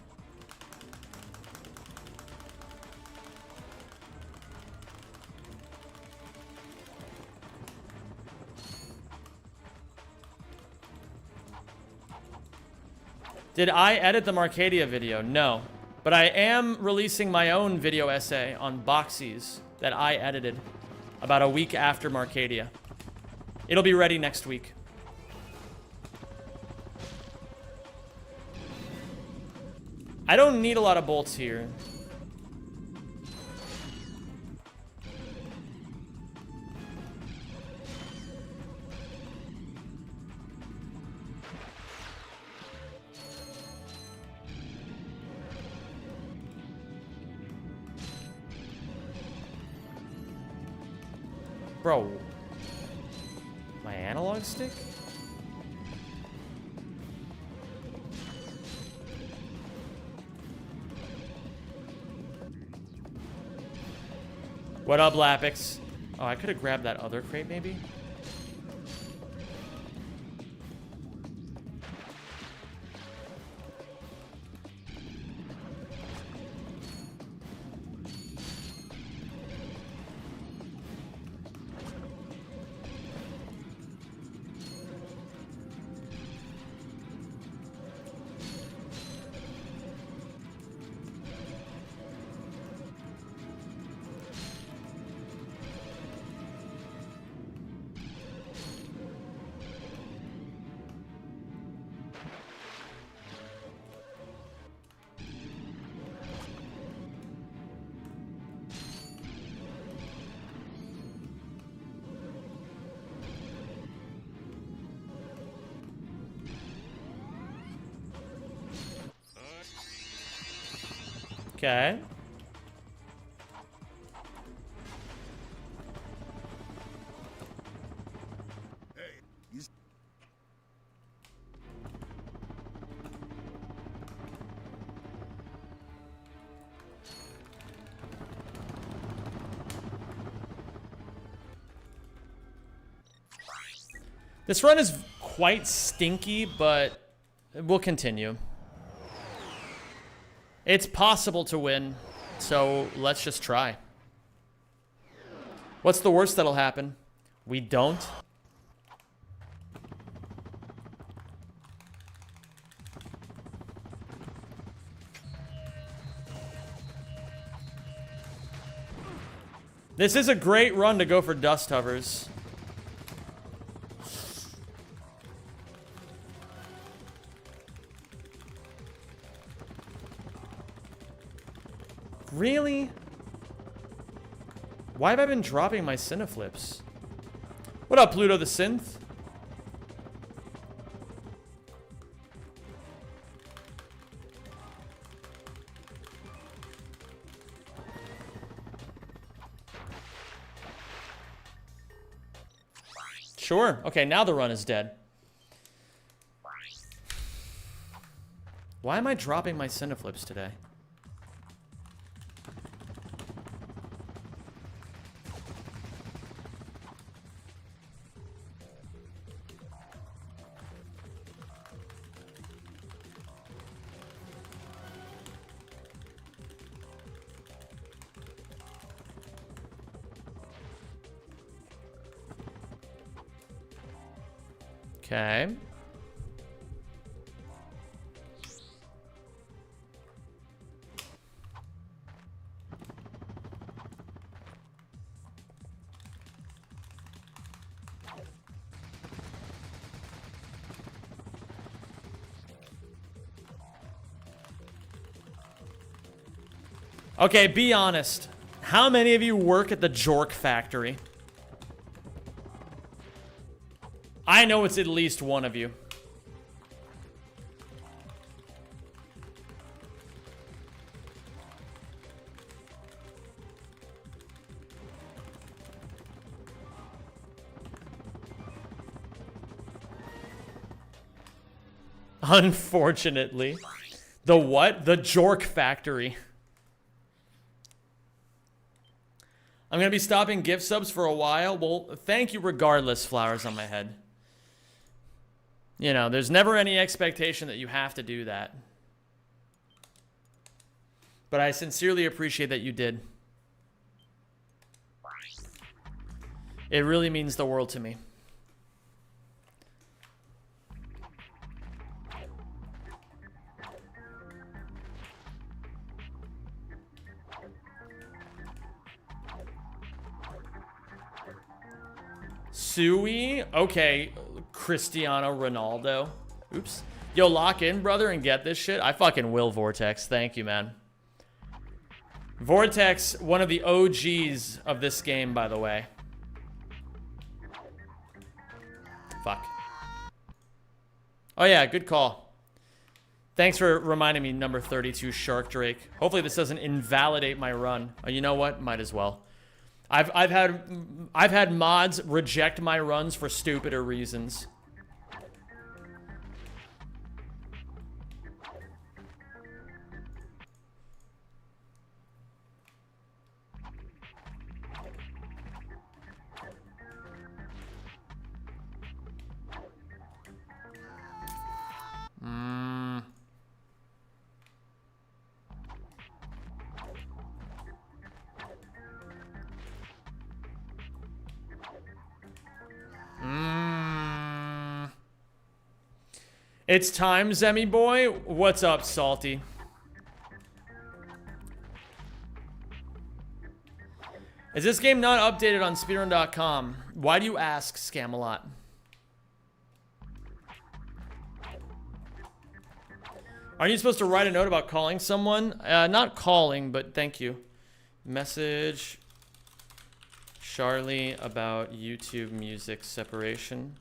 Did I edit the Marcadia video? No. But I am releasing my own video essay on Boxies that I edited about a week after Marcadia. It'll be ready next week. I don't need a lot of bolts here. Bro, my analog stick? What up, Lapix? Oh, I could have grabbed that other crate, maybe? Okay. This run is quite stinky, but we'll continue. It's possible to win, so let's just try. What's the worst that'll happen? We don't. This is a great run to go for dust hovers. Really? Why have I been dropping my Cineflips? What up, Pluto the Synth? Sure. Okay, now the run is dead. Why am I dropping my Cineflips today? Okay. Okay, be honest. How many of you work at the Jork factory? I know it's at least one of you. Unfortunately. The what? The Jork factory. I'm going to be stopping gift subs for a while. Well, thank you regardless, flowers on my head. You know, there's never any expectation that you have to do that. But I sincerely appreciate that you did. It really means the world to me. Sui. Okay, Cristiano Ronaldo. Oops. Yo, lock in, brother, and get this shit. I fucking will, Vortex. Thank you, man. Vortex, one of the OGs of this game, by the way. Fuck. Oh, yeah, good call. Thanks for reminding me, number 32, Shark Drake. Hopefully this doesn't invalidate my run. Oh, you know what? Might as well. I've had mods reject my runs for stupider reasons. It's time, Zemi boy. What's up, Salty? Is this game not updated on speedrun.com? Why do you ask, Scamelot? Aren't you supposed to write a note about calling someone? Not calling, but thank you. Message Charlie about YouTube music separation.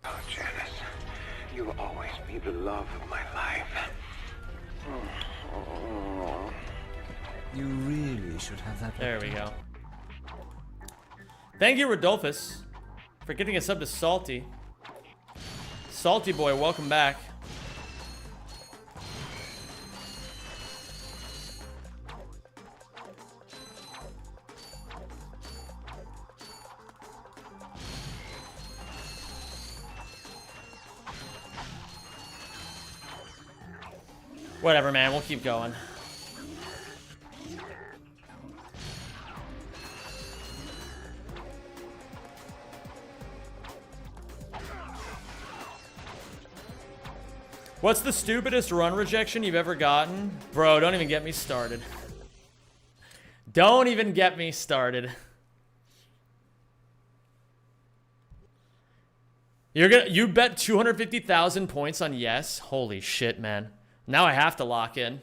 Oh, Janice, you will always be the love of my life. You really should have that. There we go. Thank you, Rodolphus, for getting us up to Salty. Salty boy, welcome back. Whatever, man. We'll keep going. What's the stupidest run rejection you've ever gotten? Bro, don't even get me started. Don't even get me started. You bet 250,000 points on yes? Holy shit, man. Now I have to lock in.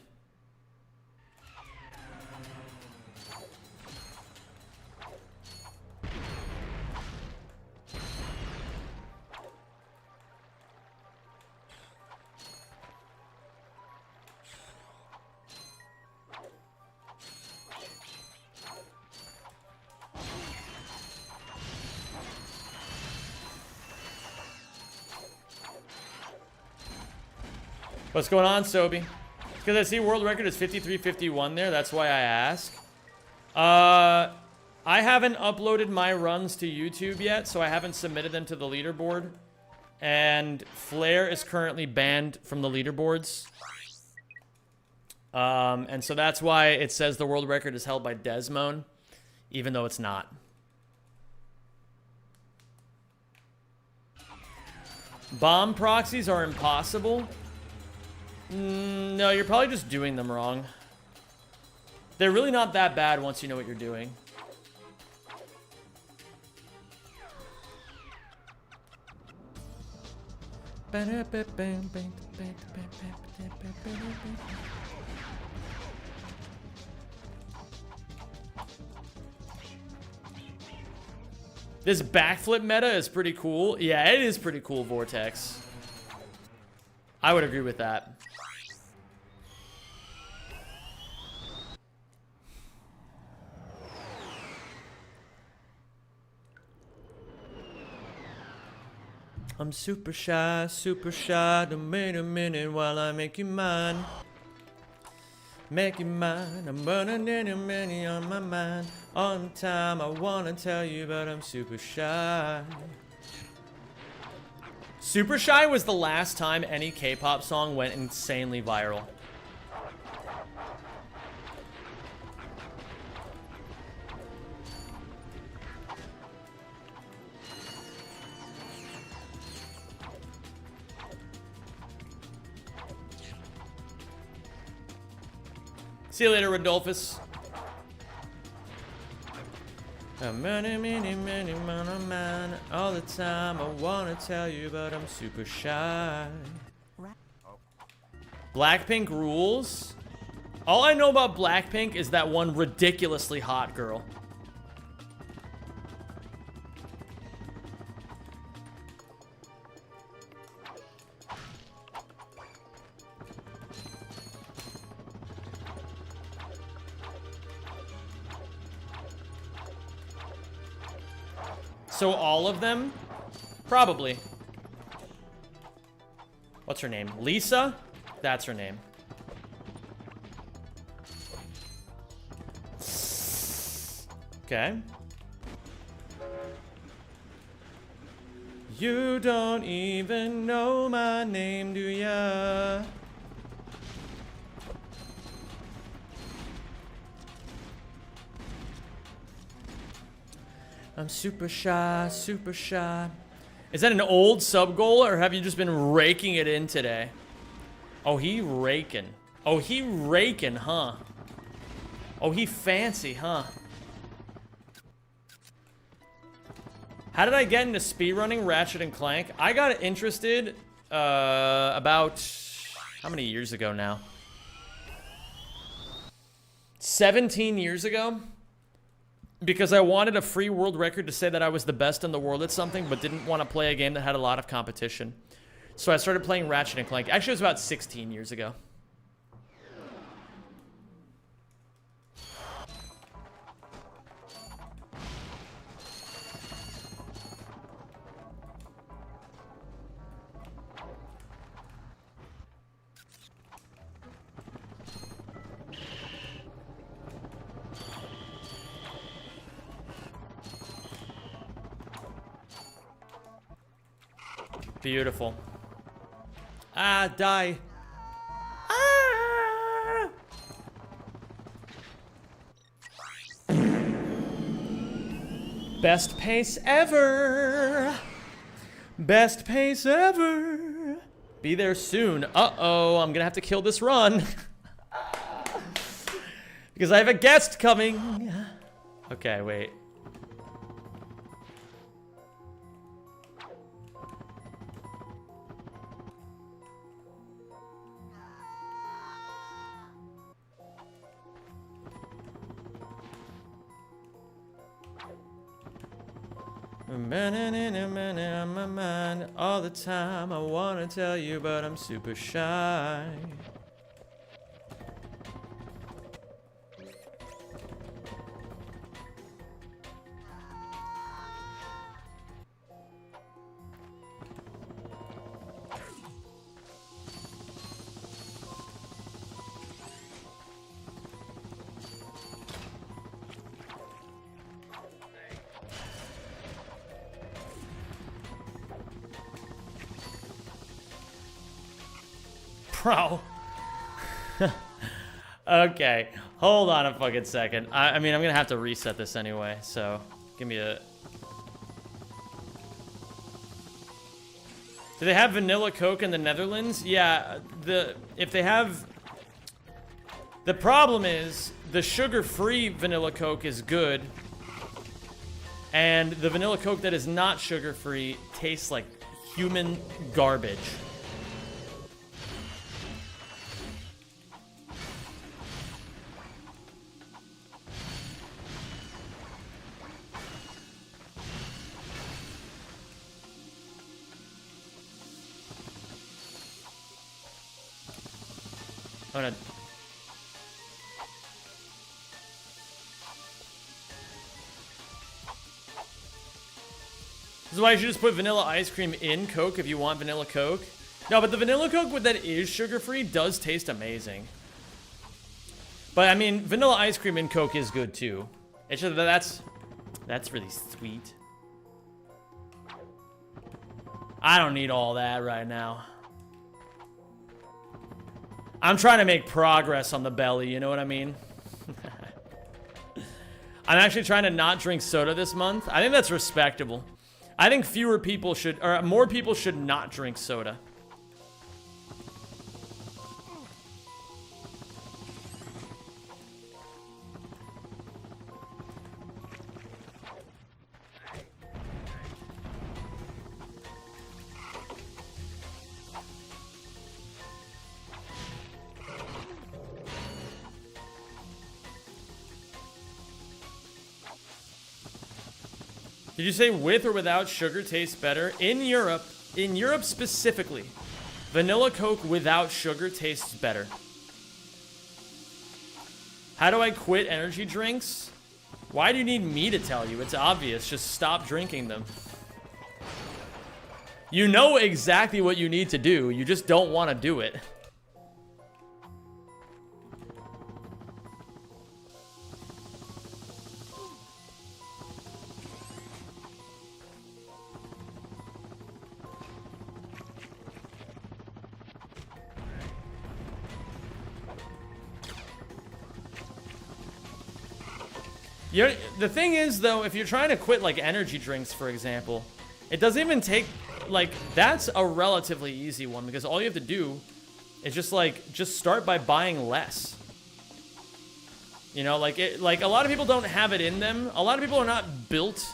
What's going on, Sobi? Because I see world record is 53:51 there. That's why I ask. I haven't uploaded my runs to YouTube yet, so I haven't submitted them to the leaderboard. And Flare is currently banned from the leaderboards. And so that's why it says the world record is held by Desmone, even though it's not. Bomb proxies are impossible. No, you're probably just doing them wrong. They're really not that bad once you know what you're doing. This backflip meta is pretty cool. Yeah, it is pretty cool, Vortex. I would agree with that. I'm super shy, don't wait a minute while I make you mine. Make you mine, I'm burning any many on my mind. On time, I wanna tell you, but I'm super shy. Super Shy was the last time any K-pop song went insanely viral. See you later, Rodolphus. A many, many, many, many, man. All the time I wanna tell you, but I'm super shy. Blackpink rules. All I know about Blackpink is that one ridiculously hot girl. So all of them? Probably. What's her name? Lisa? That's her name. Okay. You don't even know my name, do ya? I'm super shy, super shy. Is that an old sub goal, or have you just been raking it in today? Oh, he raking. Oh, he raking, huh? Oh, he fancy, huh? How did I get into speedrunning Ratchet and Clank? I got interested about how many years ago now? 17 years ago? Because I wanted a free world record to say that I was the best in the world at something, but didn't want to play a game that had a lot of competition. So I started playing Ratchet and Clank. Actually, it was about 16 years ago. Beautiful. Ah, die. Ah! Best pace ever. Best pace ever. Be there soon. Uh-oh, I'm gonna have to kill this run. Because I have a guest coming. Okay, wait. On my mind all the time. I wanna tell you, but I'm super shy. Bro. Okay, hold on a fucking second. I mean, I'm gonna have to reset this anyway, so give me a... Do they have vanilla Coke in the Netherlands? Yeah, if they have... The problem is, the sugar-free vanilla Coke is good, and the vanilla Coke that is not sugar-free tastes like human garbage. I'm gonna... This is why you should just put vanilla ice cream in Coke if you want vanilla Coke. No, but the vanilla Coke that is sugar-free does taste amazing. But I mean, vanilla ice cream in Coke is good too. It's just that's really sweet. I don't need all that right now. I'm trying to make progress on the belly, you know what I mean? I'm actually trying to not drink soda this month. I think that's respectable. I think fewer people should, or more people should not drink soda. Did you say with or without sugar tastes better? In Europe specifically, vanilla Coke without sugar tastes better. How do I quit energy drinks? Why do you need me to tell you? It's obvious. Just stop drinking them. You know exactly what you need to do. You just don't want to do it. The thing is, though, if you're trying to quit, like, energy drinks, for example, it doesn't even take, like, that's a relatively easy one, because all you have to do is just start by buying less. You know, like, a lot of people don't have it in them. A lot of people are not built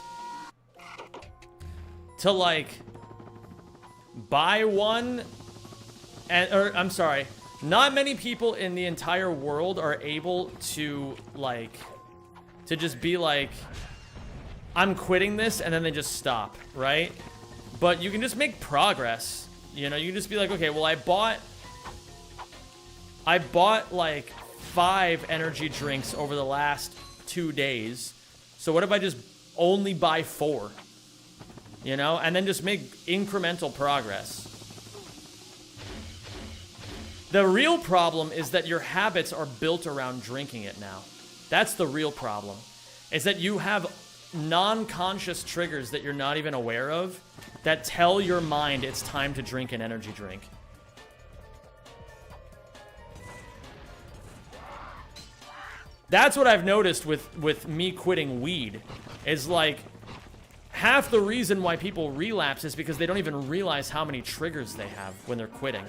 to, like, buy one, or, I'm sorry, not many people in the entire world are able to, like, to just be like, I'm quitting this, and then they just stop, right? But you can just make progress. You know, you can just be like, okay, well, I bought like 5 energy drinks over the last 2 days. So what if I just only buy 4? You know, and then just make incremental progress. The real problem is that your habits are built around drinking it now. That's the real problem, is that you have non-conscious triggers that you're not even aware of that tell your mind it's time to drink an energy drink. That's what I've noticed with me quitting weed, is like half the reason why people relapse is because they don't even realize how many triggers they have when they're quitting.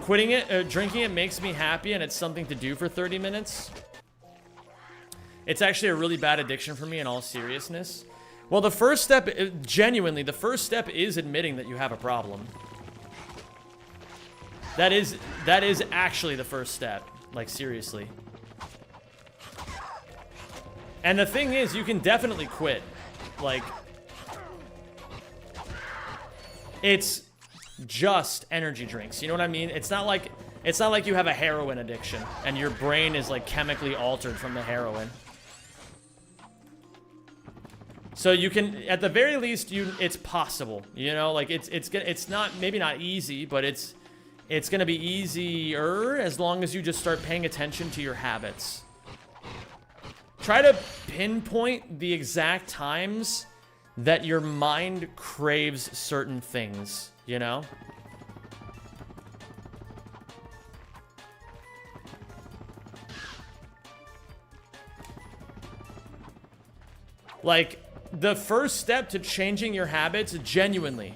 Quitting it, drinking it makes me happy, and it's something to do for 30 minutes. It's actually a really bad addiction for me, in all seriousness. Well, the first step, genuinely, the first step is admitting that you have a problem. That is actually the first step. Like, seriously. And the thing is, you can definitely quit. Like, it's just energy drinks. You know what I mean? It's not like you have a heroin addiction and your brain is like chemically altered from the heroin. So you can, at the very least, it's possible. You know, like it's not, maybe not easy, but it's gonna be easier as long as you just start paying attention to your habits. Try to pinpoint the exact times that your mind craves certain things. You know? Like, the first step to changing your habits, genuinely,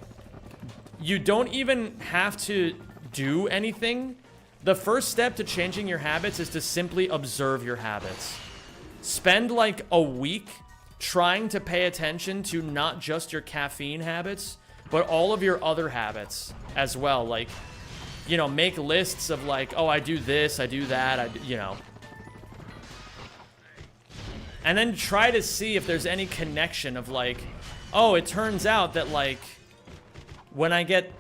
you don't even have to do anything. The first step to changing your habits is to simply observe your habits. Spend like a week trying to pay attention to not just your caffeine habits, but all of your other habits as well. Like, you know, make lists of like, oh, I do this, I do that, you know. And then try to see if there's any connection of like, oh, it turns out that like, when I get,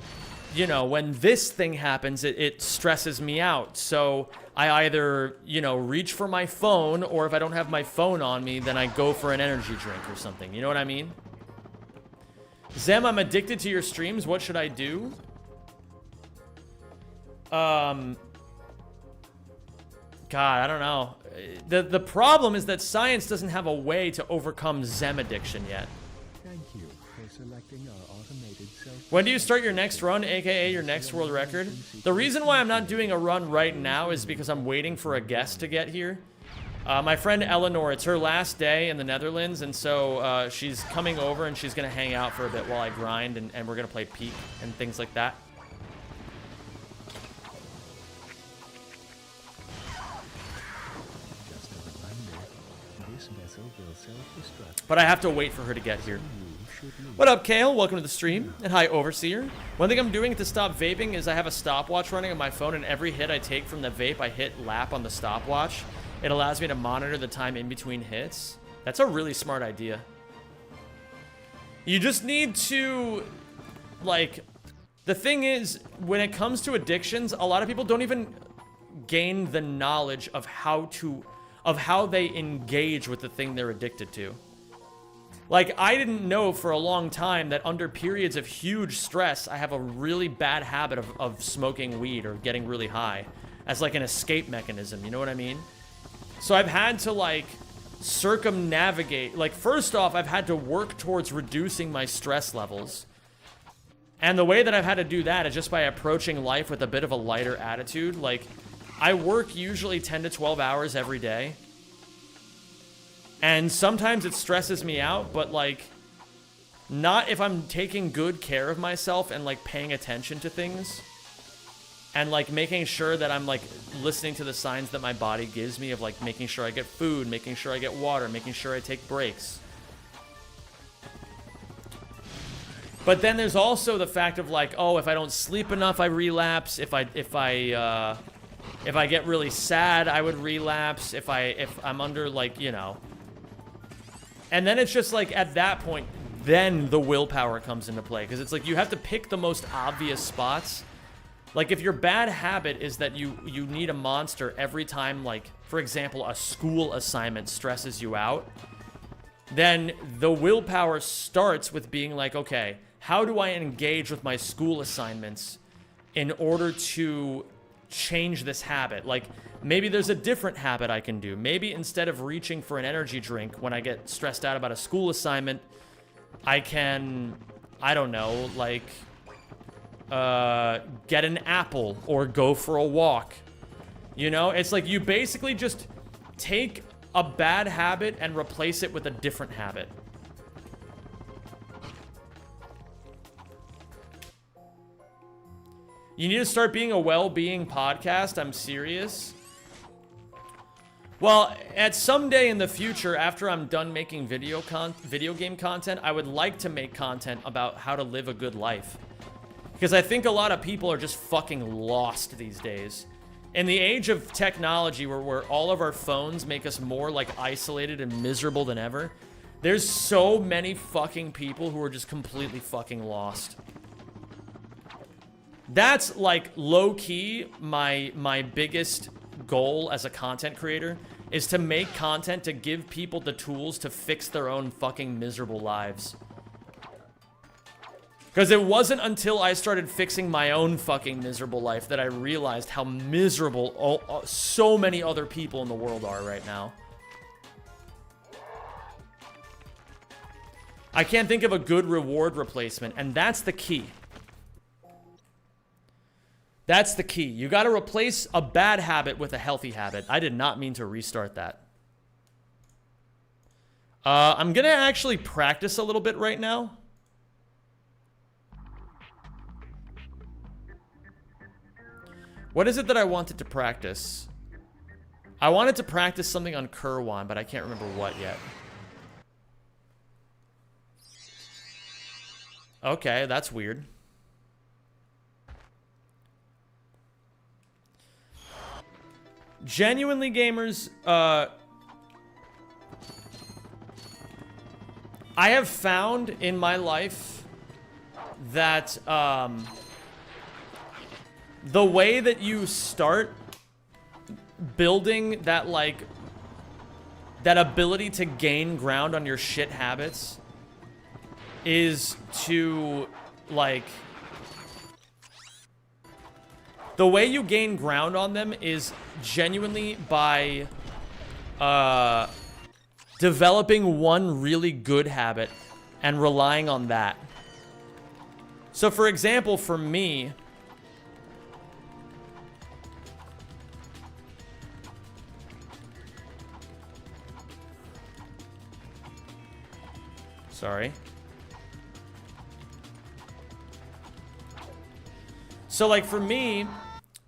you know, when this thing happens, it stresses me out. So I either, you know, reach for my phone, or if I don't have my phone on me, then I go for an energy drink or something. You know what I mean? Zem, I'm addicted to your streams. What should I do? God, I don't know. The problem is that science doesn't have a way to overcome Zem addiction yet. Thank you for selecting our automated self. When do you start your next run, aka your next world record? The reason why I'm not doing a run right now is because I'm waiting for a guest to get here. My friend Eleanor, it's her last day in the Netherlands, and so she's coming over and she's going to hang out for a bit while I grind, and we're going to play Peak and things like that. Just a reminder, this vessel will self-destruct. But I have to wait for her to get here. You What up, Kale? Welcome to the stream. And hi, Overseer. One thing I'm doing to stop vaping is I have a stopwatch running on my phone, and every hit I take from the vape, I hit lap on the stopwatch. It allows me to monitor the time in between hits. That's a really smart idea. You just need to, like, the thing is, when it comes to addictions, a lot of people don't even gain the knowledge of how they engage with the thing they're addicted to. Like, I didn't know for a long time that under periods of huge stress, I have a really bad habit of smoking weed or getting really high as like an escape mechanism, you know what I mean? So I've had to like circumnavigate, like first off, I've had to work towards reducing my stress levels. And the way that I've had to do that is just by approaching life with a bit of a lighter attitude. Like, I work usually 10 to 12 hours every day. And sometimes it stresses me out, but like, not if I'm taking good care of myself and like paying attention to things. And like making sure that I'm like listening to the signs that my body gives me of like making sure I get food, making sure I get water, making sure I take breaks. But then there's also the fact of like, oh, if I don't sleep enough, I relapse. If I get really sad, I would relapse. If I'm under like, you know. And then it's just like at that point, then the willpower comes into play, because it's like you have to pick the most obvious spots. Like if your bad habit is that you need a monster every time, like for example, a school assignment stresses you out, then the willpower starts with being like, okay, how do I engage with my school assignments in order to change this habit? Like maybe there's a different habit I can do. Maybe instead of reaching for an energy drink when I get stressed out about a school assignment, I can, I don't know, like get an apple or go for a walk. You know, it's like you basically just take a bad habit and replace it with a different habit. You need to start being a well-being podcast. I'm serious. Well, at some day in the future, after I'm done making video game content, I would like to make content about how to live a good life. Because I think a lot of people are just fucking lost these days. In the age of technology where all of our phones make us more like isolated and miserable than ever, there's so many fucking people who are just completely fucking lost. That's like low-key my biggest goal as a content creator, is to make content to give people the tools to fix their own fucking miserable lives. Because it wasn't until I started fixing my own fucking miserable life that I realized how miserable so many other people in the world are right now. I can't think of a good reward replacement, and that's the key. That's the key. You got to replace a bad habit with a healthy habit. I did not mean to restart that. I'm going to actually practice a little bit right now. What is it that I wanted to practice? I wanted to practice something on Kerwan, but I can't remember what yet. Okay, that's weird. Genuinely, gamers, I have found in my life that the way that you start building that, like, that ability to gain ground on your shit habits is to, like, the way you gain ground on them is genuinely by developing one really good habit and relying on that. So, for example, for me, sorry. So, like, for me,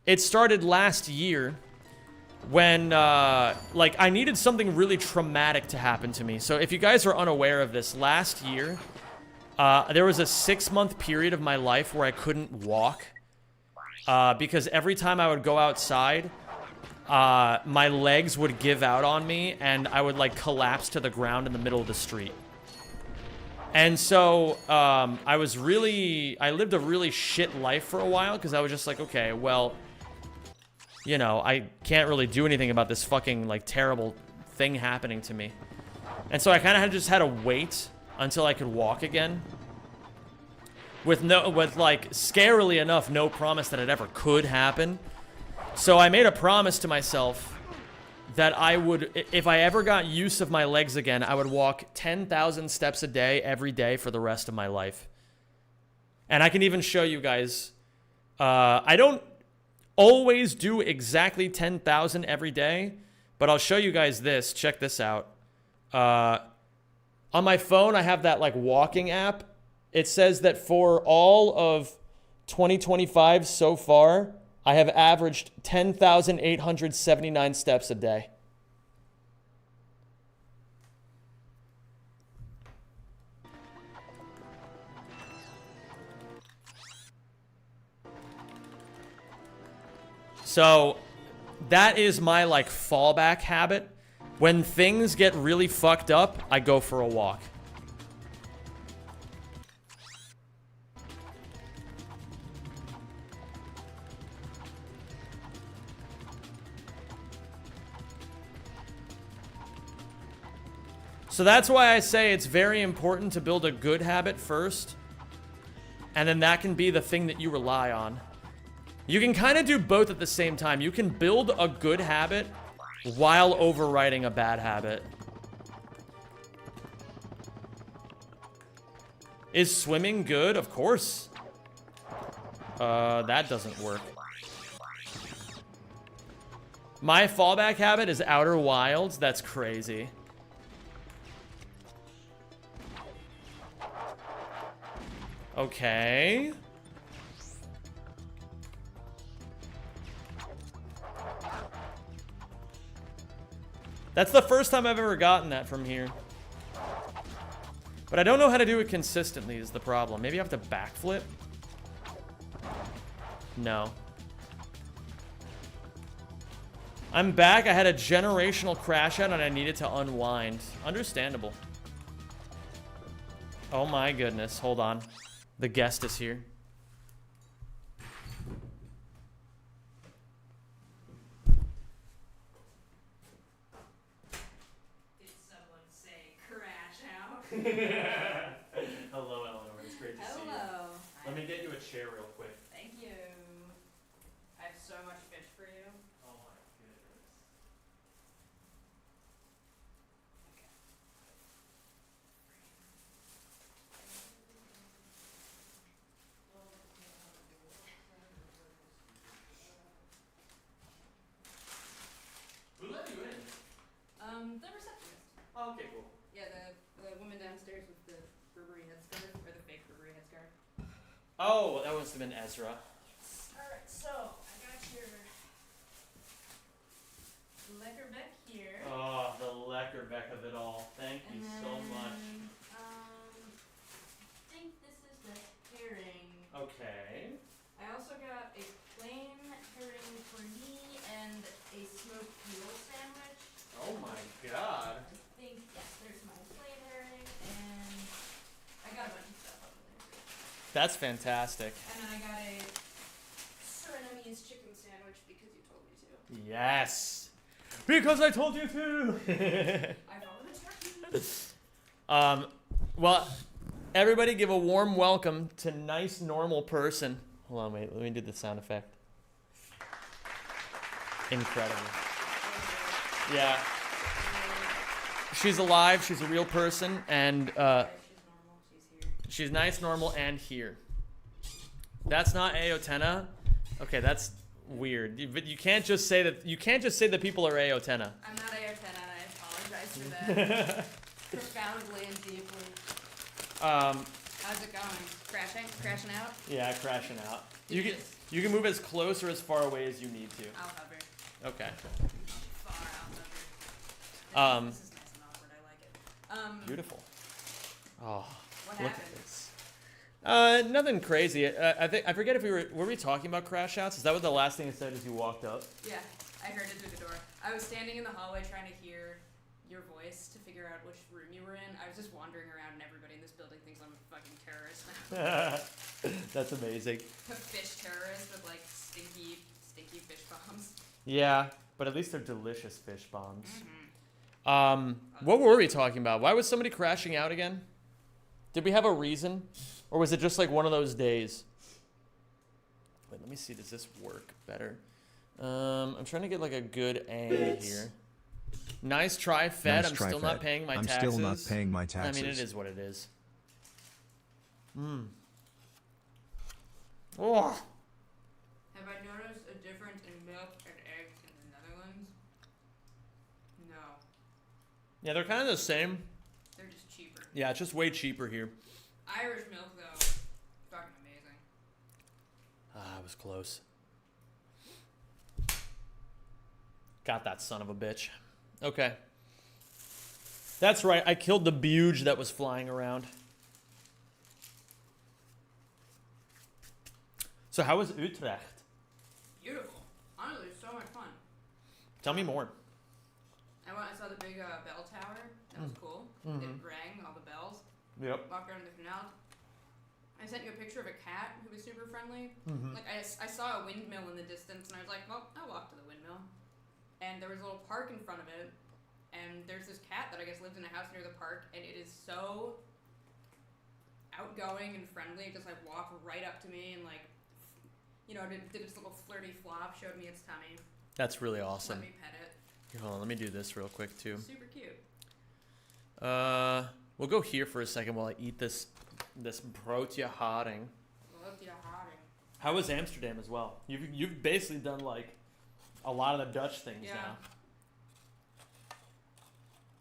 it started last year when, like, I needed something really traumatic to happen to me. So if you guys are unaware of this, last year, There was a 6-month period of my life where I couldn't walk because every time I would go outside, my legs would give out on me and I would like collapse to the ground in the middle of the street. And so I lived a really shit life for a while because I was just like, okay, well, you know, I can't really do anything about this fucking like terrible thing happening to me. And so I kind of just had to wait until I could walk again. With like, scarily enough, no promise that it ever could happen. So I made a promise to myself that I would, if I ever got use of my legs again, I would walk 10,000 steps a day, every day for the rest of my life. And I can even show you guys, I don't always do exactly 10,000 every day, but I'll show you guys this. Check this out. On my phone, I have that like walking app. It says that for all of 2025 so far, I have averaged 10,879 steps a day. So that is my like fallback habit. When things get really fucked up, I go for a walk. So that's why I say it's very important to build a good habit first, and then that can be the thing that you rely on. You can kind of do both at the same time. You can build a good habit while overriding a bad habit. Is swimming good? Of course. That doesn't work. My fallback habit is Outer Wilds. That's crazy. Okay. That's the first time I've ever gotten that from here. But I don't know how to do it consistently is the problem. Maybe I have to backflip? No. I'm back. I had a generational crash out and I needed to unwind. Understandable. Oh my goodness. Hold on. The guest is here. Did someone say crash out? Hello, Eleanor. It's great to see you. Hello. Let me get you a chair real quick. Thank you. I have so much fish for you. Oh my goodness. Who let you in? The receptionist. Oh, okay, cool. Yeah, the woman downstairs with the Burberry headscarf, or the fake Burberry headscarf. Oh, that must have been Ezra. Alright, so, I got your Leckerbeck here. Oh, the Leckerbeck of it all. Thank you so much. I think this is the herring. Okay. I also got a plain herring for me and a smoked eel sandwich. Oh my god. I think, yes, there's my plain herring, and I got a bunch of stuff over there. That's fantastic. And then I got a Surinamese chicken sandwich because you told me to. Yes. Because I told you to. I followed instructions. Well, everybody give a warm welcome to nice normal person. Hold on, wait, let me do the sound effect. Incredible. Yeah. She's alive, she's a real person, and She's normal, she's here. she's nice, normal, and here. That's not Aotena. Okay, that's weird. But you can't just say that. You can't just say that people are Aotena. I'm not Aotena, and I apologize for that. Profoundly and deeply. How's it going? Crashing out? Yeah, crashing out. You Yes. can move as close or as far away as you need to. I'll hover. Okay. Far out hover. Um, This is nice and awkward, I like it. Beautiful. Oh, What look at happened? this. Nothing crazy. I forget if were we talking about crash outs? Is that what the last thing I said as you walked up? Yeah, I heard it through the door. I was standing in the hallway trying to hear your voice to figure out which room you were in. I was just wandering around and everybody in this building thinks I'm a fucking terrorist now. That's amazing. A fish terrorist with like stinky fish bombs. Yeah, but at least they're delicious fish bombs. What were we talking about? Why was somebody crashing out again? Did we have a reason? Or was it just like one of those days? Wait, let me see. Does this work better? I'm trying to get like a good angle here. Nice try, Fed. Nice I'm try, still Fed. not paying my taxes. I'm still not paying my taxes. I mean, it is what it is. Oh. Have I noticed a difference in milk and eggs in the Netherlands? No. Yeah, they're kind of the same. They're just cheaper. Yeah, it's just way cheaper here. Irish milk, though, fucking amazing. Ah, it was close. Got that son of a bitch. Okay. That's right. I killed the buge that was flying around. So how was Utrecht? Beautiful. Honestly, so much fun. Tell me more. I saw the big bell tower. That was cool. It rang, all the bells. Yep. Walked around the canal. I sent you a picture of a cat who was super friendly. Like, I saw a windmill in the distance, and I was like, well, I'll walk to the windmill. And there was a little park in front of it, and there's this cat that I guess lived in a house near the park, and it is so outgoing and friendly. It just, like, walked right up to me and, like, you know, did its little flirty flop, showed me its tummy. That's really awesome. Let me pet it. Here, hold on, let me do this real quick too. Super cute. We'll go here for a second while I eat this broodje haring. How was Amsterdam as well? You've basically done like a lot of the Dutch things now.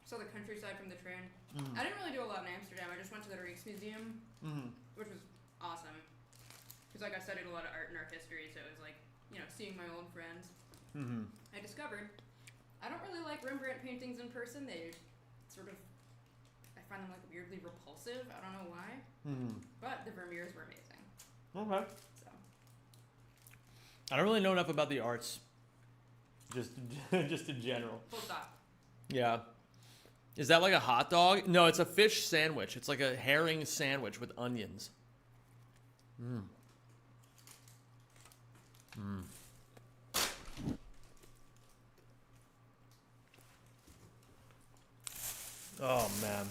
Saw the countryside from the train. I didn't really do a lot in Amsterdam. I just went to the Rijksmuseum, which was awesome. Because like I studied a lot of art and art history, so it was like, you know, seeing my old friends. I discovered I don't really like Rembrandt paintings in person. They sort of, I find them like weirdly repulsive. I don't know why. But the Vermeers were amazing. Okay. So. I don't really know enough about the arts. Just in general. Full stop. Yeah. Is that like a hot dog? No, it's a fish sandwich. It's like a herring sandwich with onions. Oh, man.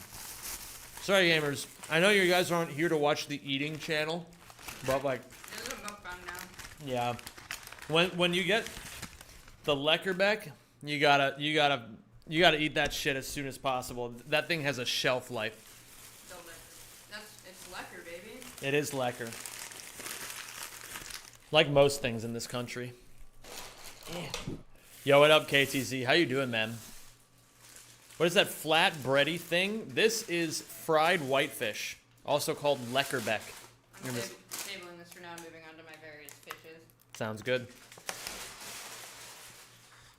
Sorry, gamers. I know you guys aren't here to watch the eating channel, but like... There's a mukbang now. Yeah. When you get the Leckerbeck, you gotta eat that shit as soon as possible. That thing has a shelf life. It's lekker, baby. It is lekker. Like most things in this country. Yo, what up, KTZ? How you doing, man? What is that flat bready thing? This is fried whitefish, also called Leckerbeck. I'm tabling this for now, moving on to my various fishes. Sounds good.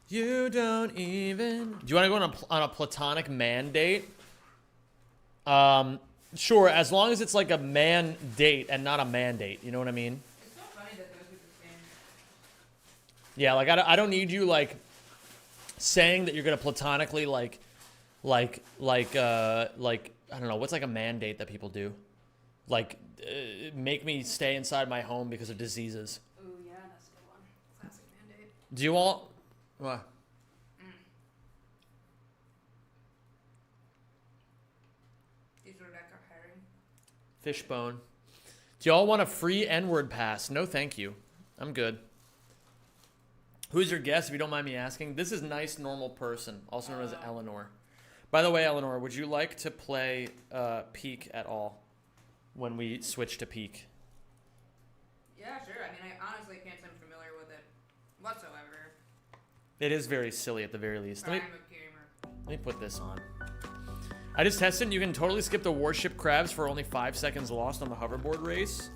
You don't even... Do you want to go on a platonic man date? Sure, as long as it's like a man date and not a mandate. You know what I mean? It's so funny that those are the same. Yeah, like I don't need you like saying that you're gonna platonically like I don't know, what's like a mandate that people do? Like make me stay inside my home because of diseases. Ooh, yeah, that's a good one. Classic mandate. Do you all... What? These are lekker herring. Fishbone. Do y'all want a free N-word pass? No, thank you. I'm good. Who's your guest, if you don't mind me asking? This is Nice Normal Person, also known as Eleanor. By the way, Eleanor, would you like to play Peak at all when we switch to Peak? Yeah, sure. I mean, I honestly can't say I'm familiar with it whatsoever. It is very silly at the very least. But I'm a gamer. Let me put this on. I just tested. You can totally skip the Warship Crabs for only 5 seconds lost on the hoverboard race.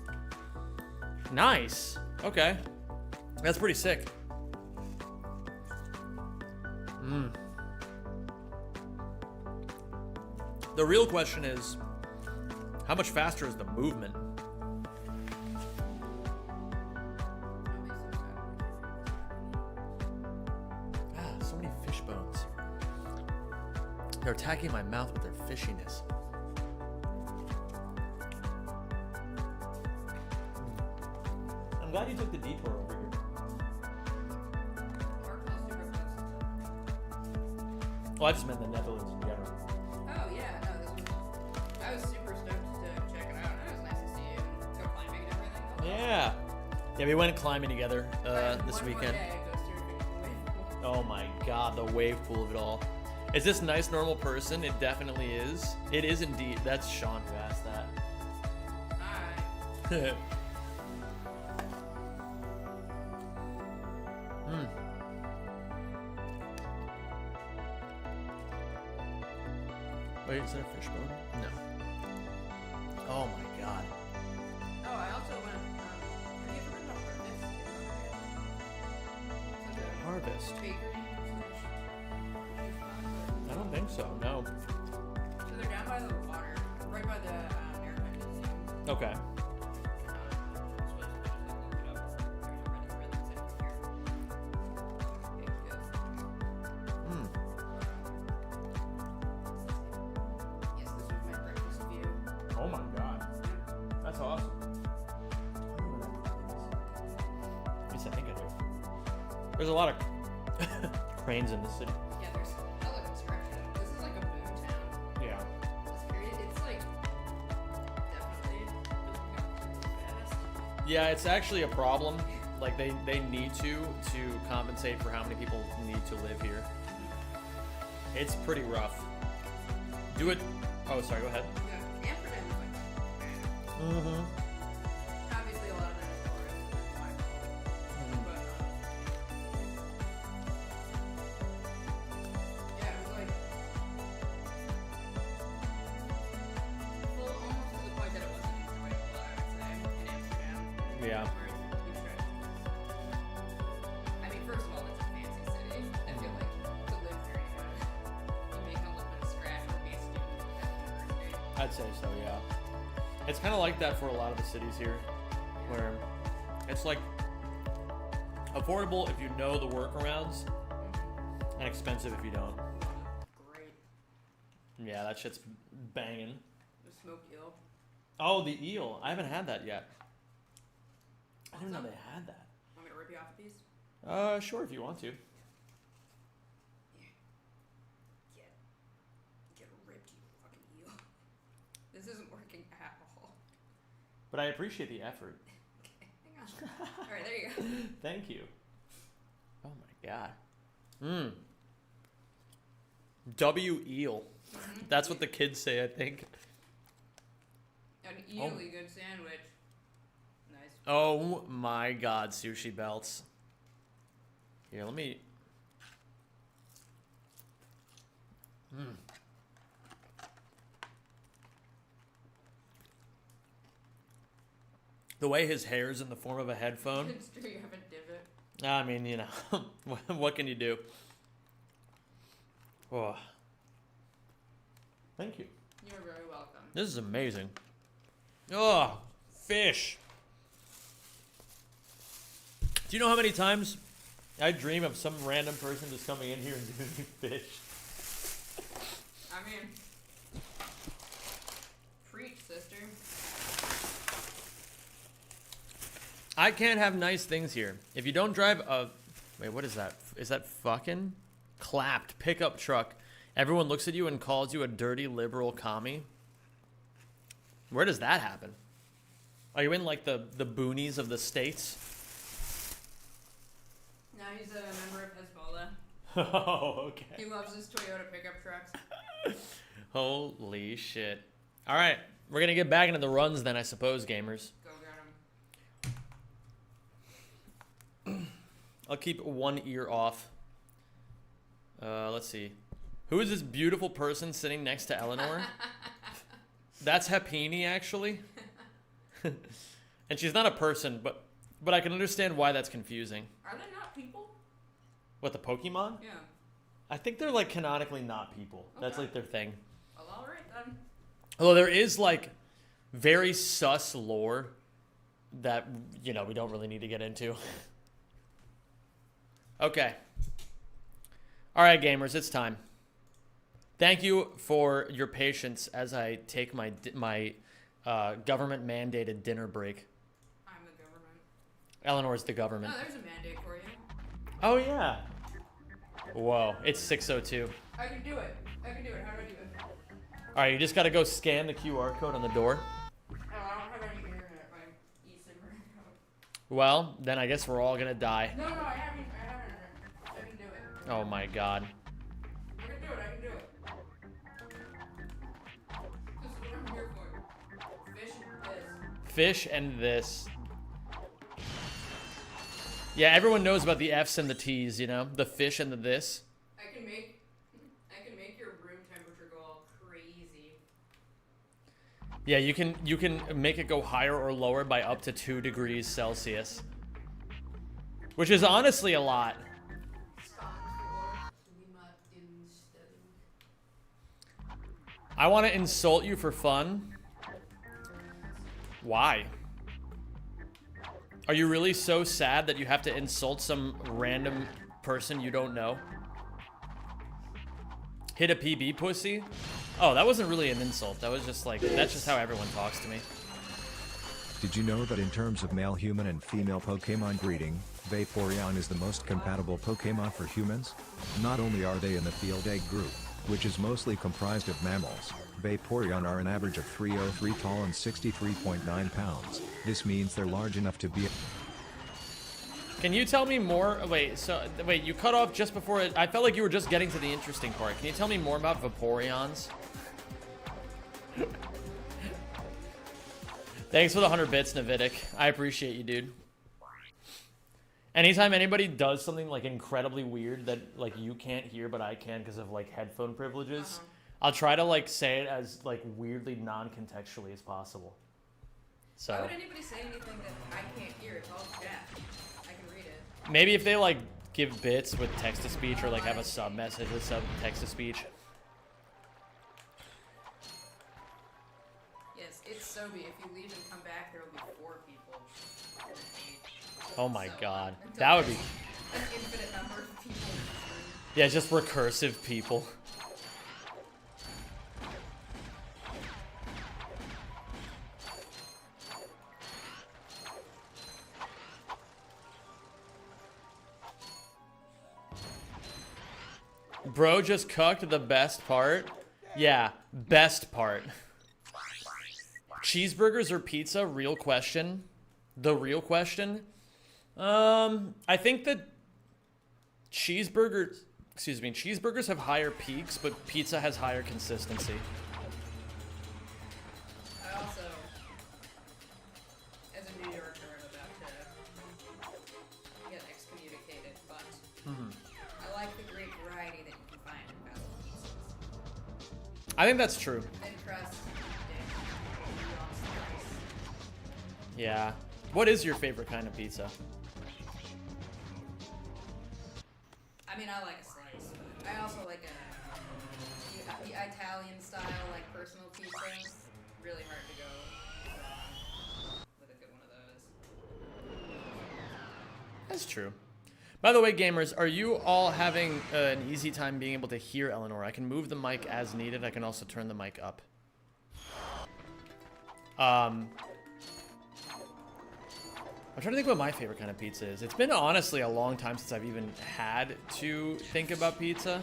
Nice. Okay. That's pretty sick. The real question is, how much faster is the movement? They're attacking my mouth with their fishiness. I'm glad you took the detour over here. Well, I just meant the Netherlands in general. Oh yeah, no, I was super stoked to check it out. It was nice to see you and go climbing and everything. Yeah. Yeah, we went climbing together this weekend. Day, I go surfing at the wave pool. Oh my god, the wave pool of it all. Is this nice, normal person? It definitely is. It is indeed. That's Sean who asked that. Alright. Wait, is there a fishbone? No. Oh my god. Oh, I also went. Have you ever been to Harvest? Harvest? Bakery. I don't think so, no. So they're down by the water, right by the Maritime Museum. Okay. Yes, this was my breakfast view. Oh my god. That's awesome. Yes, I think I do. There's a lot of cranes in the city. Yeah, there's hella construction. This is like a boom town. Yeah. This period, it's like definitely building up really fast. Yeah, it's actually a problem. Like they need to compensate for how many people need to live here. It's pretty rough. Do it. Oh, sorry. Go ahead. Yeah, Amsterdam is like Mm-hmm. obviously a lot of that is tourists. It's my fault. But yeah, it was like well, almost to the point that it wasn't enjoyable. I would say in Amsterdam. Yeah. I mean, first of all, it's a fancy city. I feel like to live there, you make a little bit of scratch or be a student at university. I'd say so. Yeah. It's kind of like that for a lot of the cities here, where it's like affordable if you know the workarounds, and expensive if you don't. Great. Yeah, that shit's banging. The smoked eel. Oh, the eel. I haven't had that yet. I didn't know they had that. Want me to rip you off a piece? Sure, if you want to. Get ripped, you fucking eel. This isn't working at all. But I appreciate the effort. Okay, hang on. Alright, there you go. Thank you. Oh my god. Mmm. W eel. That's what the kids say, I think. An eely good sandwich. Nice. Oh my god, sushi belts. Here, let me. The way his hair is in the form of a headphone. It's true, you have a divot. I mean, you know, what can you do? Oh. Thank you. You're very welcome. This is amazing. Oh, fish. Do you know how many times I dream of some random person just coming in here and giving me fish? I mean, preach, sister. I can't have nice things here. If you don't drive a... Wait, what is that? Is that fucking clapped pickup truck? Everyone looks at you and calls you a dirty liberal commie? Where does that happen? Are you in, like, the boonies of the States? Now he's a member of Hezbollah. Oh, okay. He loves his Toyota pickup trucks. Holy shit. All right. We're going to get back into the runs then, I suppose, gamers. Go get him. I'll keep one ear off. Let's see. Who is this beautiful person sitting next to Eleanor? That's Hapini, actually. And she's not a person, but I can understand why that's confusing. Are they not people? What, the Pokemon? Yeah. I think they're, like, canonically not people. That's, Okay. like, their thing. Well, alright then. Although there is, like, very sus lore that, you know, we don't really need to get into. Okay. All right, gamers, it's time. Thank you for your patience as I take my government mandated dinner break. I'm the government. Eleanor's the government. Oh, there's a mandate for you. Oh yeah. Whoa, it's 6:02. I can do it. How do I do it? All right, you just gotta go scan the QR code on the door. Oh, I don't have any internet. My eSIM right now. Well, then I guess we're all gonna die. No, I have internet. I can do it. Oh my god. I can do it. This is what I'm here for. Fish and this. Fish and this. Yeah, everyone knows about the F's and the T's, you know? The fish and the this. I can make your room temperature go all crazy. Yeah, you can make it go higher or lower by up to 2 degrees Celsius. Which is honestly a lot. I want to insult you for fun. Why? Are you really so sad that you have to insult some random person you don't know? Hit a PB pussy? Oh, that wasn't really an insult. That was just like, that's just how everyone talks to me. Did you know that in terms of male human and female Pokemon breeding, Vaporeon is the most compatible Pokemon for humans? Not only are they in the field egg group, which is mostly comprised of mammals, Vaporeon are an average of 303 tall and 63.9 pounds. This means they're large enough to be... Can you tell me more? Wait, you cut off just before it. I felt like you were just getting to the interesting part. Can you tell me more about Vaporeons? Thanks for the 100 bits, Navidic. I appreciate you, dude. Anytime anybody does something like incredibly weird that like you can't hear but I can because of like headphone privileges, I'll try to like say it as like weirdly non-contextually as possible. So why would anybody say anything that I can't hear? It's all chat. I can read it. maybe if they like give bits with text-to-speech or like have a sub message with sub text-to-speech. Yes, it's Sobe. If you leave and come back, there will be 4 people. Oh my So, god. until That would be... an infinite number of people in this room. Yeah, just recursive people. Bro just cucked the best part. Yeah, best part. Cheeseburgers or pizza? Real question. The real question. I think that cheeseburgers have higher peaks, but pizza has higher consistency. I also, as a New Yorker, am about to get excommunicated, but I like the great variety that you can find in fast food pizzas. I think that's true. Thin crust, dick, sauce, rice. Yeah. What is your favorite kind of pizza? I mean, I like a slice, but I also like the Italian style, like personal pizza. Really hard to go wrong with a good one of those. That's true. By the way, gamers, are you all having an easy time being able to hear Eleanor? I can move the mic as needed. I can also turn the mic up. I'm trying to think what my favorite kind of pizza is. It's been honestly a long time since I've even had to think about pizza.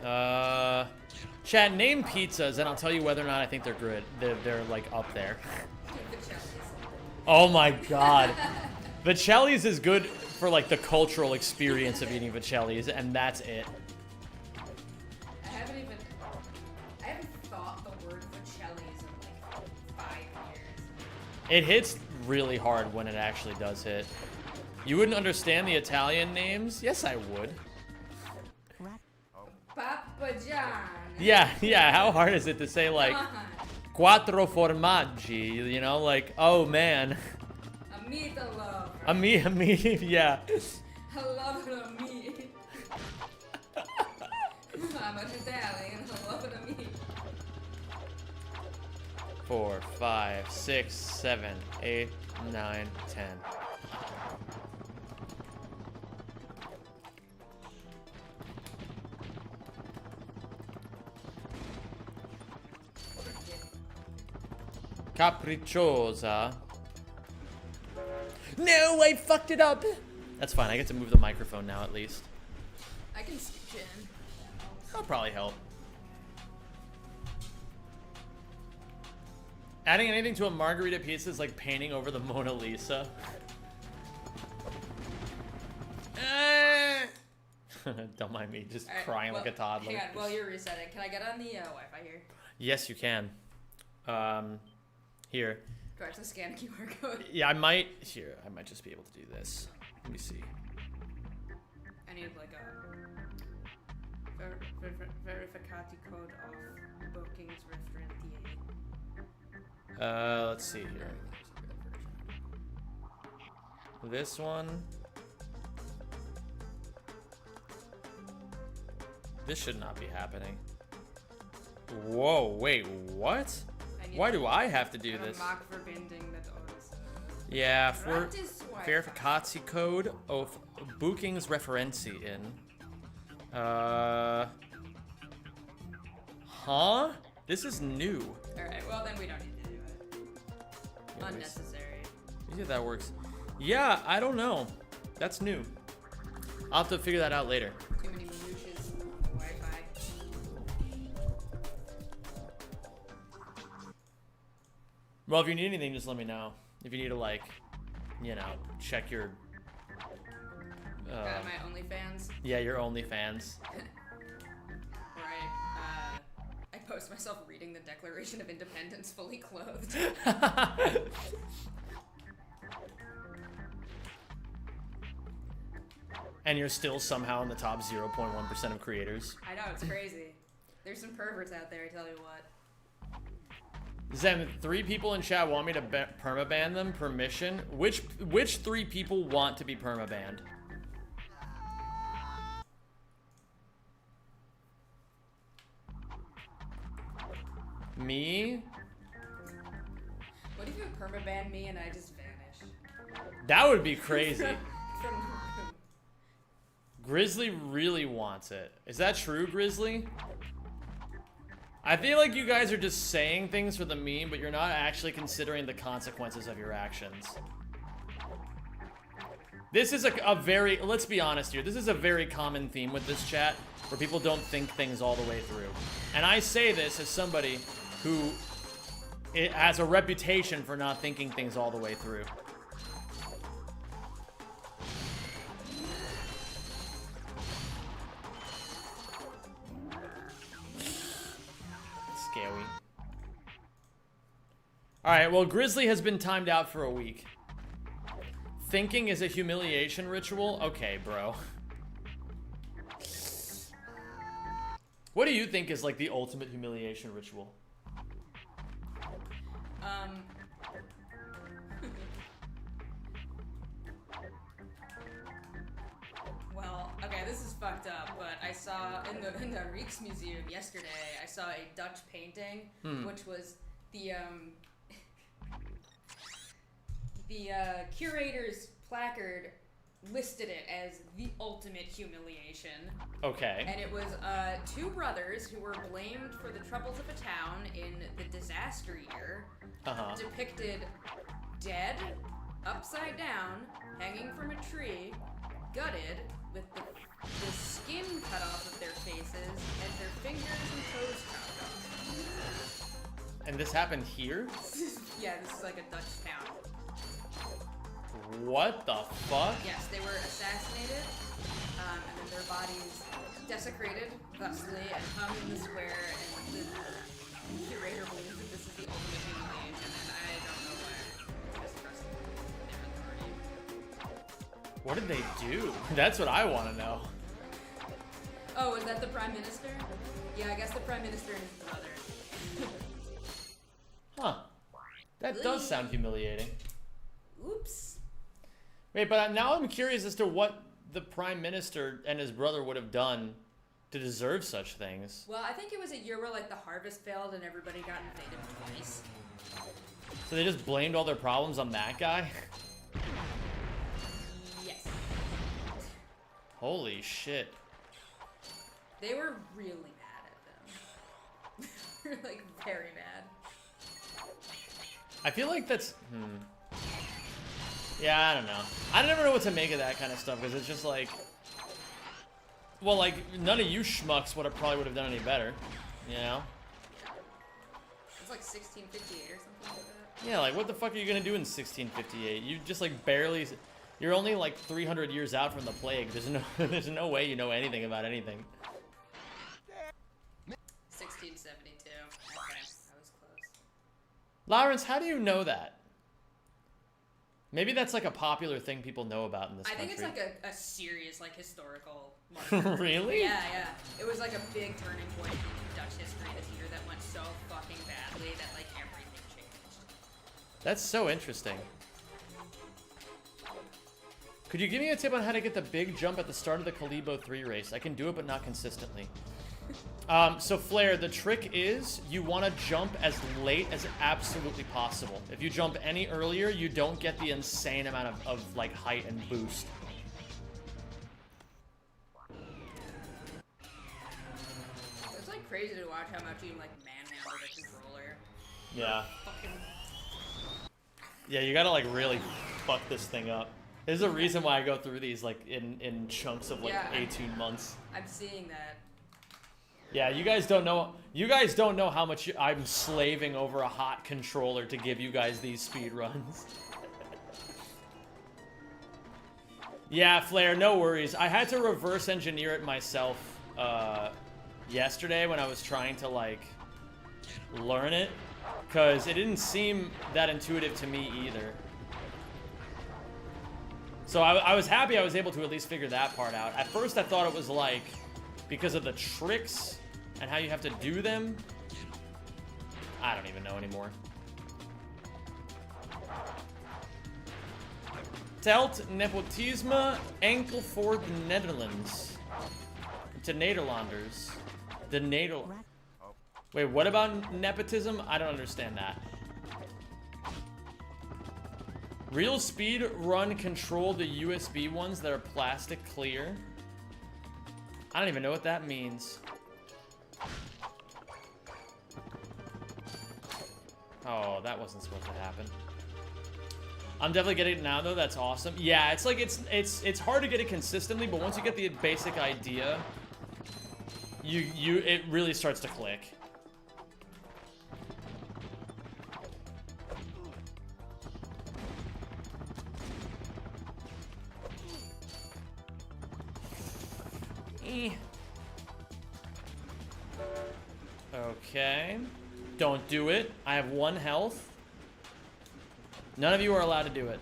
Chat, name pizzas, and I'll tell you whether or not I think they're good. They're like up there. Oh my god. Vicelli's is good for like the cultural experience of eating Vicelli's, and that's it. I haven't thought the word Vicelli's in like 5 years. It hits really hard when it actually does hit. You wouldn't understand the Italian names? Yes, I would. Papa John. Yeah, how hard is it to say like quattro formaggi, you know, like, oh man. A meat lover. A meat, yeah. I love it a meat. I'm an Italian, I love it a meat. 4, 5, 6, 7, 8, 9, 10. Capricciosa. No, I fucked it up. That's fine. I get to move the microphone now, at least. I can scooch in. That'll probably help. Adding anything to a margarita pizza is like painting over the Mona Lisa. Don't mind me, just crying like a toddler. Hang on, while you're resetting, can I get on the Wi-Fi here? Yes, you can. Here. Do I have to scan a QR code? Yeah, I might. Here, I might just be able to do this. Let me see. I need like a verificati code of bookings referenti. Let's see here. This one. This should not be happening. Whoa, wait, what? Why do I have to do this? Yeah, for verificati code of bookings referentie in. Huh? This is new. Alright, well then we don't need to do it. Yeah, Unnecessary. See if that works. Yeah, I don't know. That's new. I'll have to figure that out later. Too many minutiae Wi-Fi. Well, if you need anything, just let me know. If you need to, like, you know, check your... my OnlyFans. Yeah, your OnlyFans. Where I post myself reading the Declaration of Independence fully clothed. And you're still somehow in the top 0.1% of creators. I know, it's crazy. There's some perverts out there, I tell you what. Zen, 3 people in chat want me to permaban them. Permission? Which 3 people want to be permabanned? Me? What if you permaban me and I just vanish? That would be crazy. From the room. Grizzly really wants it. Is that true, Grizzly? I feel like you guys are just saying things for the meme, but you're not actually considering the consequences of your actions. This is a very, let's be honest here, this is a very common theme with this chat, where people don't think things all the way through. And I say this as somebody who has a reputation for not thinking things all the way through. Scary. Alright, well, Grizzly has been timed out for a week. Thinking is a humiliation ritual? Okay, bro. What do you think is like the ultimate humiliation ritual? Well, okay, this is fucked up, but I saw in the Rijksmuseum yesterday, I saw a Dutch painting, which was the curator's placard listed it as the ultimate humiliation. Okay. And it was 2 brothers who were blamed for the troubles of a town in the disaster year, depicted dead, upside down, hanging from a tree, gutted, with the skin cut off of their faces, and their fingers and toes chopped off. And this happened here? Yeah, this is like a Dutch town. What the fuck? Yes, they were assassinated, and then their bodies desecrated thusly and hung in the square, and the curator believes that this is the ultimate humiliation, and I don't know why. Just trust their authority. What did they do? That's what I want to know. Oh, is that the Prime Minister? Yeah, I guess the Prime Minister and his brother. Huh. That does sound humiliating. Oops. Wait, but now I'm curious as to what the Prime Minister and his brother would have done to deserve such things. Well, I think it was a year where, like, the harvest failed and everybody got invaded twice. So they just blamed all their problems on that guy? Yes. Holy shit. They were really mad at them. They were, like, very mad. I feel like that's... Yeah, I don't know. I never know what to make of that kind of stuff, because it's just like... Well, like, none of you schmucks probably would have done any better, you know? It's like 1658 or something like that. Yeah, like, what the fuck are you gonna do in 1658? You just, like, barely... You're only, like, 300 years out from the plague. There's no way you know anything about anything. 1672. Okay, I was close. Lawrence, how do you know that? Maybe that's, like, a popular thing people know about in this country. I think it's, like, a serious, like, historical marker. Really? Yeah, yeah. It was, like, a big turning point in Dutch history this year that went so fucking badly that, like, everything changed. That's so interesting. Could you give me a tip on how to get the big jump at the start of the Kalibo 3 race? I can do it, but not consistently. So Flair, the trick is you want to jump as late as absolutely possible. If you jump any earlier, you don't get the insane amount of like height and boost. It's like crazy to watch how much you like manhandle the controller. Yeah. Fucking... Yeah, you gotta like really fuck this thing up. There's a reason why I go through these like in chunks of like 18 months. I'm seeing that. Yeah, you guys don't know. You guys don't know how much I'm slaving over a hot controller to give you guys these speed runs. Yeah, Flair, no worries. I had to reverse engineer it myself yesterday when I was trying to like learn it, because it didn't seem that intuitive to me either. So I was happy I was able to at least figure that part out. At first I thought it was like because of the tricks and how you have to do them. I don't even know anymore. Telt nepotisme enkel voor de Netherlands. To Nederlanders. The Neder... Wait, what about nepotism? I don't understand that. Real speed run control the USB ones that are plastic clear. I don't even know what that means. Oh, that wasn't supposed to happen. I'm definitely getting it now though. That's awesome. Yeah, it's like it's hard to get it consistently, but once you get the basic idea, it really starts to click. Okay. Don't do it. I have 1 health. None of you are allowed to do it.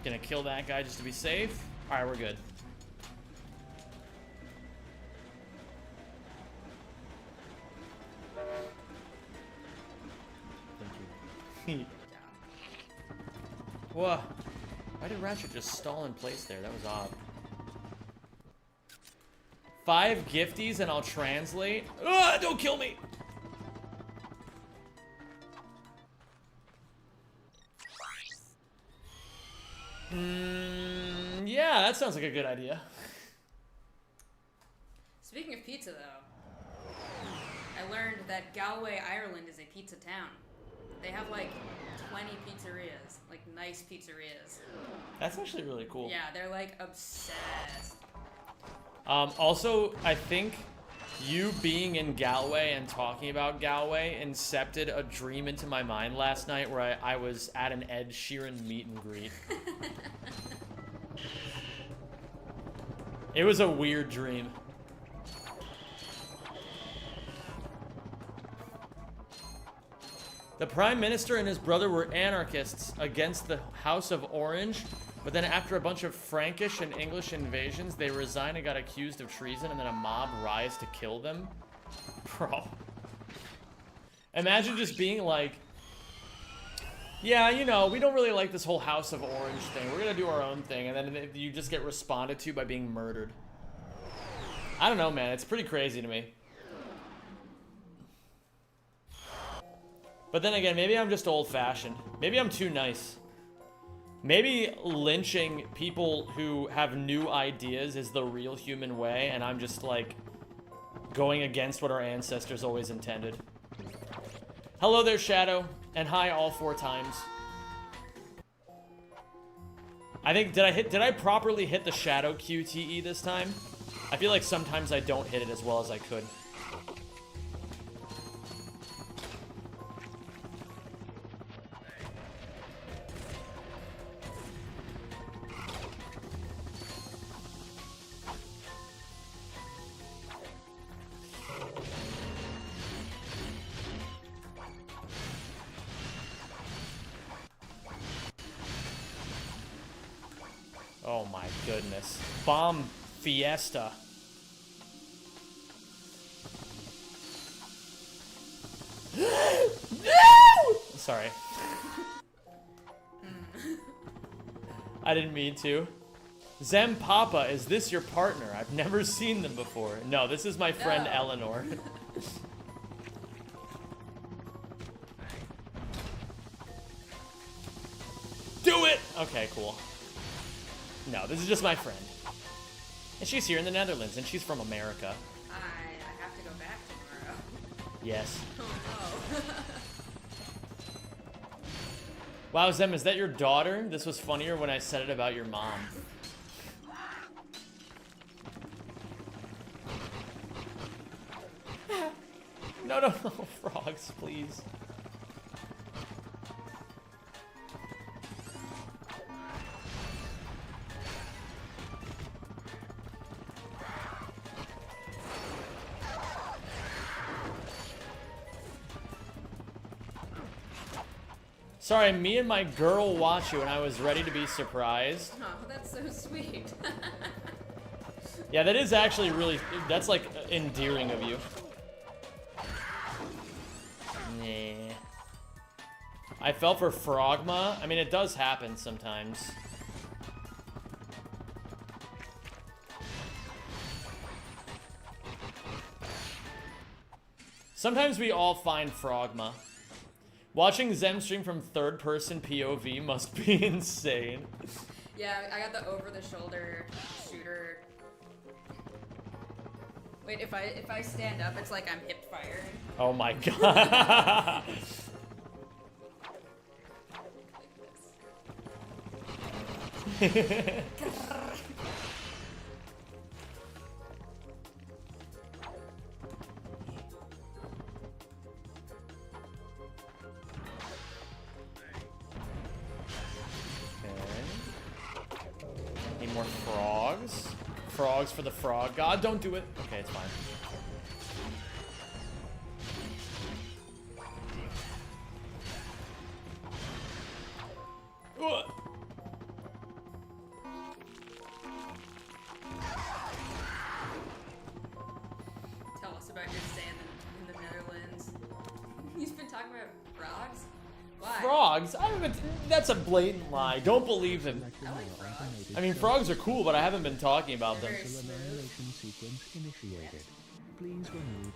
Gonna kill that guy just to be safe. Alright, we're good. Thank you. Whoa. Why did Ratchet just stall in place there? That was odd. 5 gifties and I'll translate. Ugh, don't kill me! Yeah, that sounds like a good idea. Speaking of pizza, though, I learned that Galway, Ireland is a pizza town. They have like 20 pizzerias, like nice pizzerias. That's actually really cool. Yeah, they're like obsessed. Also, I think you being in Galway and talking about Galway incepted a dream into my mind last night where I was at an Ed Sheeran meet and greet. It was a weird dream. The Prime Minister and his brother were anarchists against the House of Orange, but then after a bunch of Frankish and English invasions, they resigned and got accused of treason, and then a mob rise to kill them. Bro. Imagine just being like, yeah, you know, we don't really like this whole House of Orange thing. We're gonna do our own thing, and then you just get responded to by being murdered. I don't know, man. It's pretty crazy to me. But then again, maybe I'm just old-fashioned. Maybe I'm too nice. Maybe lynching people who have new ideas is the real human way, and I'm just, like, going against what our ancestors always intended. Hello there, Shadow, and hi all 4 times. I think, did I properly hit the Shadow QTE this time? I feel like sometimes I don't hit it as well as I could. Oh my goodness. Bomb Fiesta. No! Sorry. I didn't mean to. Zem Papa, is this your partner? I've never seen them before. No, this is my friend Eleanor. Do it! Okay, cool. No, this is just my friend. And she's here in the Netherlands, and she's from America. I have to go back tomorrow. Yes. Oh no. Wow, Zem, is that your daughter? This was funnier when I said it about your mom. No, no, no, frogs, please. Sorry, me and my girl watch you and I was ready to be surprised. Oh, that's so sweet. Yeah, that is actually really, that's like endearing of you. Nah. I fell for Frogma. I mean, it does happen sometimes. Sometimes we all find Frogma. Watching Zem stream from third-person POV must be insane. Yeah, I got the over-the-shoulder shooter. Wait, if I stand up, it's like I'm hip firing. Oh my god. Like this. Need more frogs. Frogs for the frog god. Don't do it. Okay, it's fine. Ugh. Tell us about your stay in the Netherlands. You've been talking about frogs? Why? Frogs? I haven't. That's a blatant lie. Don't believe him. I like frogs. I mean, frogs are cool, but I haven't been talking about them. Very smooth.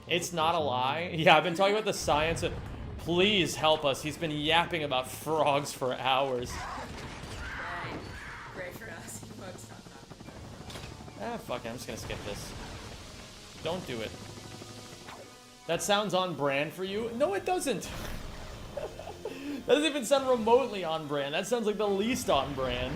It's not a lie. Yeah, I've been talking about the science of. Please help us. He's been yapping about frogs for hours. Right. Great for us. You won't stop talking. Ah, fuck it. I'm just gonna skip this. Don't do it. That sounds on brand for you? No, it doesn't. That doesn't even sound remotely on brand. That sounds like the least on brand.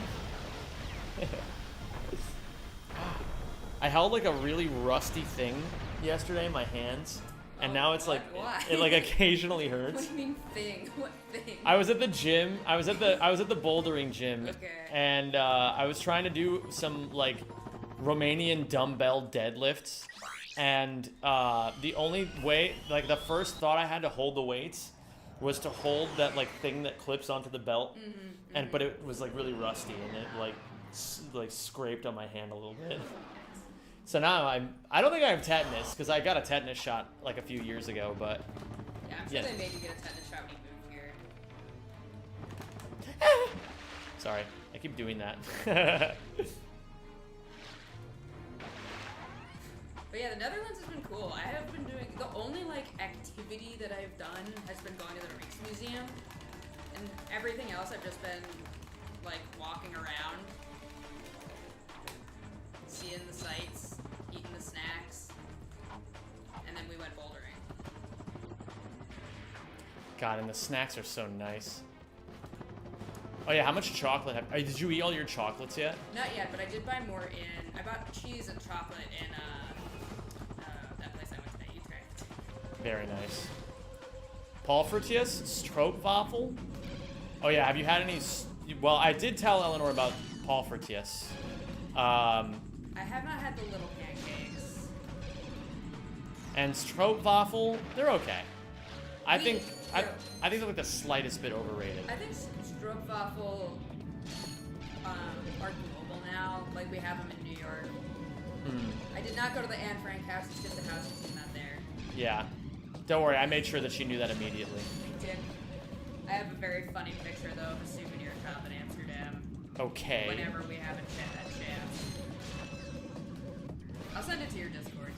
I held like a really rusty thing yesterday in my hands, and now it's like why? it like occasionally hurts. What do you mean thing? What thing? I was at the gym. I was at the bouldering gym, Okay. and I was trying to do some like Romanian dumbbell deadlifts, and the only way, like the first thought I had to hold the weights was to hold that like thing that clips onto the belt, and but it was like really rusty, and it like scraped on my hand a little bit. So now I don't think I have tetanus because I got a tetanus shot like a few years ago, but Yeah, I'm sure yeah. they made you get a tetanus shot when you moved here. Sorry, I keep doing that. But yeah, the Netherlands has been cool. I have been doing, the only like activity that I've done has been going to the Rijksmuseum, and everything else I've just been like walking around, seeing the sights, eating the snacks, and then we went bouldering. God, and the snacks are so nice. Oh yeah, how much chocolate did you eat all your chocolates yet? Not yet, but I did buy more in. I bought cheese and chocolate in that place I went to, Utrecht. Very nice. Paul Frutius, Stroopwafel. Oh yeah, have you had any? Well, I did tell Eleanor about Paul Frutius. I have not had the little pancakes. And Stroopwafel, they're okay. I think they're like the slightest bit overrated. I think Stroopwafel are global now. Like we have them in New York. I did not go to the Anne Frank house. It's just the house is not there. Yeah. Don't worry, I made sure that she knew that immediately. I did. I have a very funny picture though of a souvenir shop in Amsterdam. Okay. Whenever we have a chance. I'll send it to your Discord.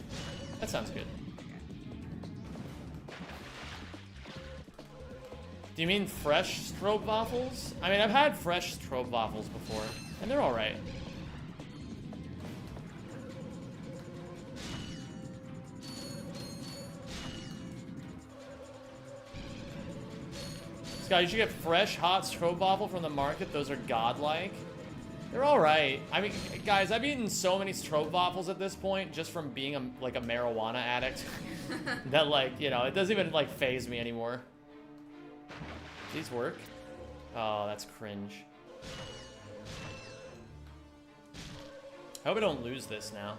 That sounds good. Do you mean fresh stroopwafels? I mean, I've had fresh stroopwafels before, and they're alright. Scott, you should get fresh, hot stroopwafel from the market. Those are godlike. They're alright. I mean, guys, I've eaten so many stroopwafels at this point, just from being a marijuana addict, that, like, you know, it doesn't even, like, faze me anymore. These work? Oh, that's cringe. I hope I don't lose this now.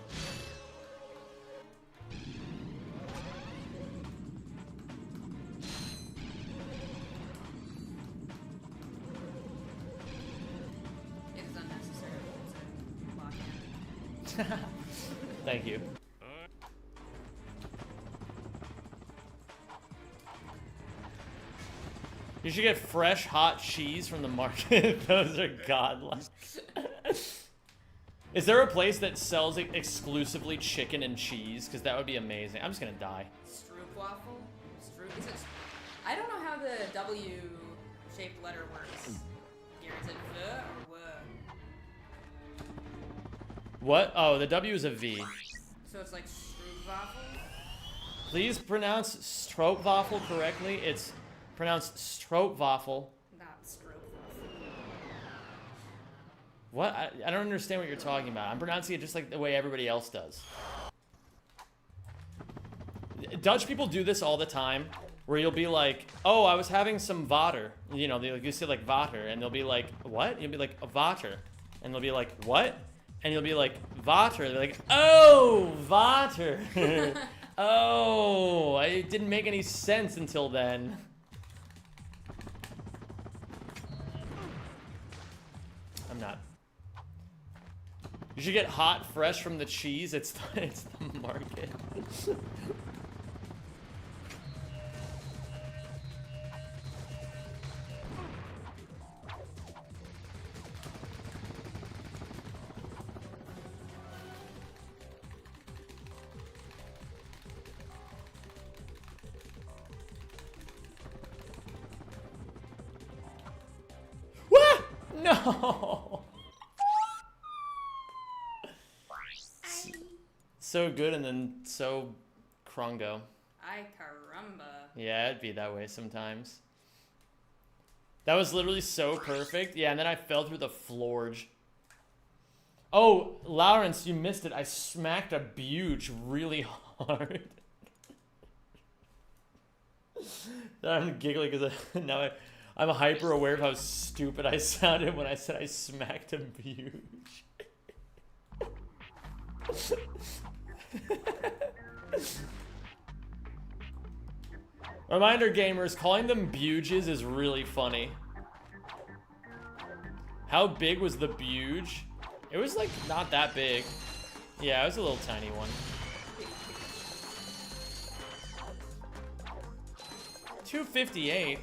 It is unnecessary to lock in. Thank you. You should get fresh, hot cheese from the market. Those are godlike. Is there a place that sells exclusively chicken and cheese? Because that would be amazing. I'm just gonna die. Stroopwafel? Is it? I don't know how the W-shaped letter works. Here, is it V or W? What? Oh, the W is a V. So it's like Stroopwafel? Please pronounce Stroopwafel correctly. It's pronounced Stroopwafel. Not Stroopwafel. What? I don't understand what you're talking about. I'm pronouncing it just like the way everybody else does. Dutch people do this all the time, where you'll be like, oh, I was having some water. You know, you say like water, and they'll be like, what? You'll be like, water. And they'll be like, what? And you'll be like, water. They're like, oh, water. Oh, it didn't make any sense until then. I'm not. You should get hot, fresh from the cheese. It's the market. What? No. So good and then so crongo. Ay caramba. Yeah, it'd be that way sometimes. That was literally so perfect. Yeah, and then I fell through the floorge. Oh, Lawrence, you missed it. I smacked a buge really hard. I'm giggling because now I'm hyper aware of how stupid I sounded when I said I smacked a buge. Reminder gamers, calling them buges is really funny. How big was the buge? It was like not that big. Yeah, it was a little tiny one. 258.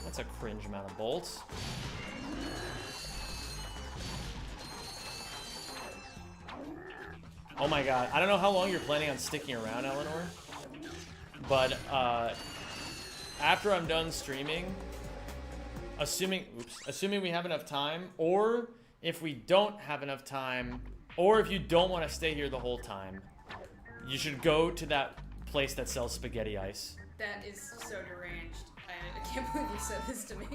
That's a cringe amount of bolts. Oh my god, I don't know how long you're planning on sticking around, Eleanor, but after I'm done streaming, assuming we have enough time, or if we don't have enough time, or if you don't want to stay here the whole time, you should go to that place that sells spaghetti ice. That is so deranged. I can't believe you said this to me.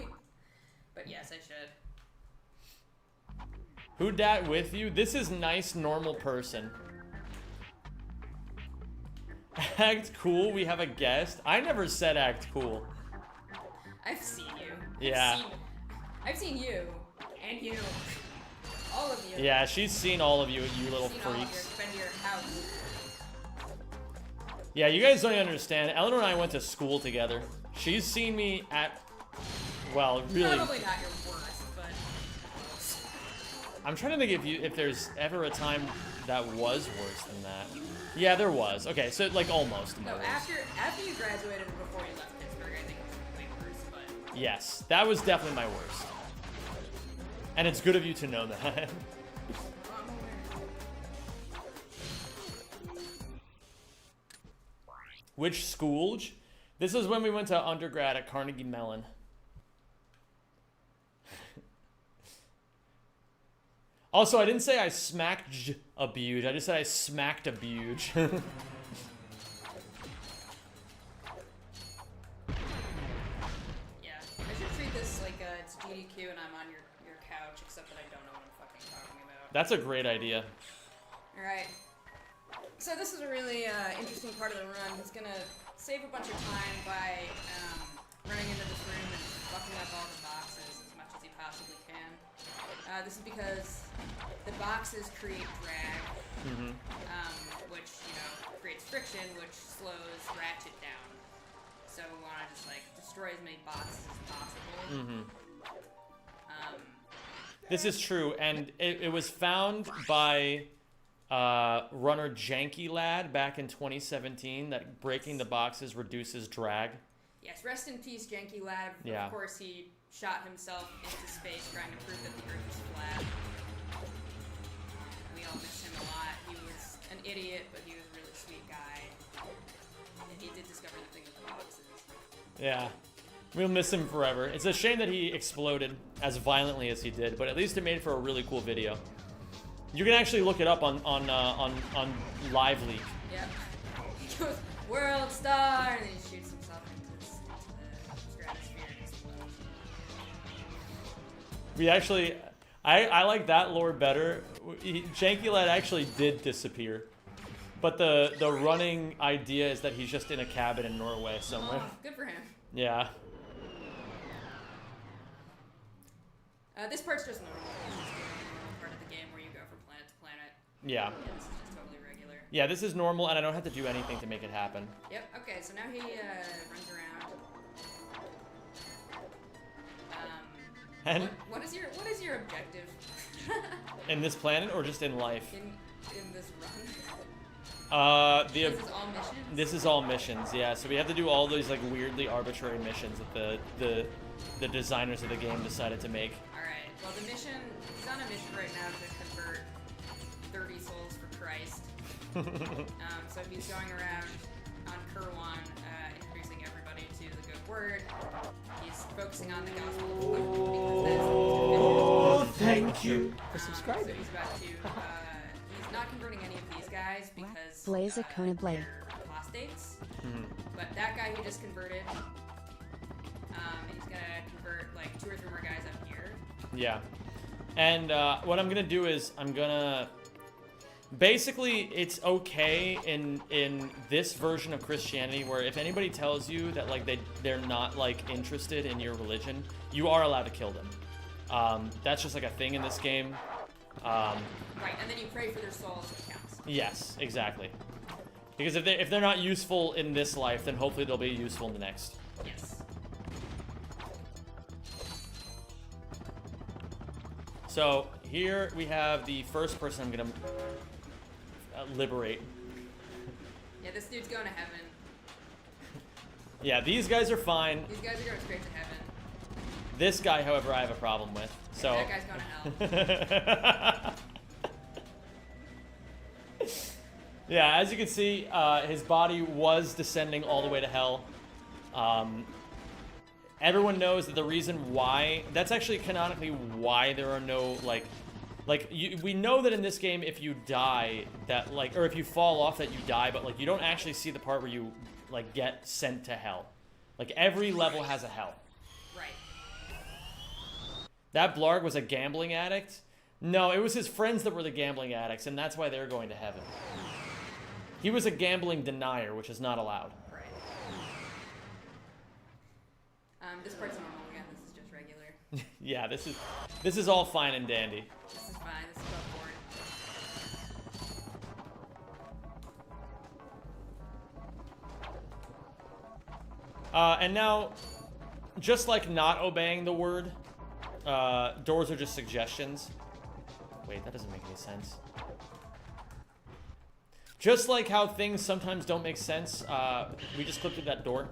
But yes, I should. Who dat with you? This is nice, normal person. Act cool, we have a guest. I never said act cool. I've seen you. Yeah. I've seen you. And you. All of you. Yeah, she's seen all of you, you little Seen all of freaks. Been to your house. Yeah, you guys don't even understand. Eleanor and I went to school together. She's seen me at, well, really. Probably not your worst, but. I'm trying to think if there's ever a time that was worse than that. Yeah, there was. Okay, so like almost. No, after you graduated and before you left Pittsburgh, I think it was way worse, but. Yes, that was definitely my worst. And it's good of you to know that. I'm aware. Which school? This is when we went to undergrad at Carnegie Mellon. Also, I didn't say I smacked a buge. I just said I smacked a buge. Yeah, I should treat this like it's GDQ and I'm on your couch, except that I don't know what I'm fucking talking about. That's a great idea. Alright. So this is a really interesting part of the run. He's gonna save a bunch of time by running into this room and fucking up all the boxes as much as he possibly can. This is because the boxes create drag, which, you know, creates friction, which slows Ratchet down. So we want to just, like, destroy as many boxes as possible. This is true, and it was found by runner Janky Lad back in 2017 that breaking the boxes reduces drag. Yes, rest in peace, Janky Lad. Yeah. Of course, he shot himself into space trying to prove that the Earth is flat. We all miss him a lot. He was an idiot, but he was a really sweet guy. And he did discover the thing with the boxes. Yeah. We'll miss him forever. It's a shame that he exploded as violently as he did, but at least it made for a really cool video. You can actually look it up on Live Leak. Yep. He goes, World Star! And then he shoots himself into the stratosphere and explodes. We actually, I like that lore better. Janky Lad actually did disappear, but the running idea is that he's just in a cabin in Norway somewhere. Oh, good for him. Yeah. This part's just normal. This is the part of the game where you go from planet to planet. Yeah. Yeah, this is just totally regular. Yeah, this is normal, and I don't have to do anything to make it happen. Yep, okay, so now he runs around. And What is your objective in this planet, or just in life? in this run? This This is all missions? This is all missions, yeah. So we have to do all these like weirdly arbitrary missions that the designers of the game decided to make. Alright, well the mission, he's on a mission right now to convert 30 souls for Christ. So he's going around on Kerwan, introducing everybody to the good word. He's focusing on the gospel of Luke, because that's Oh, thank you for So subscribing. he's about to, he's not converting any of these guys because Blaze a Kona Blade. they're apostates. But that guy he just converted, and he's gonna convert like 2 or 3 more guys up here. Yeah. And what I'm gonna do is I'm gonna basically it's okay in this version of Christianity where if anybody tells you that like they're not like interested in your religion, you are allowed to kill them. That's just like a thing in this game. Right, and then you pray for their souls if it counts. Yes, exactly. Because if they're not useful in this life, then hopefully they'll be useful in the next. Yes. So here we have the first person I'm gonna liberate. Yeah, this dude's going to heaven. Yeah, these guys are fine. These guys are going straight to heaven. This guy, however, I have a problem with. So That guy's going to hell. yeah, as you can see, his body was descending all the way to hell. Everyone knows that the reason why, that's actually canonically why there are no, we know that in this game, if you die, that, or if you fall off, that you die, but, you don't actually see the part where you, like get sent to hell. Like every level has a hell. Right. That Blarg was a gambling addict? No, it was his friends that were the gambling addicts, and that's why they're going to heaven. He was a gambling denier, which is not allowed. Right. This part's normal again. This is just regular. Yeah, this is all fine and dandy. This is fine. This is above board. And now, just like not obeying the word, doors are just suggestions. Wait, that doesn't make any sense. Just like how things sometimes don't make sense, we just clipped through that door.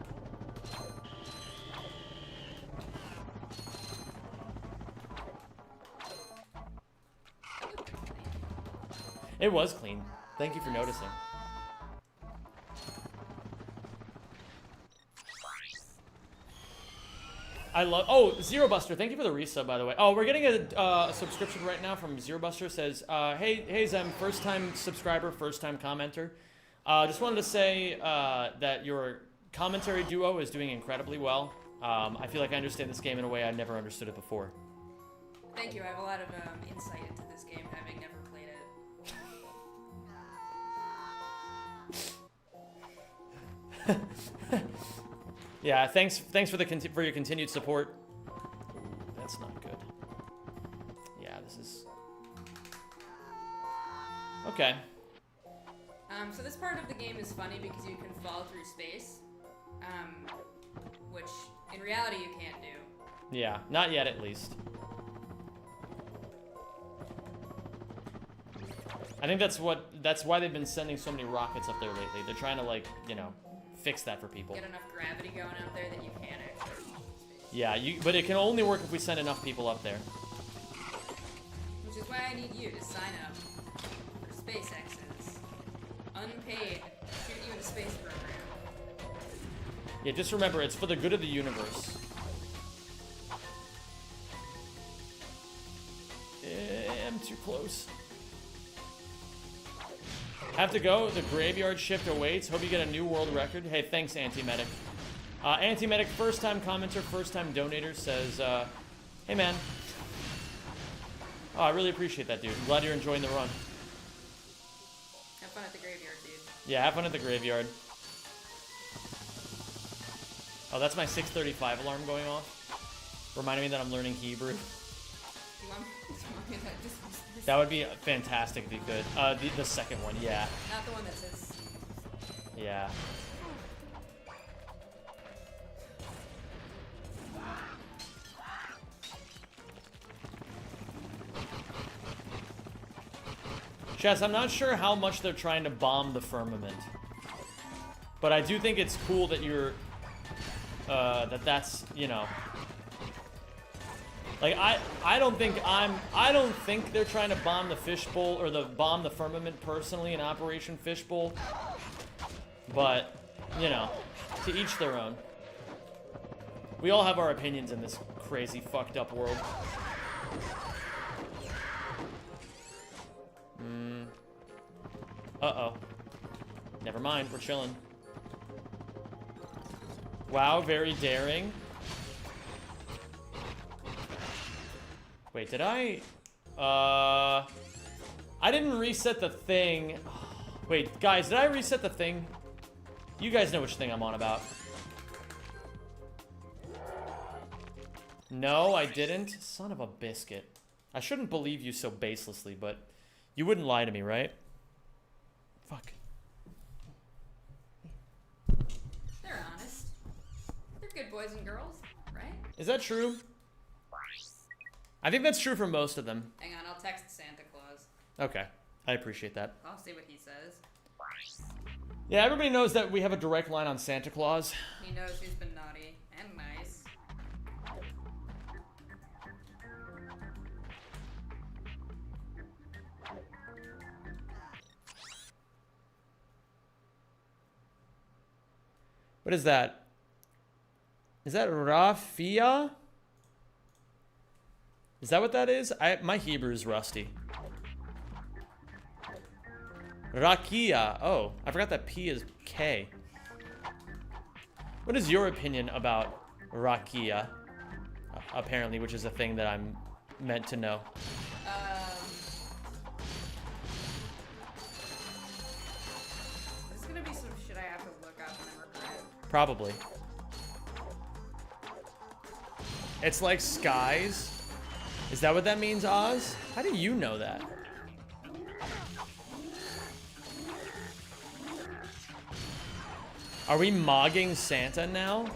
It was clean. Thank you for noticing. I love. Oh, Zero Buster, thank you for the resub, by the way. Oh, we're getting a subscription right now from Zero Buster. Says, hey Zem, first time subscriber, first time commenter. Just wanted to say that your commentary duo is doing incredibly well. I feel like I understand this game in a way I never understood it before. Thank you. I have a lot of insight into this game, having never played it. Yeah, thanks for your continued support. Ooh, that's not good. Yeah, this is okay. So this part of the game is funny because you can fall through space, which in reality you can't do. Yeah, not yet at least. I think that's why they've been sending so many rockets up there lately. They're trying to, like, you know, fix that for people. Get enough gravity going out there that you can actually fall through space. Yeah, but it can only work if we send enough people up there. Which is why I need you to sign up for SpaceX's unpaid shoot you into space program. Yeah, just remember, it's for the good of the universe. I'm too close. Have to go. The graveyard shift awaits. Hope you get a new world record. Hey, thanks, Anti-Medic. Anti-Medic, first-time commenter, first-time donator, says, hey, man. Oh, I really appreciate that, dude. I'm glad you're enjoying the run. Have fun at the graveyard, dude. Yeah, have fun at the graveyard. Oh, that's my 6:35 alarm going off. Reminding me that I'm learning Hebrew. You want me to that just That would be fantastic if you could. The second one, yeah. not the one that says Yeah. Chess, I'm not sure how much they're trying to bomb the firmament. But I do think it's cool that you're... that's, you know... Like, I don't think they're trying to bomb the fishbowl or bomb the firmament personally in Operation Fishbowl. But, you know, to each their own. We all have our opinions in this crazy, fucked up world. Uh-oh. Never mind, we're chilling. Wow, very daring. Wait, did I didn't reset the thing. Wait, guys, did I reset the thing? You guys know which thing I'm on about. No, I didn't. Son of a biscuit. I shouldn't believe you so baselessly, but you wouldn't lie to me, right? Fuck. they're honest. They're good boys and girls, right? Is that true? I think that's true for most of them. Hang on, I'll text Santa Claus. Okay, I appreciate that. I'll see what he says. Yeah, everybody knows that we have a direct line on Santa Claus. He knows he's been naughty and nice. What is that? Is that Rafia? Is that what that is? My Hebrew is rusty. Rakia. Oh, I forgot that P is K. What is your opinion about rakia? Apparently, which is a thing that I'm meant to know. This is gonna be some shit I have to look up and then regret. Probably. It's like skies. Is that what that means, Oz? How do you know that? Are we mogging Santa now?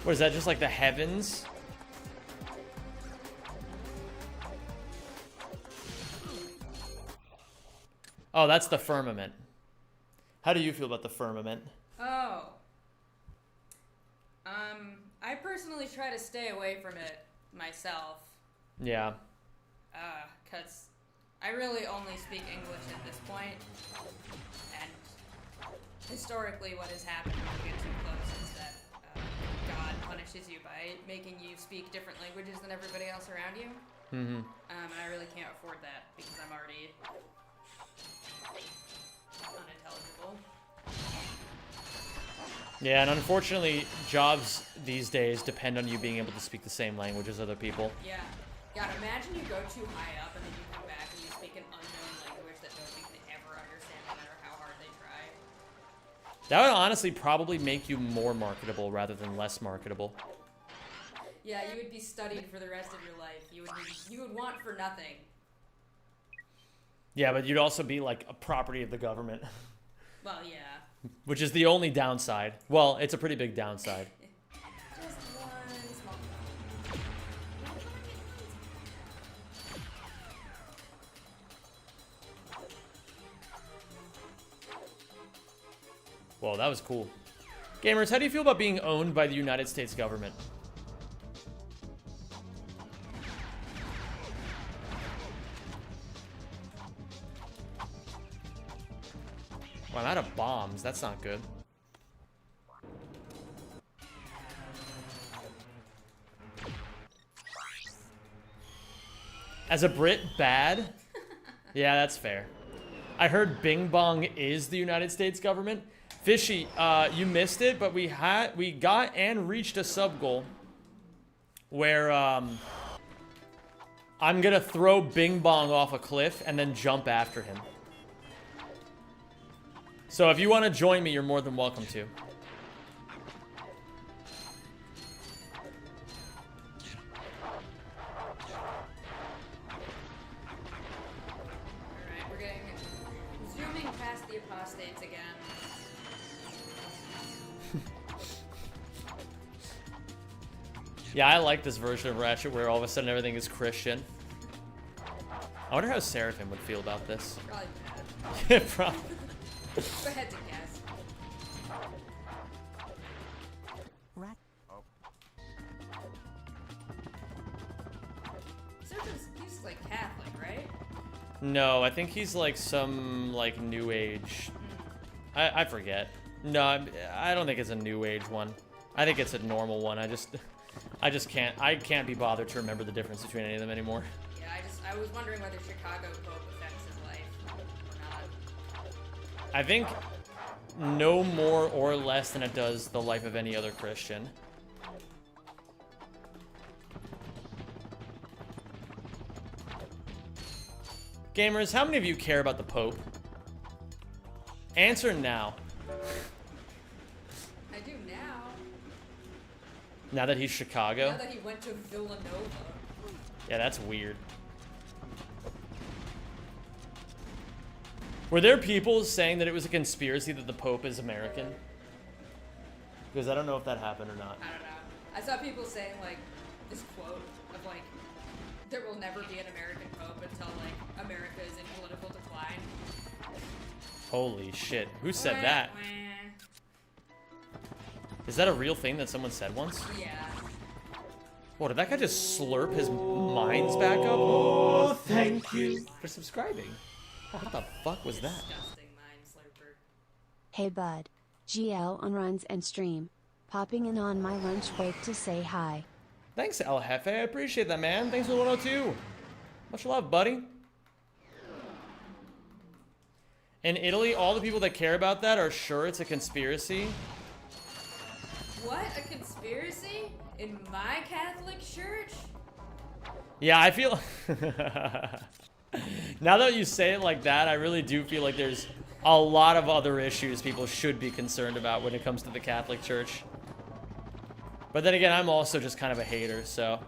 What is that, just like the heavens? Oh, that's the firmament. How do you feel about the firmament? Oh. I personally try to stay away from it myself. Yeah. Cause I really only speak English at this point. And historically what has happened when you get too close is that God punishes you by making you speak different languages than everybody else around you. Mm-hmm. And I really can't afford that because I'm already unintelligible. Yeah, and unfortunately, jobs these days depend on you being able to speak the same language as other people. Yeah. God, imagine you go too high up and then you come back and you speak an unknown language that nobody can ever understand no matter how hard they try. That would honestly probably make you more marketable rather than less marketable. Yeah, you would be studied for the rest of your life. You would want for nothing. Yeah, but you'd also be like a property of the government. Well, yeah. Which is the only downside. Well, it's a pretty big downside. Just one small. Whoa, that was cool. Gamers, how do you feel about being owned by the United States government? Well, I'm out of bombs. That's not good. As a Brit, bad? Yeah, that's fair. I heard Bing Bong is the United States government. Fishy, you missed it, but we got and reached a sub goal where I'm gonna throw Bing Bong off a cliff and then jump after him. So if you want to join me, you're more than welcome to. Alright, we're getting zooming past the apostates again. Yeah, I like this version of Ratchet where all of a sudden everything is Christian. I wonder how Seraphim would feel about this. Probably bad. Yeah, probably. Go ahead to guess. He's like Catholic, right? No, I think he's like some like New Age. I forget. No, I don't think it's a New Age one. I think it's a normal one. I just can't be bothered to remember the difference between any of them anymore. Yeah, I was wondering whether Chicago Pope affects his life or not. I think no more or less than it does the life of any other Christian. Gamers, how many of you care about the Pope? Answer now. I do now. Now that he's Chicago? Now that he went to Villanova. Yeah, that's weird. Were there people saying that it was a conspiracy that the Pope is American? Because I don't know if that happened or not. I don't know. I saw people saying like this quote of like, there will never be an American Pope until like America is in political decline. Holy shit. Who said Wah, that? wah. Is that a real thing that someone said once? Yeah. Whoa, did that guy just slurp his mines back up? Oh, thank you for subscribing. What the fuck was that? Disgusting mind slurper. Hey bud. GL on runs and stream. Popping in on my lunch break to say hi. Thanks, El Jefe. I appreciate that, man. Thanks for the 102. Much love, buddy. In Italy, all the people that care about that are sure it's a conspiracy. What? A conspiracy? In my Catholic church? Yeah, I feel... Now that you say it like that, I really do feel like there's a lot of other issues people should be concerned about when it comes to the Catholic Church. But then again, I'm also just kind of a hater, so...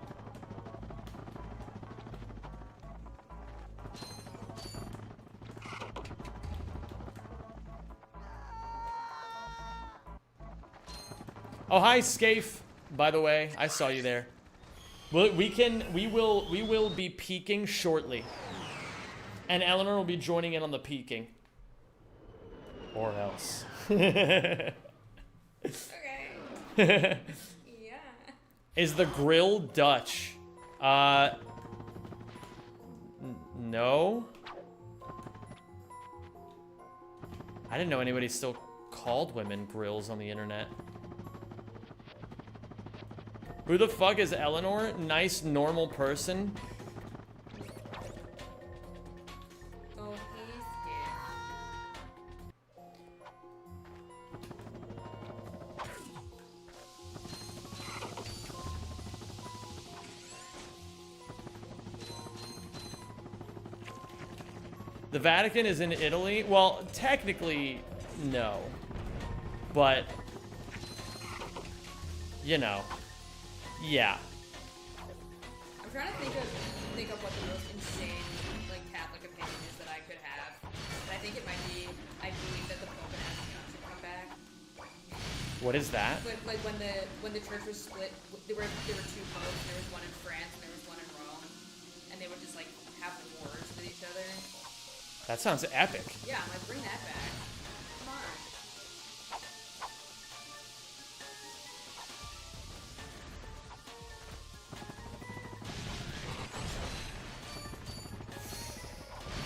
Oh, hi, Scaife, by the way. I saw you there. We will be peaking shortly. And Eleanor will be joining in on the peaking. Or else. Okay. Yeah. Is the grill Dutch? No. I didn't know anybody still called women grills on the internet. Who the fuck is Eleanor? Nice, normal person. Oh, he's scared. The Vatican is in Italy? Well, technically, no. But, you know. Yeah. I'm trying to think of what the most insane, like, Catholic opinion is that I could have. And I think it might be, I believe that the Pope and Vatican should come back. What is that? Like when the church was split, there were two popes. There was one in France and there was one in Rome, and they would just like have wars with each other. That sounds epic. Yeah, I'm like, bring that back. Come on.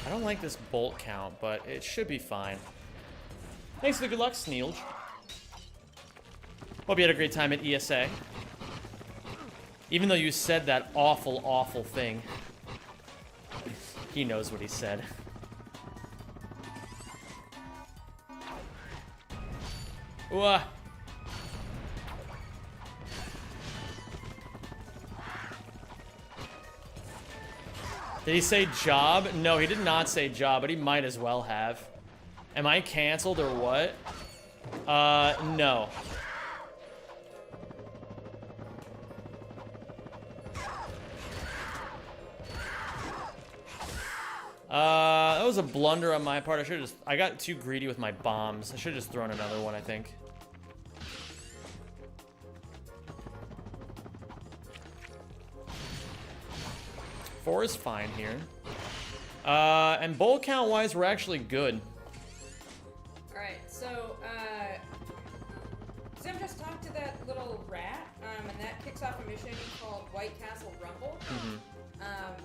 I don't like this bolt count, but it should be fine. Thanks for the good luck, Sneelge. Hope you had a great time at ESA. Even though you said that awful, awful thing. He knows what he said. Ooh. Did he say job? No, he did not say job, but he might as well have. Am I canceled or what? No. That was a blunder on my part. I got too greedy with my bombs. I should have just thrown another one, I think. Four is fine here. And bowl count wise, we're actually good. Alright, so, Sim just talked to that little rat, and that kicks off a mission called White Castle Rumble,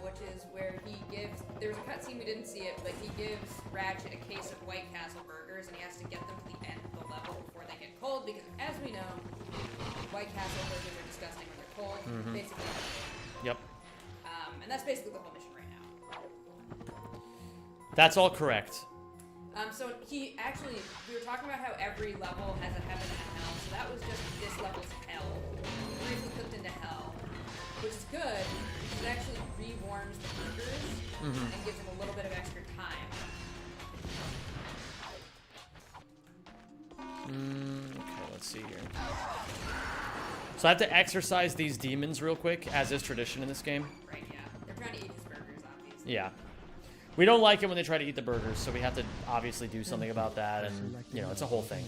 which is where he gives, there's a cutscene, we didn't see it, but he gives Ratchet a case of White Castle burgers, and he has to get them to the end of the level before they get cold, because as we know, White Castle burgers are disgusting when they're cold, basically. Yep. And that's basically the whole mission right now. That's all correct. So he actually, we were talking about how every level has a heaven and a hell, so that was just this level's hell. Briefly clipped into hell, which is good, because it actually rewarms the burgers and gives them a little bit of extra time. Okay, let's see here. So I have to exercise these demons real quick, as is tradition in this game. Right, yeah. They're trying to eat his burgers, obviously. Yeah. We don't like it when they try to eat the burgers, so we have to obviously do something about that, and, you know, it's a whole thing.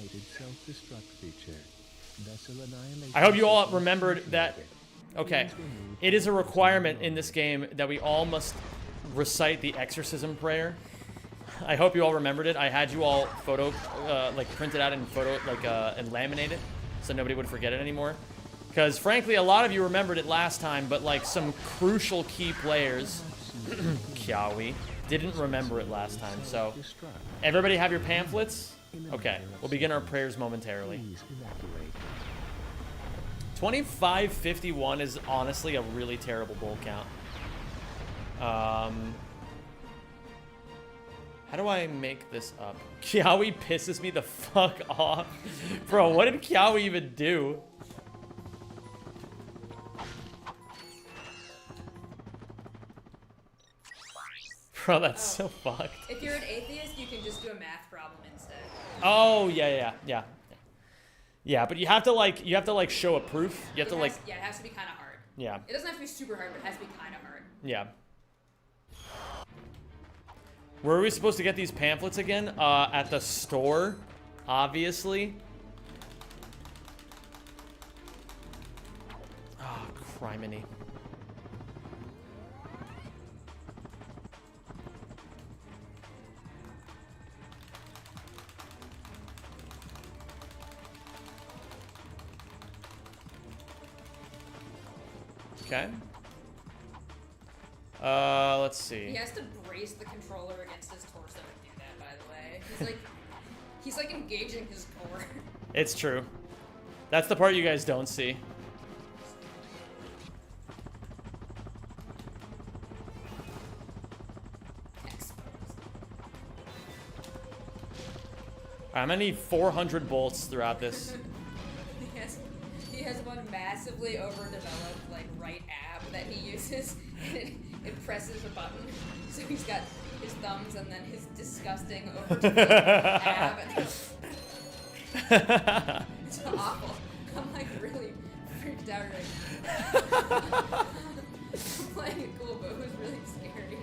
I hope you all remembered that... Okay. It is a requirement in this game that we all must recite the exorcism prayer. I hope you all remembered it. I had you all print it out and and laminate it, so nobody would forget it anymore. Because, frankly, a lot of you remembered it last time, but, like, some crucial key players, Kiawi, didn't remember it last time. So, everybody have your pamphlets? Okay, we'll begin our prayers momentarily. 2551 is honestly a really terrible bowl count. How do I make this up? Kiawe pisses me the fuck off. Bro, what did Kiawe even do? Bro, that's so fucked. If you're an atheist, you can just do a math problem instead. Oh, yeah. Yeah, but you have to like show a proof. You have to like Yeah, it has to be kind of hard. yeah. It doesn't have to be super hard, but it has to be kind of hard. Yeah. Where are we supposed to get these pamphlets again? At the store, obviously. Oh, criminy. Okay. Let's see. He has to brace the controller against his torso to do that, by the way. He's like engaging his core. It's true. That's the part you guys don't see. I'm gonna need 400 bolts throughout this. He has one massively overdeveloped like right ab that he uses, and it presses a button. So he's got his thumbs and then his disgusting overdeveloped ab. And it's awful. I'm like really freaked out right now. I'm playing it cool, but it was really scary.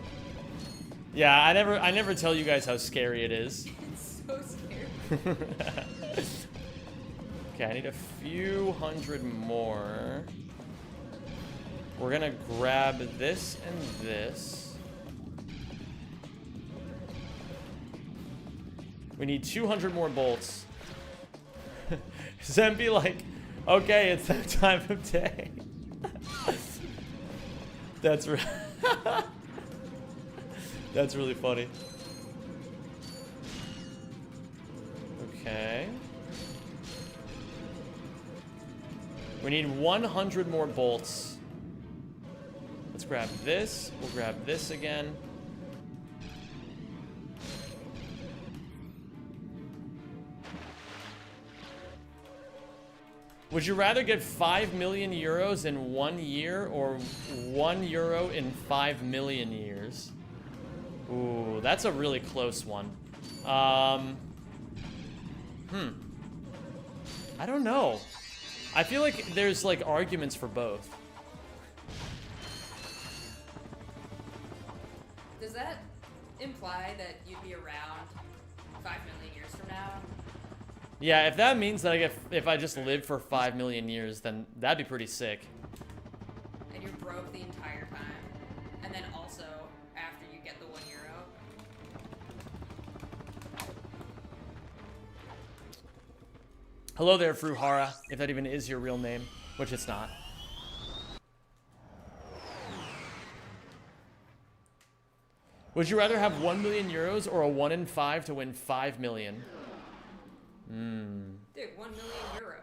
Yeah, I never tell you guys how scary it is. It's so scary. Okay, I need a few hundred more. We're gonna grab this and this. We need 200 more bolts. Zen be like, okay, it's that time of day. That's that's really funny. Okay. We need 100 more bolts. Let's grab this. We'll grab this again. Would you rather get 5 million euros in 1 year or 1 euro in 5 million years? Ooh, that's a really close one. I don't know. I feel like there's like arguments for both. Does that imply that you'd be around 5 million years from now? Yeah, if that means that if I just live for 5 million years, then that'd be pretty sick. And you're broke the entire time. And then also after you get the 1 euro. Hello there, Fruhara, if that even is your real name, which it's not. Would you rather have 1 million euros or a 1 in 5 to win 5 million? Dude, 1 million euro.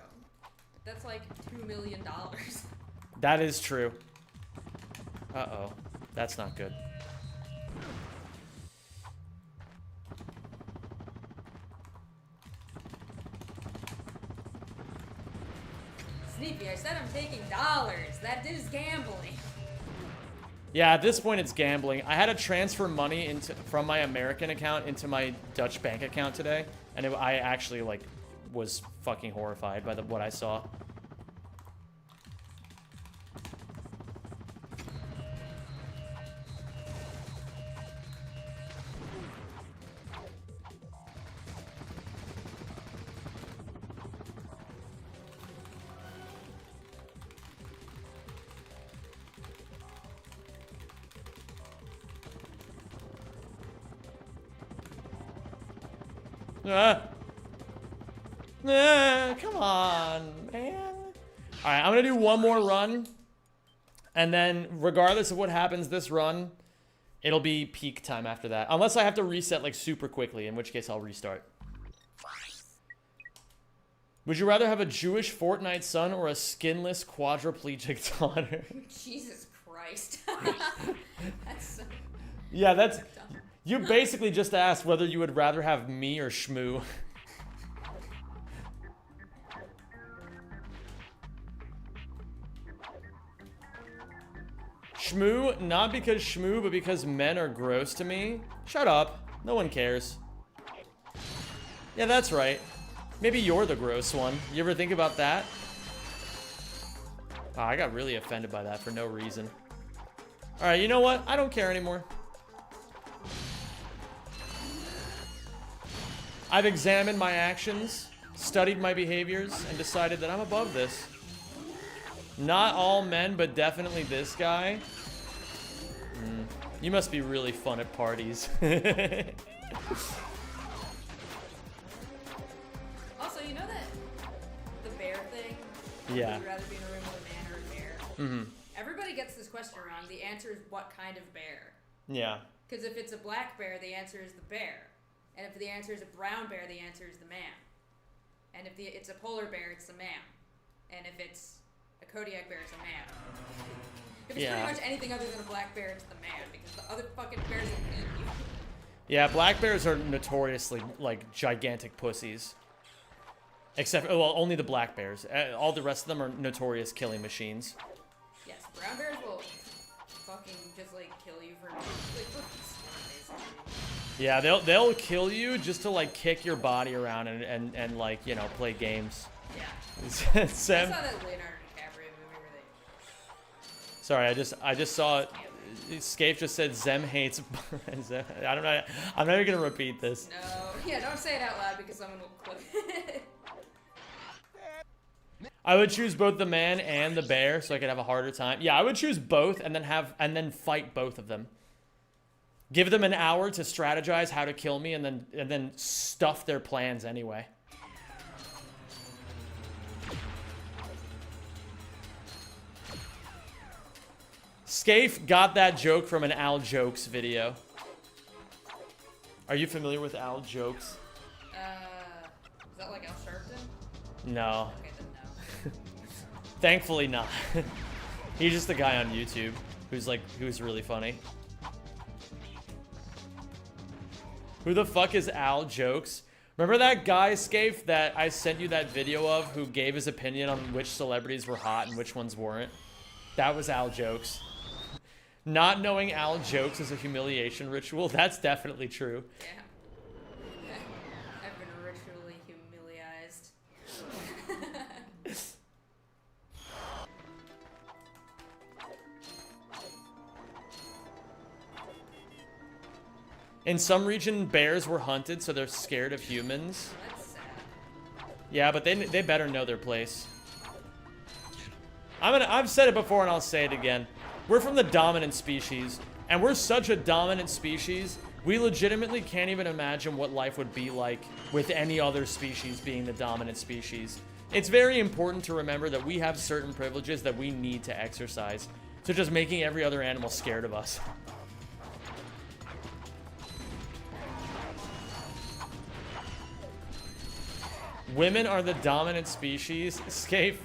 That's like $2 million. That is true. Uh-oh. That's not good. Sneaky, I said I'm taking dollars. That is gambling. Yeah, at this point it's gambling. I had to transfer money from my American account into my Dutch bank account today, and I actually like was fucking horrified by what I saw. Come on, man. Alright, I'm gonna do one more run. And then, regardless of what happens this run, it'll be peak time after that. Unless I have to reset, like, super quickly, in which case I'll restart. Would you rather have a Jewish Fortnite son or a skinless quadriplegic daughter? Jesus Christ. That's so... Yeah, that's... You basically just asked whether you would rather have me or Shmoo. Shmoo, not because Shmoo, but because men are gross to me. Shut up. No one cares. Yeah, that's right. Maybe you're the gross one. You ever think about that? Wow, I got really offended by that for no reason. Alright, you know what? I don't care anymore. I've examined my actions, studied my behaviors, and decided that I'm above this. Not all men, but definitely this guy. You must be really fun at parties. Also, you know that the bear thing? Yeah. Would you rather be in a room with a man or a bear? Mm-hmm. Everybody gets this question wrong. The answer is what kind of bear? Yeah. Because if it's a black bear, the answer is the bear. And if the answer is a brown bear, the answer is the man. And if it's a polar bear, it's the man. And if it's a Kodiak bear, it's a man. If it's pretty much anything other than a black bear, it's the man. Because the other fucking bears will eat you. Yeah, black bears are notoriously, like, gigantic pussies. Except, well, only the black bears. All the rest of them are notorious killing machines. Yes, brown bears will fucking just, like, kill you for basically. Yeah, they'll kill you just to, like, kick your body around and like, you know, play games. Yeah. Sam. I saw that Leonardo DiCaprio movie where they... Sorry, I just saw it. Scape just said Zem hates. I don't know. I'm not even gonna repeat this. No. Yeah, don't say it out loud because someone will clip it. I would choose both the man and the bear so I could have a harder time. Yeah, I would choose both and then fight both of them. Give them an hour to strategize how to kill me and then stuff their plans anyway. Scafe got that joke from an Al Jokes video. Are you familiar with Al Jokes? Is that like Al Sharpton? No. Okay, then no. Thankfully not. He's just a guy on YouTube who's really funny. Who the fuck is Al Jokes? Remember that guy, Scafe, that I sent you that video of who gave his opinion on which celebrities were hot and which ones weren't? That was Al Jokes. Not knowing Al Jokes is a humiliation ritual, that's definitely true. Yeah. I've been ritually humiliated. In some region, bears were hunted, so they're scared of humans. That's sad. Yeah, but they better know their place. I've said it before and I'll say it again. We're from the dominant species, and we're such a dominant species, we legitimately can't even imagine what life would be like with any other species being the dominant species. It's very important to remember that we have certain privileges that we need to exercise, such as making every other animal scared of us. Women are the dominant species. Scape.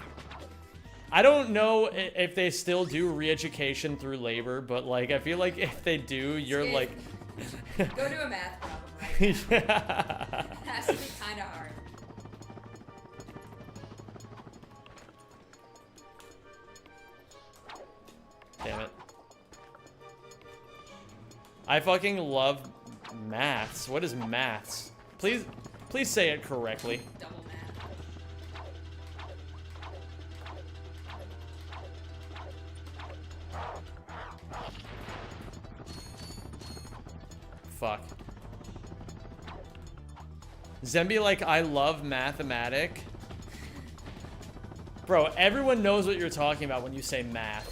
I don't know if they still do re-education through labor, but like I feel like if they do, you're like Go do a math problem right now. Yeah. It has to be kind of hard. Damn it. I fucking love maths. What is maths? Please say it correctly. Double math. Fuck. Zemby like, I love mathematic. Bro, everyone knows what you're talking about when you say math.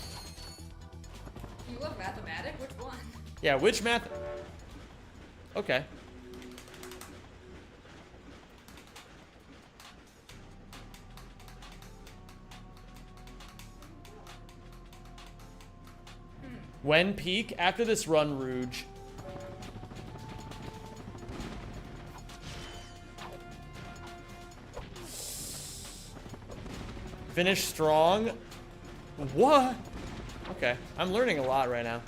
You love mathematic? Which one? Yeah, which math? Okay. When peak? After this run, Rouge. Finish strong. What? Okay, I'm learning a lot right now.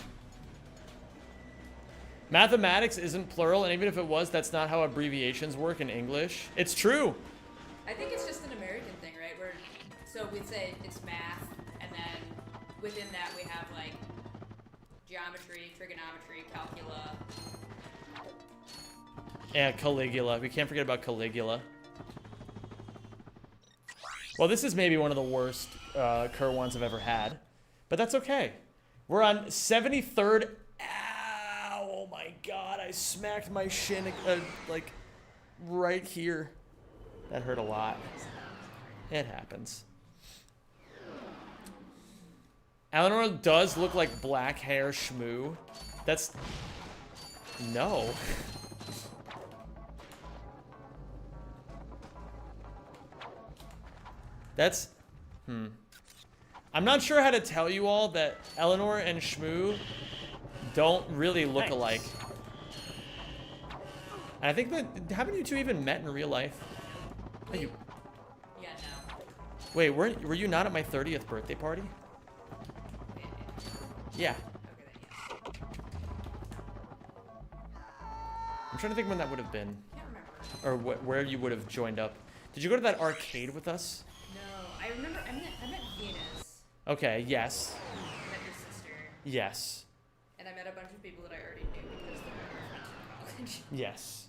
Mathematics isn't plural, and even if it was, that's not how abbreviations work in English. It's true. I think it's just an American thing, right? Where so we'd say it's math, and then within that we have like geometry, trigonometry, calcula. Yeah, Caligula. We can't forget about Caligula. Well, this is maybe one of the worst Kerr ones I've ever had, but that's okay. We're on 73rd. Ow! Oh my God! I smacked my shin like right here. That hurt a lot. It happens. Eleanor does look like black hair Shmoo. That's no. That's, I'm not sure how to tell you all that Eleanor and Shmoo don't really look alike. And I think that, haven't you two even met in real life? Oh, you, Yeah, no. wait, were you not at my 30th birthday party? Yeah. Okay, then yes. I'm trying to think when that would have been. Can't remember. Or where you would have joined up. Did you go to that arcade with us? No, I remember. I met Venus. Okay, yes. I met your sister, Yes. and I met a bunch of people that I already knew because they were my friends from college. Yes.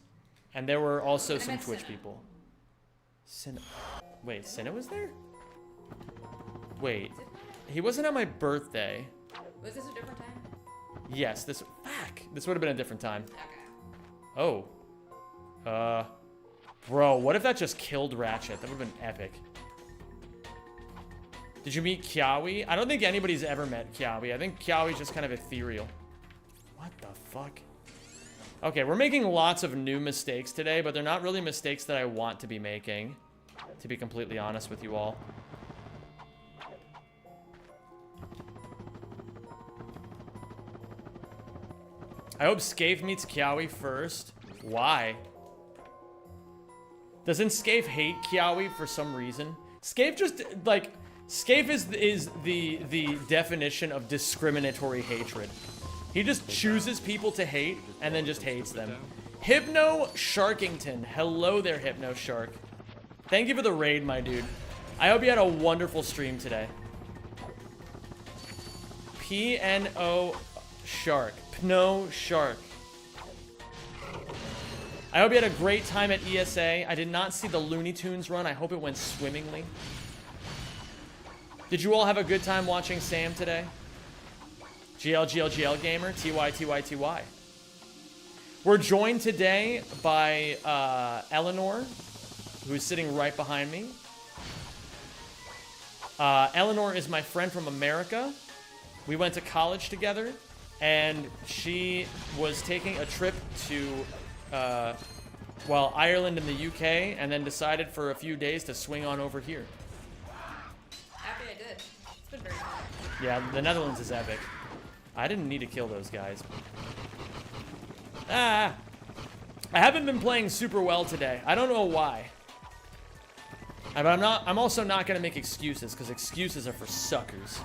And there were also And I some met Twitch Cinna. people. Cinna. Wait, Cinna was there? Wait. He wasn't on my birthday. Was this a different time? Yes, this. Fuck. This would have been a different time. Okay. Oh. Bro, what if that just killed Ratchet? That would have been epic. Did you meet Kiawi? I don't think anybody's ever met Kiawi. I think Kiawi's just kind of ethereal. What the fuck? Okay, we're making lots of new mistakes today, but they're not really mistakes that I want to be making, to be completely honest with you all. I hope Scaife meets Kiawi first. Why? Doesn't Scaife hate Kiawi for some reason? Scaife just, like, Scaife is the definition of discriminatory hatred. He just chooses people to hate and then just hates them. Hypno Sharkington. Hello there, Hypno Shark. Thank you for the raid, my dude. I hope you had a wonderful stream today. P-N-O Shark. Pno Shark. I hope you had a great time at ESA. I did not see the Looney Tunes run. I hope it went swimmingly. Did you all have a good time watching Sam today? GL Gamer, TY. We're joined today by Eleanor, who's sitting right behind me. Eleanor is my friend from America. We went to college together, and she was taking a trip to Ireland and the UK, and then decided for a few days to swing on over here. Happy I did. It's been very fun. Yeah, the Netherlands is epic. I didn't need to kill those guys. I haven't been playing super well today. I don't know why. But I'm also not gonna make excuses, because excuses are for suckers.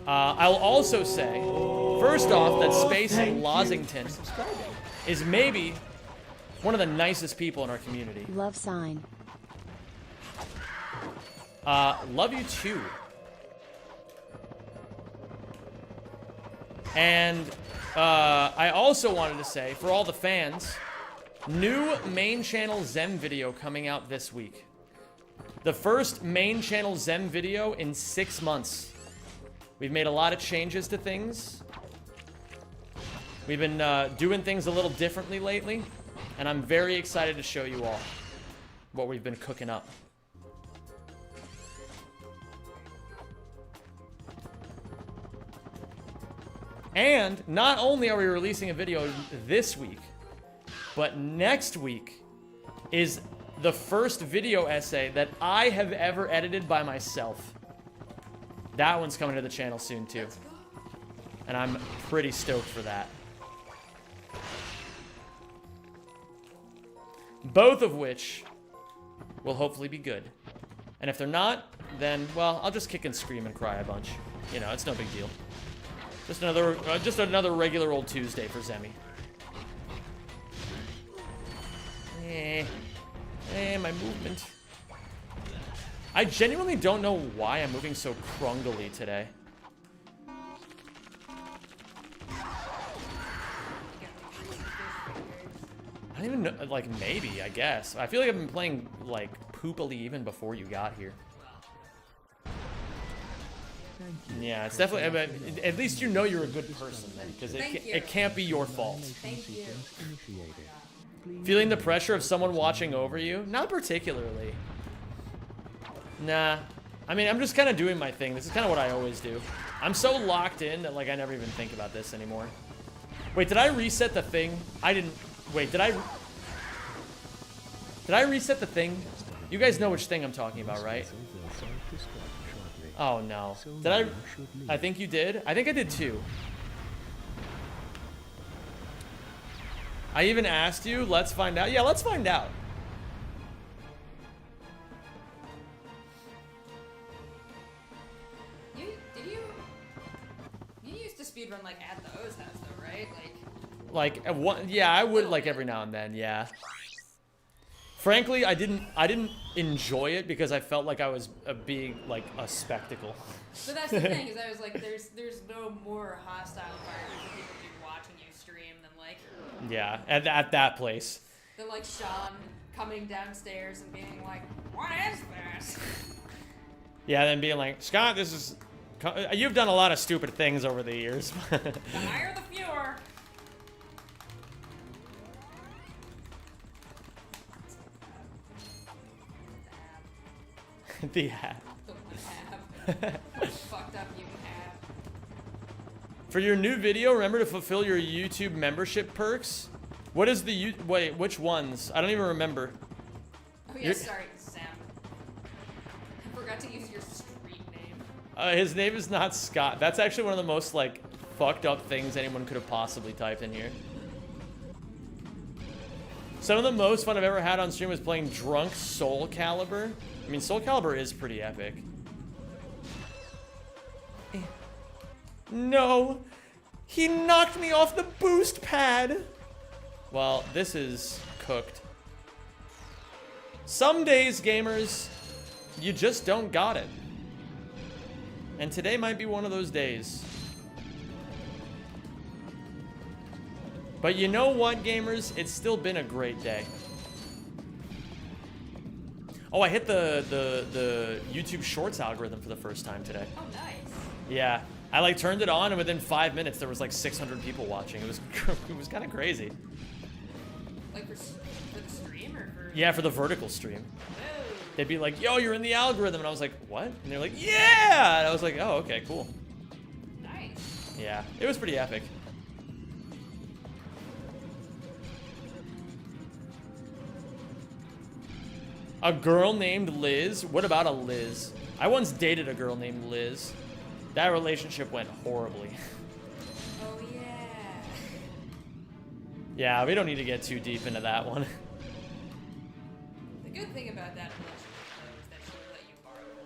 I'll also say, first off, that Space Lozington is maybe one of the nicest people in our community. Love sign. Love you too. And I also wanted to say, for all the fans, new main channel Zem video coming out this week. The first main channel Zem video in 6 months. We've made a lot of changes to things. We've been doing things a little differently lately, and I'm very excited to show you all what we've been cooking up. And not only are we releasing a video this week, but next week is the first video essay that I have ever edited by myself. That one's coming to the channel soon too. And I'm pretty stoked for that. Both of which will hopefully be good. And if they're not, then, well, I'll just kick and scream and cry a bunch. You know, it's no big deal. Just another regular old Tuesday for Zemi. My movement. I genuinely don't know why I'm moving so crungly today. I don't even know, like, maybe, I guess. I feel like I've been playing, like, poopily even before you got here. Yeah, it's definitely, I mean, at least you know you're a good person then, because it can't be your fault. Thank you. Feeling the pressure of someone watching over you? Not particularly. Nah. I mean, I'm just kind of doing my thing. This is kind of what I always do. I'm so locked in that, like, I never even think about this anymore. Wait, did I reset the thing? I didn't... Wait, did I reset the thing? You guys know which thing I'm talking about, right? Oh, no. Did I think you did? I think I did, too. I even asked you. Let's find out. Yeah, let's find out. You used to speedrun, like, at the O's house, though, right? Like, yeah, I would, like, every now and then, yeah. Frankly, I didn't enjoy it because I felt like I was being, like, a spectacle. But that's the thing, is I was like, there's no more hostile environment for people to be watching you stream than, like... Yeah, at that place. Than, like, Sean coming downstairs and being like, what is this? Yeah, then being like, Scott, this is... You've done a lot of stupid things over the years. The higher the fewer. The app. The fucked up you have. For your new video, remember to fulfill your YouTube membership perks. What is the wait? Which ones? I don't even remember. Oh yeah, sorry, Sam. I forgot to use your street name. His name is not Scott. That's actually one of the most like fucked up things anyone could have possibly typed in here. Some of the most fun I've ever had on stream was playing Drunk Soul Calibur. I mean, Soul Calibur is pretty epic. No! He knocked me off the boost pad! Well, this is cooked. Some days, gamers, you just don't got it. And today might be one of those days. But you know what, gamers? It's still been a great day. Oh, I hit the YouTube Shorts algorithm for the first time today. Oh, nice. Yeah, I like turned it on, and within 5 minutes there was like 600 people watching. It was kind of crazy. Like for the stream or for? Yeah, for the vertical stream. Oh. They'd be like, "Yo, you're in the algorithm," and I was like, "What?" And they're like, "Yeah!" And I was like, "Oh, okay, cool." Nice. Yeah, it was pretty epic. A girl named Liz? What about a Liz? I once dated a girl named Liz. That relationship went horribly. Oh, yeah. Yeah, we don't need to get too deep into that one. The good thing about that relationship, though, is that she would let you borrow her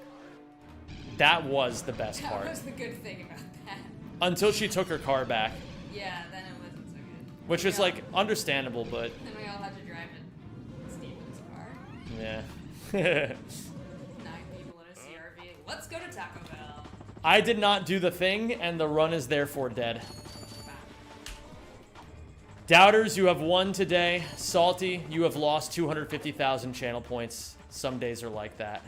car. That was the best That part. was the good thing about that. Until she took her car back. Yeah, then it wasn't so good. Which was, like, understandable, but... Then we all had to drive in Steven's car. Yeah. 9 people in a CRV. Let's go to Taco Bell. I did not do the thing, and the run is therefore dead. Doubters, you have won today. Salty, you have lost 250,000 channel points. Some days are like that.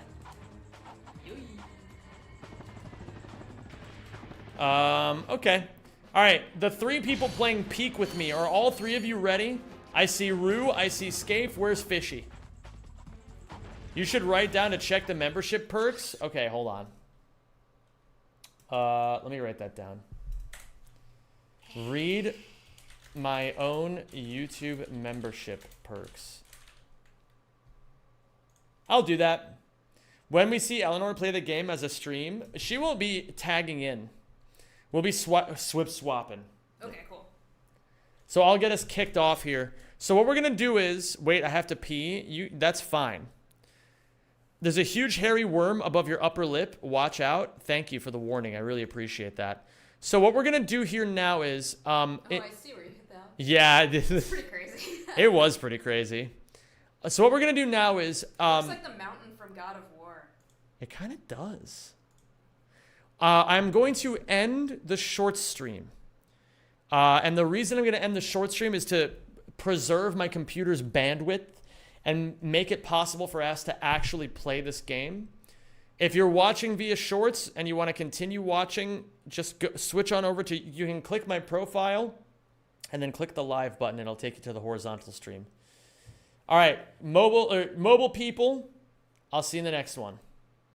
Okay. Alright, the 3 people playing Peak with me. Are all 3 of you ready? I see Rue, I see Scafe. Where's Fishy? You should write down to check the membership perks. Okay, hold on. Let me write that down. Read my own YouTube membership perks. I'll do that. When we see Eleanor play the game as a stream, she will be tagging in. We'll be swapping. Okay, cool. So I'll get us kicked off here. So what we're gonna do is, wait, I have to pee. That's fine. There's a huge hairy worm above your upper lip. Watch out. Thank you for the warning. I really appreciate that. So what we're gonna do here now is, I see where you hit that. yeah, It's pretty crazy. it was pretty crazy. So what we're gonna do now is, Looks like the mountain from God of War. it kind of does. I'm going to end the short stream. And the reason I'm going to end the short stream is to preserve my computer's bandwidth and make it possible for us to actually play this game. If you're watching via shorts and you want to continue watching, just switch on over to, you can click my profile and then click the live button and it'll take you to the horizontal stream. All right, mobile people, I'll see you in the next one.